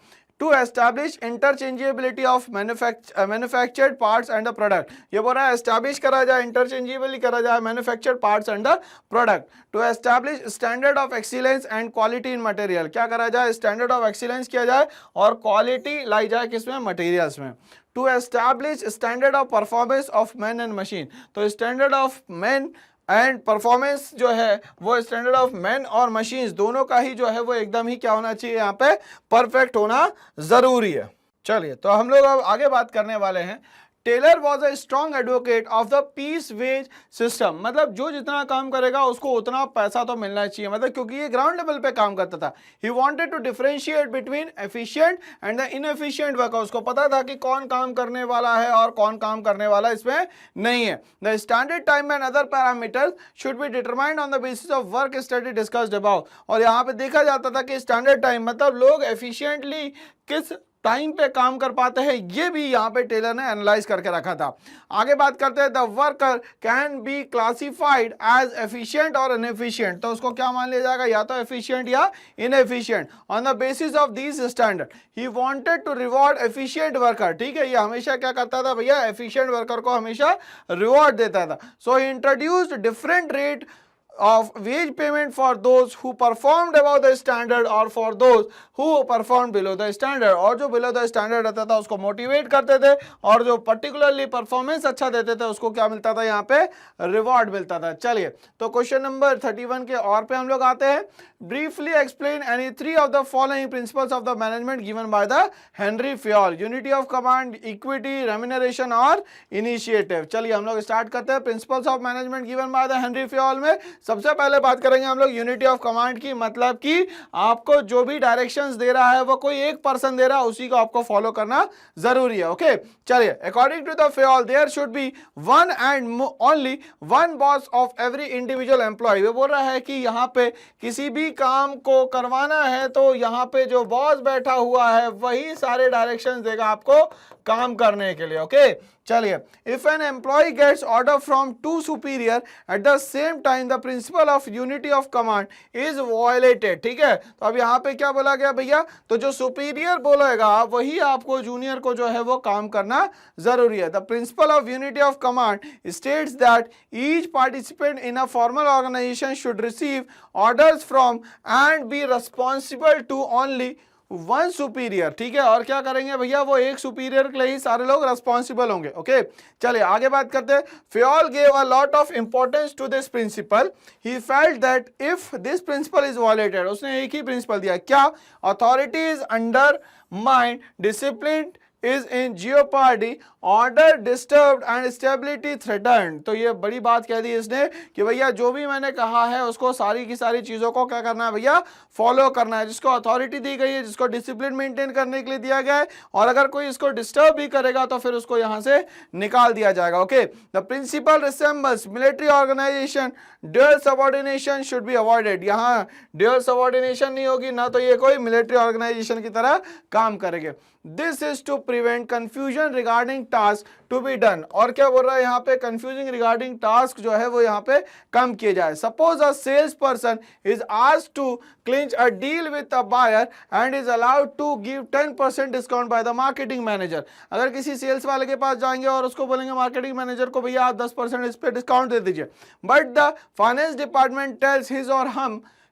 To establish interchangeability of manufactured parts and the product। ये बोल रहा है establish करा जाए, interchangeably करा जाए manufactured parts and the product। To establish standard of excellence and quality in material। क्या करा जाए, standard of excellence किया जाए और quality लाई जाए किसमें, materials में। To establish standard of performance of man and machine। तो standard of man and performance जो है वो स्टैंडर्ड ऑफ मैन और मशीन्स दोनों का ही जो है वो एकदम ही क्या होना चाहिए, यहाँ पे परफेक्ट होना जरूरी है। चलिए, तो हम लोग अब आगे बात करने वाले हैं। Taylor was a strong advocate of the piece wage system. मतलब जो जितना काम करेगा उसको उतना पैसा तो मिलना चाहिए, मतलब क्योंकि ये ग्राउंड लेवल पे काम करता था। He wanted to differentiate between efficient and the inefficient worker. उसको पता था कि कौन काम करने वाला है और कौन काम करने वाला इसमें नहीं है। The standard time and other parameters should be determined on the basis of work study discussed about. और यहाँ पे देखा जाता था कि स्टैंडर्ड टाइम मतलब लोग एफिशिएंटली किस टाइम पे काम कर पाते हैं, ये भी यहाँ पे टेलर ने एनालाइज करके रखा था। आगे बात करते हैं, the worker can be classified as efficient और इनएफिशिएंट। तो उसको क्या मान लिया जाएगा, या तो एफिशिएंट या inefficient. On the basis of this standard he wanted to reward efficient worker. ठीक है, ये हमेशा क्या करता था भैया, एफिशिएंट वर्कर को हमेशा रिवॉर्ड देता था। So he introduced different rate of wage payment for those who performed above the standard or for those who performed below the standard। और जो below the standard रहता था उसको मोटिवेट करते थे और जो पर्टिकुलरली परफॉर्मेंस अच्छा देते थे उसको क्या मिलता था, यहाँ पे रिवॉर्ड मिलता था। चलिए, तो क्वेश्चन नंबर 31 के और पे हम लोग आते हैं। Briefly explain any 3 of the following principles of the management given by the Henry Fayol. Unity of command, equity, remuneration और इनिशिएटिव। चलिए हम लोग स्टार्ट करते हैं। Principles of management given by the Henry Fayol में सबसे पहले बात करेंगे हम लोग यूनिटी ऑफ कमांड की, मतलब कि आपको जो भी डायरेक्शंस दे रहा है वो कोई एक पर्सन दे रहा है, उसी को आपको फॉलो करना जरूरी है। ओके चलिए, according to the Fayol there should be one and only one boss of every individual employee. वो बोल रहा है कि यहाँ पे किसी भी काम को करवाना है तो यहाँ पे जो बॉस बैठा हुआ है वही सारे डायरेक्शंस देगा आपको काम करने के लिए। ओके चलिए, if an employee gets order from two superior at the same time the principle of unity of command is violated. ठीक है, तो अब यहाँ पे क्या बोला गया भैया, तो जो सुपीरियर बोलेगा वही आपको जूनियर को जो है वो काम करना जरूरी है। The principle of unity of command states that each participant in a formal organisation should receive orders from and be responsible to only one superior. ठीक है, और क्या करेंगे भैया, वो एक सुपीरियर के लिए ही सारे लोग रेस्पॉन्सिबल होंगे। ओके चलिए आगे बात करते हैं। Fayol gave a lot of importance to this principle, he felt that if this principle is violated, उसने एक ही प्रिंसिपल दिया, क्या, authority is undermined, discipline is in jeopardy, order disturbed and stability threatened। तो ये बड़ी बात कह दी इसने कि भैया जो भी मैंने कहा है उसको सारी की सारी चीजों को क्या करना है भैया, फॉलो करना है। जिसको अथॉरिटी दी गई है, जिसको डिसिप्लिन मेंटेन करने के लिए दिया गया है, और अगर कोई इसको डिस्टर्ब भी करेगा तो फिर उसको यहां से निकाल दिया जाएगा। Okay, the principle resembles military organisation, dual subordination should be avoided. यहाँ ड्यूअल सबऑर्डिनेशन नहीं होगी, ना तो ये कोई मिलिट्री ऑर्गेनाइजेशन की तरह काम करेंगे। This is to prevent confusion regarding task to be done, और क्या बोल रहा है यहाँ पे, कंफ्यूजिंग रिगार्डिंग टास्क जो है वो यहाँ पे कम किए जाए। Suppose a sales person is asked to clinch a deal with a buyer and is allowed to give 10% discount by the marketing manager. अगर किसी सेल्स वाले के पास जाएंगे और उसको बोलेंगे मार्केटिंग मैनेजर को भैया आप 10% इस पे डिस्काउंट दे दीजिए, but the finance department tells his और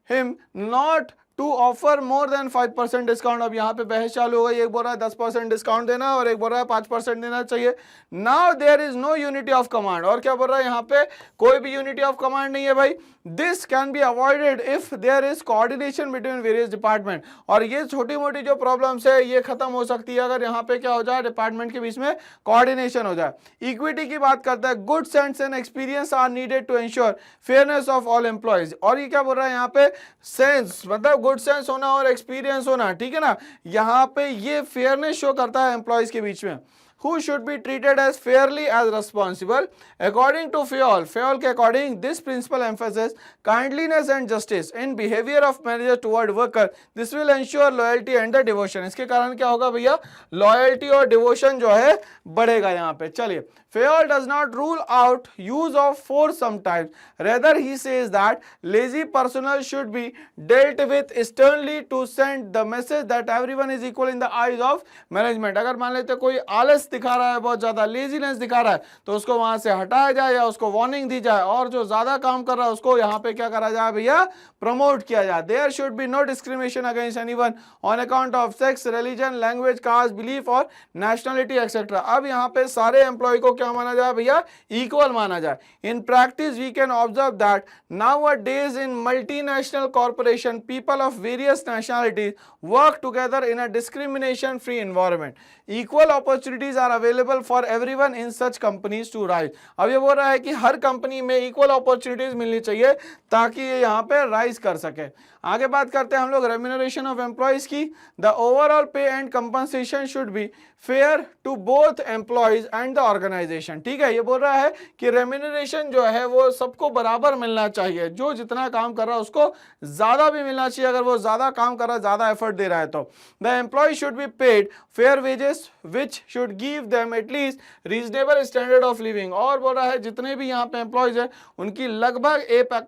him not to offer more than 5% discount. अब यहाँ पे बहस चालू हो गई, एक बोल रहा है 10% डिस्काउंट देना और एक बोल रहा है 5% देना चाहिए। Now there is no unity of command, और क्या बोल रहा है यहाँ पे, कोई भी यूनिटी ऑफ कमांड नहीं है भाई। This can be avoided if there is coordination between various department, और ये छोटी मोटी जो प्रॉब्लम्स है ये खत्म हो सकती है अगर यहाँ पे क्या हो जाए, डिपार्टमेंट के बीच में कोऑर्डिनेशन हो जाए। इक्विटी की बात करता है, good sense and experience are needed to ensure fairness of all employees, और ये क्या बोल रहा है यहाँ पे, सेंस मतलब गुड सेंस होना और एक्सपीरियंस होना। ठीक है ना, यहाँ पे ये फेयरनेस शो करता है एम्प्लॉयज के बीच में। Who should be treated as fairly as responsible according to Fayol के according this principle emphasizes kindliness and justice in behavior of manager toward worker, this will ensure loyalty and the devotion। इसके कारण क्या होगा भैया, loyalty और devotion जो है बढ़ेगा यहाँ पे। चलिए, Fayol does not rule out use of force sometimes, rather he says that lazy personnel should be dealt with sternly to send the message that everyone is equal in the eyes of management। अगर मान लेते कोई आलस दिखा रहा है, बहुत ज्यादा लेजीनेस दिखा रहा है, तो उसको वहां से हटाया जाए या उसको वार्निंग दी जाए, और जो ज्यादा काम कर रहा है उसको यहाँ पे क्या करा जाए भैया, प्रमोट किया जाए। There should be no discrimination against anyone on account of sex, religion, language, caste, belief और नेशनलिटी एक्सेट्रा। अब यहाँ पे सारे एम्प्लॉय को क्या माना जाए भैया, इक्वल माना जाए। In practice we can observe that nowadays in multinational corporation people of various nationalities work together in a discrimination free environment। equal opportunities are available for everyone in such companies to rise। अब ये बोल रहा है कि हर company में equal opportunities मिलनी चाहिए ताकि ये यहाँ पे राइज कर सके। आगे बात करते हैं हम लोग रेम्यूनरेशन ऑफ एम्प्लॉयज की। The overall pay and compensation should be fair to both employees and the organisation. ठीक है, ये बोल रहा है कि रेम्यूनरेशन जो है वो सबको बराबर मिलना चाहिए, जो जितना काम कर रहा है उसको ज्यादा भी मिलना चाहिए, अगर वो ज्यादा काम कर रहा है, ज्यादा एफर्ट दे रहा है तो। The employee should be paid fair wages which should give them at least reasonable standard of living. और बोल रहा है जितने भी यहाँ पे एम्प्लॉयज है उनकी लगभग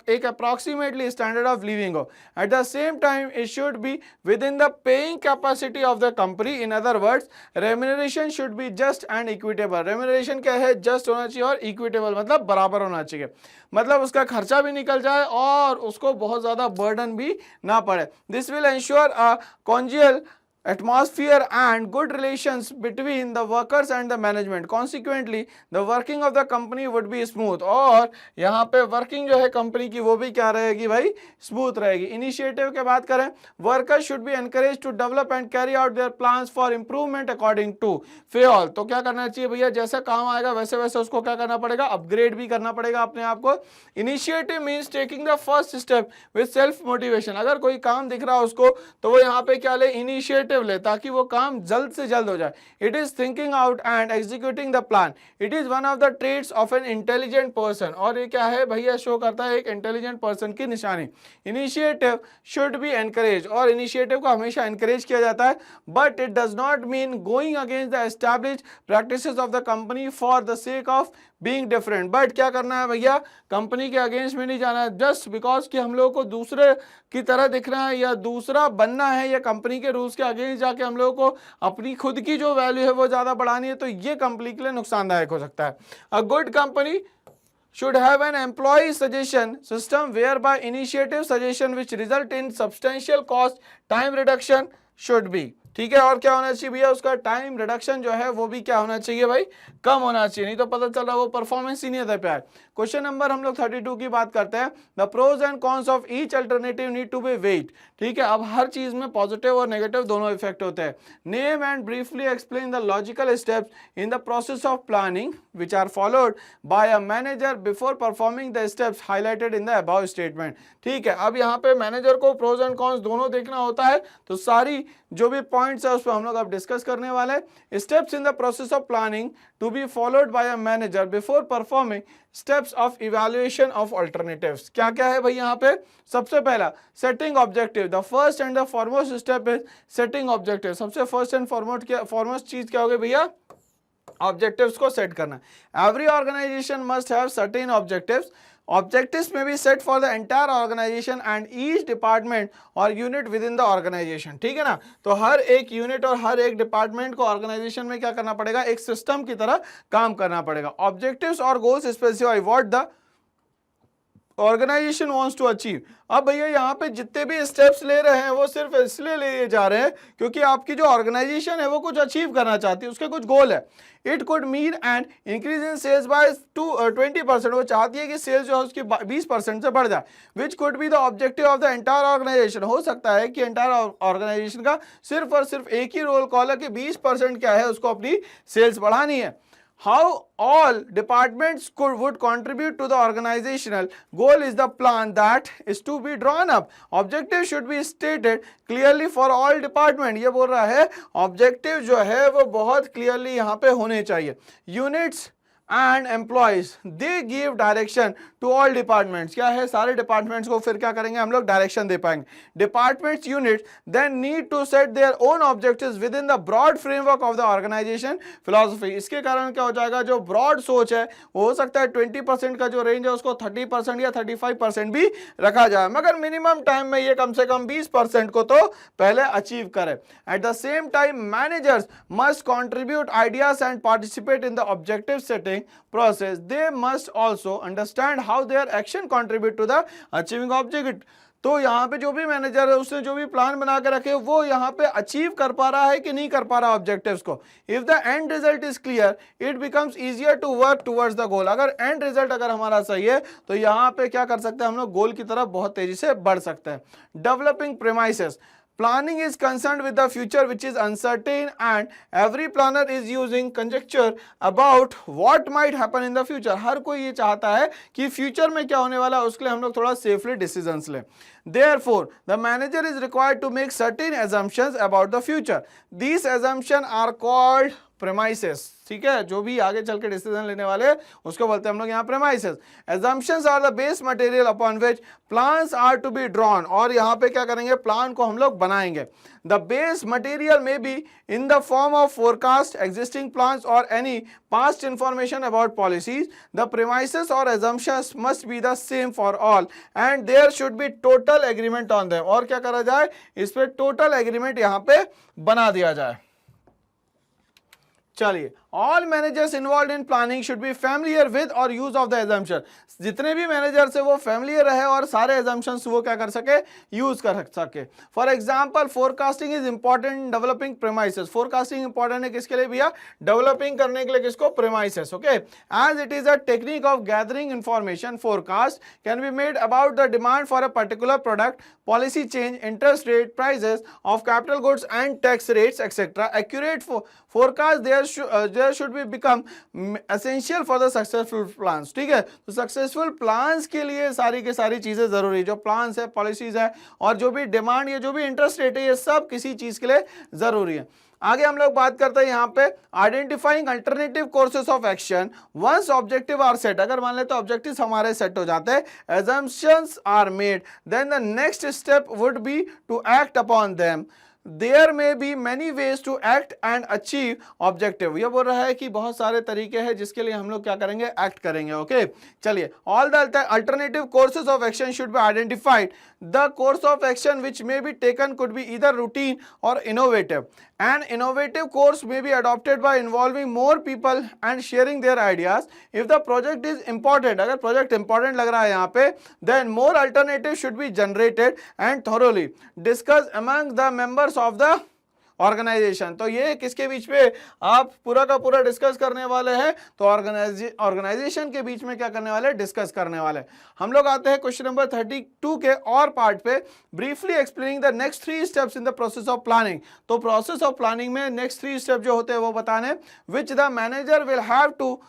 एक अप्रॉक्सीमेटली स्टैंडर्ड ऑफ लिविंग हो। Eight the same time it should be with in the paying capacity of the company. In other words remuneration should be just and equitable. Remuneration क्या है, जस्ट होना चाहिए, और इक्विटेबल मतलब बराबर होना चाहिए, मतलब उसका खर्चा भी निकल जाए और उसको बहुत ज्यादा बर्डन भी ना पड़े। This will ensure a congenial atmosphere and good relations between the workers and the management. Consequently, the working of the company would be smooth. और यहाँ पे वर्किंग जो है कंपनी की वो भी क्या रहेगी भाई, स्मूथ रहेगी. इनिशिएटिव के बात करें, workers should be encourage to develop and carry out their plans for improvement according to Fayol. तो क्या करना चाहिए भैया, जैसा काम आएगा वैसे वैसे उसको क्या करना पड़ेगा, अपग्रेड भी करना पड़ेगा अपने आप को. Initiative means taking the first step with self motivation. अगर कोई काम दिख रहा है उसको तो वो यहाँ पे क्या ले, इनिशिएटिव ले, ताकि वो काम जल्द से जल्द हो जाए. It is thinking out and executing the plan. It is one of the traits of an intelligent person. और ये क्या है भैया, शो करता है एक इंटेलिजेंट पर्सन की निशानी. Initiative should be encourage. और इनिशिएटिव को हमेशा एनकरेज किया जाता है, but it does not mean going against the established practices of the company for the sake of being different. But क्या करना है भैया, कंपनी के अगेंस्ट में नहीं जाना है जस्ट बिकॉज कि हम लोगों को दूसरे की तरह दिखना है या दूसरा बनना है या कंपनी के रूल्स के अगेंस्ट जाके हम लोगों को अपनी खुद की जो वैल्यू है वो ज़्यादा बढ़ानी है. तो ये कंपनी के लिए नुकसानदायक हो सकता है. A good company should have an employee suggestion system whereby initiative suggestion which result in substantial cost time reduction should be. ठीक है, और क्या होना चाहिए भैया, उसका टाइम रिडक्शन जो है वो भी क्या होना चाहिए भाई, कम होना चाहिए. नहीं तो पता चल रहा है वो परफॉर्मेंस ही नहीं दे पाया. क्वेश्चन नंबर हम लोग 32 की बात करते हैं. The pros and cons of each alternative need to be weighed. ठीक है, अब हर चीज में पॉजिटिव और नेगेटिव दोनों इफेक्ट होते हैं. Name and briefly explain the logical steps in the process of planning which are followed by a manager before performing the steps highlighted in the above statement. ठीक है, अब यहाँ पे मैनेजर को प्रोज एंड कॉन्स दोनों देखना होता है, तो सारी जो भी पॉइंट्स है उस पर हम लोग अब डिस्कस करने वाले हैं. Steps in the process of planning to be followed by a manager before performing steps of evaluation of alternatives. क्या क्या है भाई यहाँ पे, सबसे पहला setting objective. The first and the foremost step is setting objective. सबसे फर्स्ट एंड फॉरमोस्ट चीज क्या हो गई भैया, ऑब्जेक्टिव्स को सेट करना. Every organisation must have certain objectives. Objectives may be set for the entire organization and each department or unit within the organization. ठीक है ना, तो हर एक यूनिट और हर एक डिपार्टमेंट को ऑर्गेनाइजेशन में क्या करना पड़ेगा, एक सिस्टम की तरह काम करना पड़ेगा. ऑब्जेक्टिव्स और goals specify what the organisation wants to achieve. अब भैया यहाँ पे जितने भी स्टेप्स ले रहे हैं वो सिर्फ इसलिए ले जा रहे हैं क्योंकि आपकी जो ऑर्गेनाइजेशन है वो कुछ अचीव करना चाहती है, उसके कुछ गोल है. It could mean and increase in sales by 20%. वो चाहती है कि सेल्स जो है उसकी 20% से बढ़ जाए. Which could be the objective of the entire organisation. हो सकता है कि एंटायर ऑर्गेनाइजेशन का सिर्फ और सिर्फ एक ही रोल कॉल है कि 20% क्या है उसको अपनी सेल्स बढ़ानी है. How all departments would contribute to the organizational goal is the plan that is to be drawn up. Objective should be stated clearly for all department. ये बोल रहा है objective जो है वो बहुत clearly यहाँ पे होने चाहिए. Units and employees they give direction to all departments. क्या है, सारे डिपार्टमेंट्स को फिर क्या करेंगे हम लोग, डायरेक्शन दे पाएंगे. Departments unit then need to set their own objectives within the broad framework of the organisation philosophy. इसके कारण क्या हो जाएगा, जो ब्रॉड सोच है वो हो सकता है 20% का जो रेंज है उसको 30% या 35% भी रखा जाए, मगर मिनिमम टाइम में ये कम से कम 20% को तो पहले अचीव करे. Eight the same time managers must contribute ideas and participate in the objective setting process. They must also understand how their action contribute to the achieving objective. तो यहाँ पे जो भी मैनेजर है उसने जो भी प्लान बना के रखे वो यहाँ पे अचीव कर पा रहा है कि नहीं कर पा रहा ऑब्जेक्टिव्स को. If the end result is clear it becomes easier to work towards the goal. अगर एंड रिजल्ट अगर हमारा सही है तो यहाँ पे क्या कर सकते हैं हम लोग, गोल की तरफ बहुत तेजी से बढ़ सकते हैं. Developing premises. Planning is concerned with the future which is uncertain and every planner is using conjecture about what might happen in the future. हर कोई ये चाहता है कि फ्यूचर में क्या होने वाला है उसके लिए हम लोग थोड़ा सेफली डिसीजंस लें. Therefore, the manager is required to make certain assumptions about the future. These assumptions are called premises. ठीक है, जो भी आगे चल के डिसीजन लेने वाले हैं उसको बोलते हैं हम लोग यहाँ premises. Assumptions are the base material upon which plans are to be drawn. और यहाँ पे क्या करेंगे, प्लान को हम लोग बनाएंगे. The base material may be in the form of forecast, existing plans or any past information about policies. The premises or assumptions must be the same for all and there should be total agreement on them. और क्या करा जाए, इस पे total agreement यहाँ पे बना दिया जाए. चलिए all managers involve in planning should be familiar with और यूज ऑफ द एजम्पशन, जितने भी मैनेजर्स है वो फैमिलियर रहे और सारे एजम्पशंस वो क्या कर सके, यूज कर सके। For example forecasting is important in developing premises, forecasting important है किसके लिए भैया, डेवलपिंग करने के लिए, किसको, premises, okay. As it is a technique of gathering information, forecast can be made about the demand for a particular product, policy change, interest rate, prices of capital goods and tax rates, etc. Accurate forecast there should be become essential for the successful plans, ठीक है। तो successful plans के लिए सारी की सारी चीजें जरूरी है, जो प्लान्स है, पॉलिसीज है और जो भी डिमांड है, जो भी इंटरेस्ट रेट है, ये सब किसी चीज के लिए जरूरी है। आगे हम लोग बात करते हैं यहाँ पे identifying alternative courses of action once objective are set, अगर मान ले तो ऑब्जेक्टिव्स हमारे सेट हो जाते हैं, assumptions are made, then the next step would be to act upon them, there may be many ways to act and achieve objective. ये बोल रहा है कि बहुत सारे तरीके हैं जिसके लिए हम लोग क्या करेंगे, एक्ट करेंगे, ओके। चलिए, all the alternative courses of action should be identified, the course of action which may be taken could be either routine और innovative, an innovative course may be adopted by involving more people and sharing their ideas. If the project is important, अगर project important लग रहा है यहाँ पे, then more alternatives should be generated and thoroughly discussed among the members of the organisation. तो ये किसके बीच में आप पूरा का पूरा डिस्कस करने वाले हैं, तो ऑर्गेनाइजेशन के बीच में क्या करने वाले, डिस्कस करने वाले। हम लोग आते हैं क्वेश्चन नंबर 32 के और पार्ट पे, briefly explaining the next 3 steps in the process of planning. तो प्रोसेस ऑफ प्लानिंग में नेक्स्ट 3 स्टेप जो होते हैं वो बताने, which the manager will have to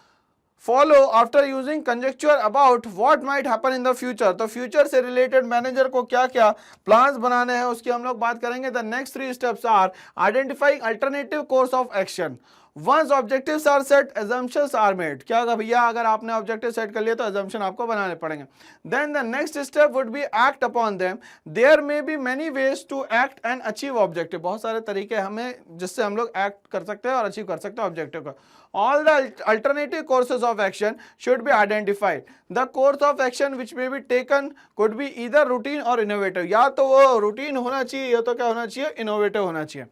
follow after using conjecture about what might happen in the future. तो future से related manager को क्या क्या प्लान्स बनाने हैं उसकी हम लोग बात करेंगे। The next 3 steps are identifying alternative course of action, once objectives are set, assumptions are मेड। क्या होगा भैया, अगर आपने ऑब्जेक्टिव सेट कर लिया तो assumption आपको बनाने पड़ेंगे। Then the next step would be act upon them, there may be many ways to act and achieve objective, बहुत सारे तरीके हमें जिससे हम लोग एक्ट कर सकते हैं और अचीव कर सकते हैं ऑब्जेक्टिव को। All the alternative courses of action should be identified. The course of action which may be taken could be either routine or innovative. या तो वो routine होना चाहिए या तो क्या होना चाहिए, innovative होना चाहिए।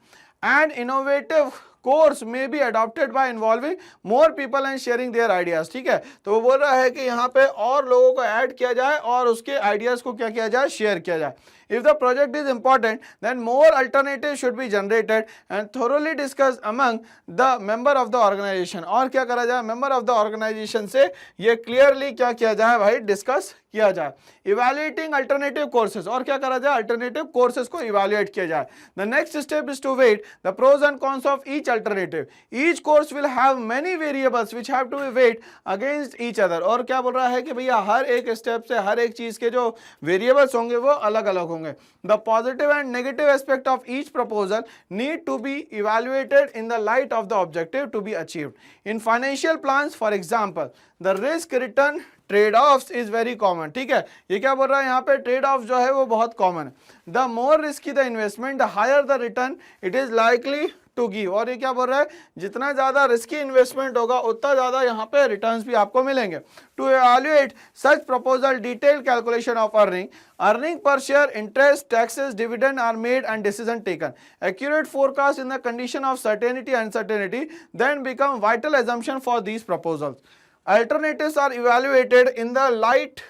And innovative course may be adopted by involving more people and sharing their ideas, ठीक है। तो वो बोल रहा है कि यहाँ पे और लोगों को ऐड किया जाए और उसके आइडियाज को क्या किया जाए, शेयर किया जाए। If the project is important, then more alternatives should be generated and thoroughly discussed among the member of the organization. और क्या करा जाए, member of the organization से ये clearly क्या किया जाए भाई, डिस्कस किया जाए। Evaluating alternative courses, और क्या करा जाए, alternative courses को evaluate किया जाए। The next step is to weigh the pros and cons of each alternative. Each course will have many variables which have to be weighed against each other. और क्या बोल रहा है कि भैया हर एक स्टेप से हर एक चीज के जो वेरिएबल्स होंगे वो अलग अलग होंगे। The positive and negative aspect of each proposal need to be evaluated in the light of the objective to be achieved. In financial plans, for example, the risk return trade offs is very common, ठीक है। ये क्या बोल रहा है यहाँ पे, trade off जो है वो बहुत कॉमन है। The more risky the investment, the higher the return it is likely to give. और ये क्या बोल रहा है, जितना ज्यादा रिस्की इन्वेस्टमेंट होगा उतना ज्यादा यहाँ पे रिटर्न्स भी आपको मिलेंगे। To evaluate such proposal, detailed calculation of earning per share, interest, taxes, dividend are made and decision taken. Accurate forecast in the condition of certainty and uncertainty then become vital assumption for these proposals. Alternatives are evaluated in the light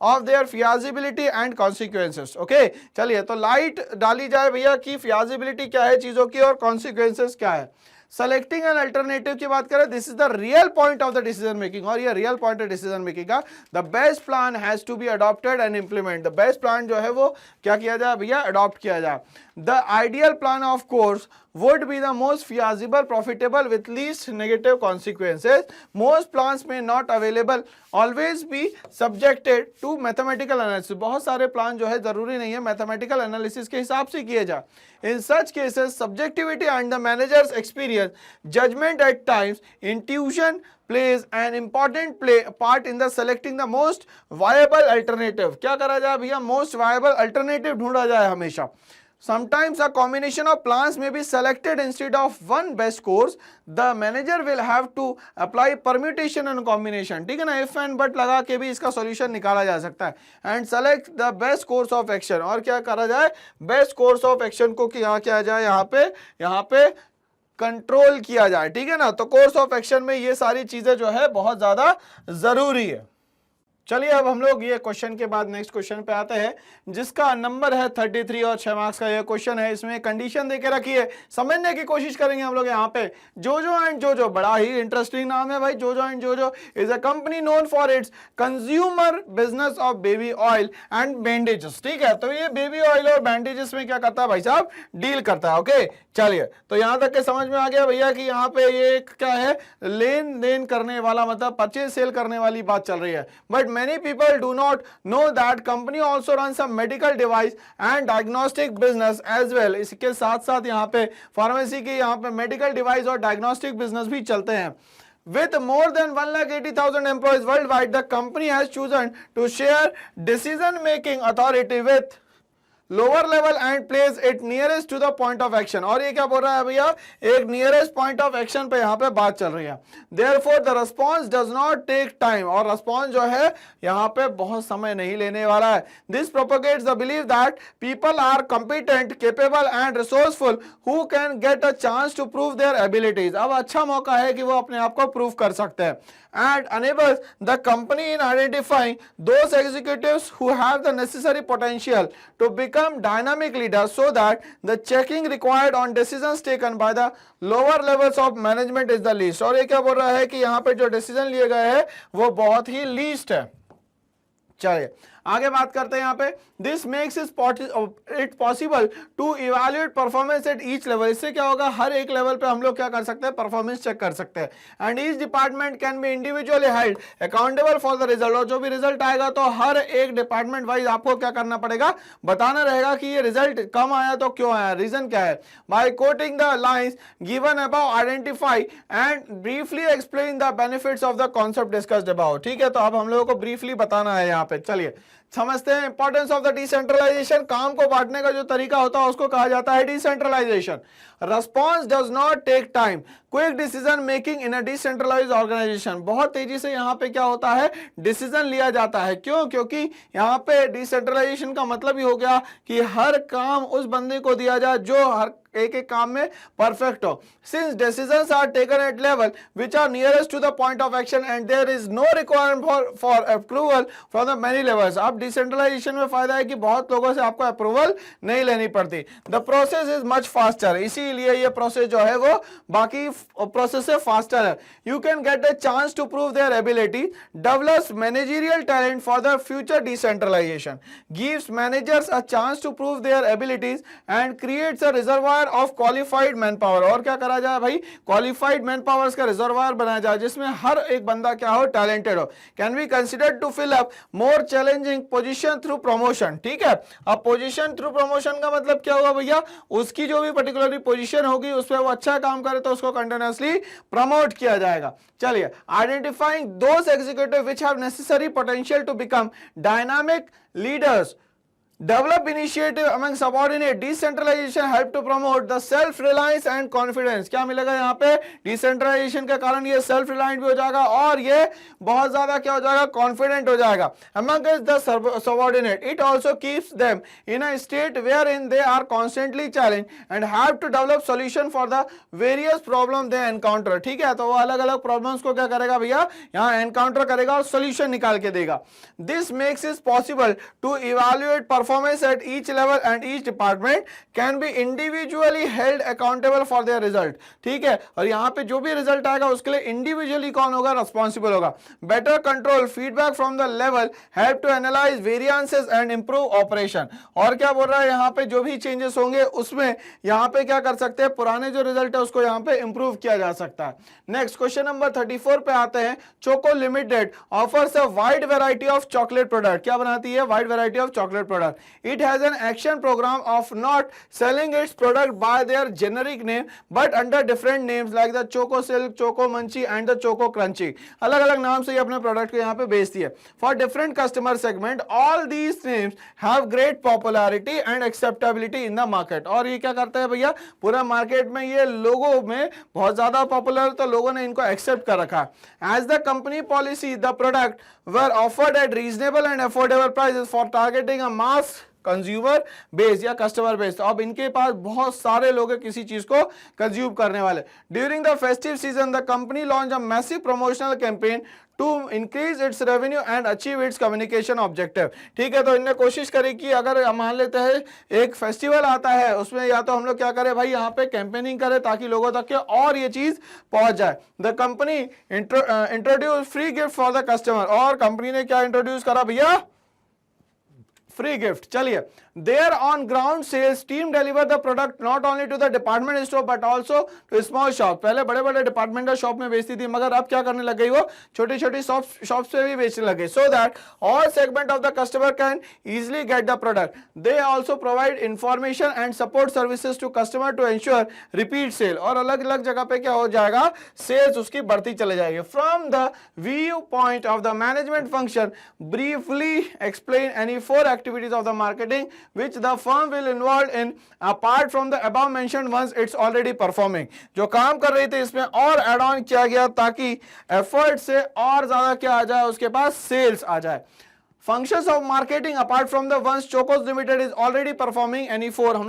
of their feasibility and consequences. Okay, चलिए तो light डाली जाए भैया कि feasibility क्या है चीजों की और consequences क्या है। सेलेक्टिंग एन अल्टरनेटिव की बात करें, this is the real point of the decision making, और ये रियल पॉइंट है डिसीजन मेकिंग का। The best plan has to be adopted and implement, the best plan जो है वो क्या किया जाए भैया, अडॉप्ट किया जाए। The ideal plan of course would be the most feasible, profitable with least negative consequences. Most plans may not available always be subjected to mathematical analysis. बहुत सारे प्लान जो है जरूरी नहीं है मैथमेटिकल एनालिसिस के हिसाब से किए जाए। In such cases, subjectivity and the manager's experience, judgment at times, intuition plays an important part in the selecting the most viable alternative. क्या करा जाए भैया, most viable alternative ढूंढा जाए हमेशा। Sometimes a combination of plans may be selected instead of one best course. The manager will have to apply permutation and combination. ठीक है ना, if and but लगा के भी इसका solution निकाला जा सकता है। And select the best course of action. और क्या करा जाए, best course of action को क्या किया जाए यहाँ पे कंट्रोल किया जाए, ठीक है ना। तो कोर्स ऑफ एक्शन में ये सारी चीजें जो है बहुत ज्यादा जरूरी है। चलिए अब हम लोग ये क्वेश्चन के बाद नेक्स्ट क्वेश्चन पे आते हैं जिसका नंबर है 33 और 6 मार्क्स का ये क्वेश्चन है। इसमें कंडीशन देके रखी है, समझने की कोशिश करेंगे हम लोग यहाँ पे। जोजो एंड जोजो, बड़ा ही इंटरेस्टिंग नाम है भाई। जोजो एंड जोजो is a company known for its consumer business of baby oil and bandages, ठीक है। तो ये बेबी ऑयल और बैंडेजेस में क्या करता है भाई साहब, डील करता है। ओके चलिए, तो यहां तक के समझ में आ गया भैया कि यहाँ पे ये क्या है, लेन देन करने वाला, मतलब परचेज सेल करने वाली बात चल रही है। But many people do not know that company also runs a medical device and diagnostic business as well। इसके साथ साथ यहाँ पे फार्मेसी के, यहाँ पे मेडिकल डिवाइस और डायग्नोस्टिक बिजनेस भी चलते हैं। With more than 1,80,000 employees worldwide, the company has chosen to share decision-making authority with lower level and place it nearest to the point of action. और ये क्या बोल रहा है भैया, एक नियरेस्ट पॉइंट ऑफ एक्शन पे यहाँ पे बात चल रही है। Therefore the response does not take time, और रिस्पॉन्स जो है यहाँ पे बहुत समय नहीं लेने वाला है। This propagates the believe that people are competent, capable and resourceful who can get a chance to prove their abilities. अब अच्छा मौका है कि वो अपने आप को प्रूव कर सकते हैं। And enables the company in identifying those executives who have the necessary potential to become dynamic leaders so that the checking required on decisions taken by the lower levels of management is the least। और ये क्या बोल रहा है कि यहाँ पे जो डिसीजन लिए गए हैं वो बहुत ही लीस्ट है। चलिए आगे बात करते हैं यहाँ पे। This makes it possible to evaluate performance at each level. इससे क्या होगा, हर एक लेवल पे हम लोग क्या कर सकते हैं, परफॉर्मेंस चेक कर सकते हैं। And each department can be individually held accountable for the result. और जो भी रिजल्ट आएगा तो हर एक डिपार्टमेंट वाइज आपको क्या करना पड़ेगा, बताना रहेगा कि ये रिजल्ट कम आया तो क्यों आया, रीजन क्या है। By quoting the lines given above, identify and briefly explain the benefits of the concept discussed above. ठीक है, तो अब हम लोगों को ब्रीफली बताना है यहाँ पे। चलिए समझते हैं इंपॉर्टेंस ऑफ द डिसेंट्रलाइजेशन। काम को बांटने का जो तरीका होता है उसको कहा जाता है decentralisation. Response does not take time, quick decision making in a decentralised organisation. बहुत तेजी से यहाँ पे क्या होता है, डिसीजन लिया जाता है। क्यों, क्योंकि यहाँ पे डिसेंट्रलाइजेशन का मतलब ही हो गया कि हर काम उस बंदे को दिया जाए जो हर एक एक काम में परफेक्ट हो। Since decisions are taken at level which are nearest to the point of action and there is no requirement for approval from the many levels. अब डिसेंट्रलाइजेशन में फायदा है कि बहुत लोगों से आपको अप्रूवल नहीं लेनी पड़ती। The process is much faster, इसीलिए ये प्रोसेस जो है वो बाकी प्रोसेस से फास्टर है। You can get a chance to prove their ability, develops managerial talent for the future decentralisation, gives managers a chance to prove their abilities and creates a reservoir of qualified man power. और क्या करा जाए भाई, qualified man powers का reservoir बनाया जाए जिसमें हर एक बंदा क्या हो, टैलेंटेड हो। Can be considered to fill up more challenging position through promotion. ठीक है, अब पोजीशन थ्रू प्रमोशन का मतलब क्या हुआ भैया, उसकी जो भी पर्टिकुलरली पोजीशन होगी उस पर वो अच्छा काम करे तो उसको कंटिन्यूअसली प्रमोट किया जाएगा। चलिए, identifying those executive which have necessary potential to become dynamic leaders, develop initiative among subordinate, decentralization help to promote the self reliance and confidence। क्या मिलेगा यहाँ पे, डिसेंट्रलाइजेशन के कारण ये सेल्फ रिलायंट भी हो जाएगा और ये बहुत ज्यादा क्या हो जाएगा, कॉन्फिडेंट हो जाएगा। among the subordinate it also keeps them in a state wherein they are constantly challenged and have to develop solution for the various problem they encounter। ठीक है, तो वो अलग अलग प्रॉब्लम्स को क्या करेगा भैया, यहाँ एनकाउंटर करेगा और सोल्यूशन निकाल के देगा। This makes it possible to evaluate performance at each level and each department can be individually held accountable for their result। ठीक है, और यहाँ पे जो भी रिजल्ट आएगा उसके लिए इंडिविजुअली कौन होगा, रिस्पॉन्सिबल होगा। Better control feedback from the level, help to analyse variances and improve operation. और क्या बोल रहा है, यहाँ पे जो भी चेंजेस होंगे उसमें यहाँ पे क्या कर सकते हैं, पुराने जो रिजल्ट है उसको यहाँ पे इंप्रूव किया जा सकता है। नेक्स्ट क्वेश्चन नंबर 34 पे आते हैं। Choco limited offers a wide variety of chocolate product. क्या बनाती है, wide variety of chocolate product. It has an action program of not selling its product by their generic name but under different names like the Choco Silk, Choco Munchie and the Choco Crunchy। अलग अलग नाम से ये अपने product को यहाँ पे बेचती है। For different customer segment, all these names have great popularity and acceptability in the market। और ये क्या करता है भैया, पूरा मार्केट में ये लोगों में बहुत ज्यादा पॉपुलर, तो लोगों ने इनको एक्सेप्ट कर रखा। As the company policy, the product were offered at reasonable and affordable prices for targeting a mass consumer base या कस्टमर बेस, तो अब इनके पास बहुत सारे लोग हैं किसी चीज को कंज्यूम करने वाले। During the festive season the company launch a massive promotional campaign to increase its revenue and achieve its communication objective. ठीक है, तो इनने कोशिश करी कि अगर हम मान लेते हैं एक फेस्टिवल आता है, उसमें या तो हम लोग क्या करें भाई, यहाँ पे कैंपेनिंग करें ताकि लोगों तक के और ये चीज पहुंच जाए। The company introduce free gift for the customer, और कंपनी ने क्या इंट्रोड्यूस करा भैया, फ्री गिफ्ट। चलिए, there on ground sales team deliver the product not only to the department store but also to small shop. पहले बड़े बड़े departmental shop में बेचती थी, मगर अब क्या करने लग गई, वो छोटी छोटी शॉप्स पे भी बेचने लगे, so that all segment of the customer can easily get the product. They also provide information and support services to customer to ensure repeat sale, और अलग अलग जगह पे क्या हो जाएगा, सेल्स उसकी बढ़ती चले जाएगी। From the view point of the management function briefly explain any 4 activities of the marketing which the firm will involve in apart from the above mentioned ones it's already performing। जो काम कर रही थी इसमें और एड ऑन किया गया ताकि एफर्ट से और ज्यादा क्या आ जाए, उसके पास सेल्स आ जाए। Functions of marketing apart from the ones Chocos Limited is already performing any 4, हम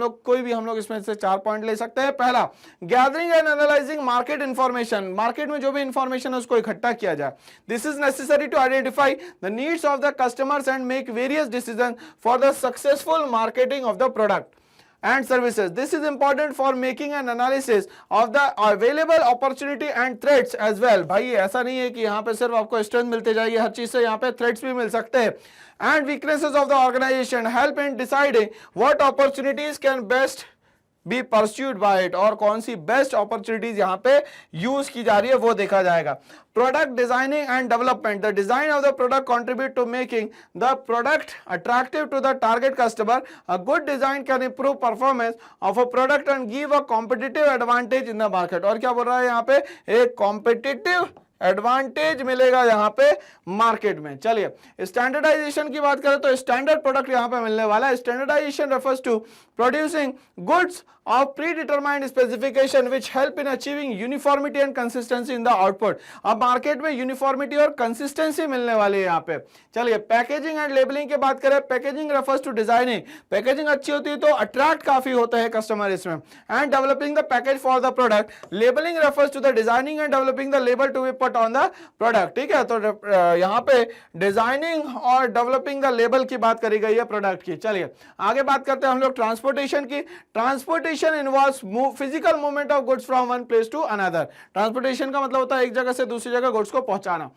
लोग इसमें से 4 पॉइंट ले सकते हैं। पहला, gathering and analysing market information, market में जो भी इंफॉर्मेशन है उसको इकट्ठा किया जाए। This is necessary to identify the needs of the customers and make various decision for the successful marketing of the product and services. This is important for making an analysis of the available opportunity and threats as well। भाई ऐसा नहीं है कि यहाँ पे सिर्फ आपको strength मिलते जाएगी हर चीज से, यहाँ पे थ्रेट्स भी मिल सकते हैं। And weaknesses of the organization help in deciding what opportunities can best be pursued by it, और कौन सी बेस्ट अपॉर्चुनिटीज यहाँ पे यूज की जा रही है वो देखा जाएगा। Product designing and development, the design of the product contribute to making the product attractive to the target customer. A good design can improve performance of a product and give a competitive advantage in the market. और क्या बोल रहा है यहाँ पे, एक competitive advantage मिलेगा यहाँ पे मार्केट में। चलिए, स्टैंडर्डाइजेशन की बात करें तो स्टैंडर्ड प्रोडक्ट यहाँ पे मिलने वाला है। Standardisation refers to producing goods of predetermined specification which help in achieving uniformity and consistency in the output। अब मार्केट में यूनिफॉर्मिटी और कंसिस्टेंसी मिलने वाली है यहाँ पे। चलिए, पैकेजिंग एंड लेबलिंग की बात करें, packaging refers to designing, packaging अच्छी होती है तो अट्रैक्ट काफी होता है कस्टमर इसमें। And developing the package for the product, labelling refers to the designing and developing the label to be put on the product. ठीक है, तो यहाँ पे डिजाइनिंग और डेवलपिंग द लेबल की बात करी गई है प्रोडक्ट की। चलिए आगे बात करते हैं हम लोग ट्रांसपोर्टेशन की। Transportation involves physical movement of goods from one place to another। Transportation का मतलब होता है एक जगह से दूसरी जगह गुड्स को पहुंचाना।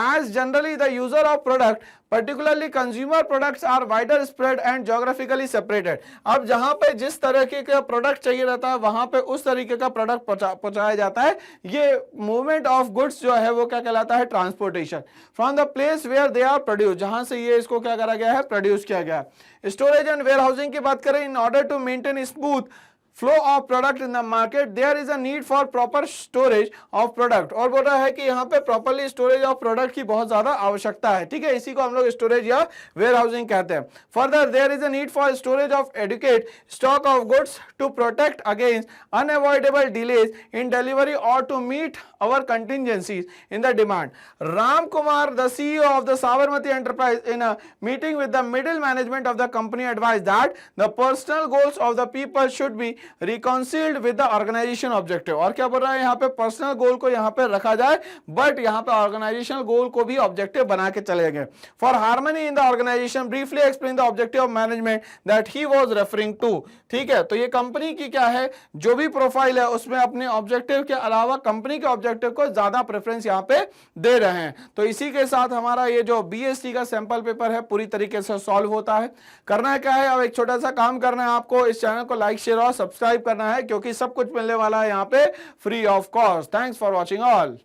As generally the user of product particularly consumer products are wider spread and geographically separated। अब जहां पे जिस तरीके का प्रोडक्ट चाहिए रहता है वहां पे उस तरीके का प्रोडक्ट पहुंचाया जाता है। ये मूवमेंट ऑफ गुड्स जो है वो क्या कहलाता है, transportation. From the place where they are produce, जहां से ये इसको क्या करा गया है, प्रोड्यूस किया गया है। स्टोरेज एंड वेयर हाउसिंग की बात करें, in order to maintain smooth flow of product in the market there is a need for proper storage of product. और बोल रहा है कि यहाँ पे प्रॉपरली स्टोरेज ऑफ प्रोडक्ट की बहुत ज्यादा आवश्यकता है। ठीक है, इसी को हम लोग स्टोरेज या वेयर हाउसिंग कहते हैं। Further there is a need for storage of adequate stock of goods to protect against unavoidable delays in delivery और to meet our contingencies in the demand। Ram Kumar, the CEO of the Sabarmati Enterprise, in a meeting with the middle management of the company advised that the personal goals of the people should be reconciled with the organization objective। और क्या बोल रहा है यहाँ पे, personal goal को यहाँ पे रखा जाए बट यहाँ पे ऑर्गेनाइजेशनल गोल को भी ऑब्जेक्टिव बना के चले गए। For harmony in the organisation briefly explain the objective of management that he was referring to. ठीक है, तो ये कंपनी की क्या है, जो भी प्रोफाइल है उसमें अपने ऑब्जेक्टिव के अलावा कंपनी के ऑब्जेक्टिव को ज्यादा प्रेफरेंस यहाँ पे दे रहे हैं। तो इसी के साथ हमारा ये जो बीएससी का सैंपल पेपर है पूरी तरीके से सॉल्व होता है। करना है क्या है, अब एक छोटा सा काम करना है आपको, इस चैनल को लाइक शेयर और सब्सक्राइब करना है क्योंकि सब कुछ मिलने वाला है यहाँ पे free of cost. Thanks for watching all.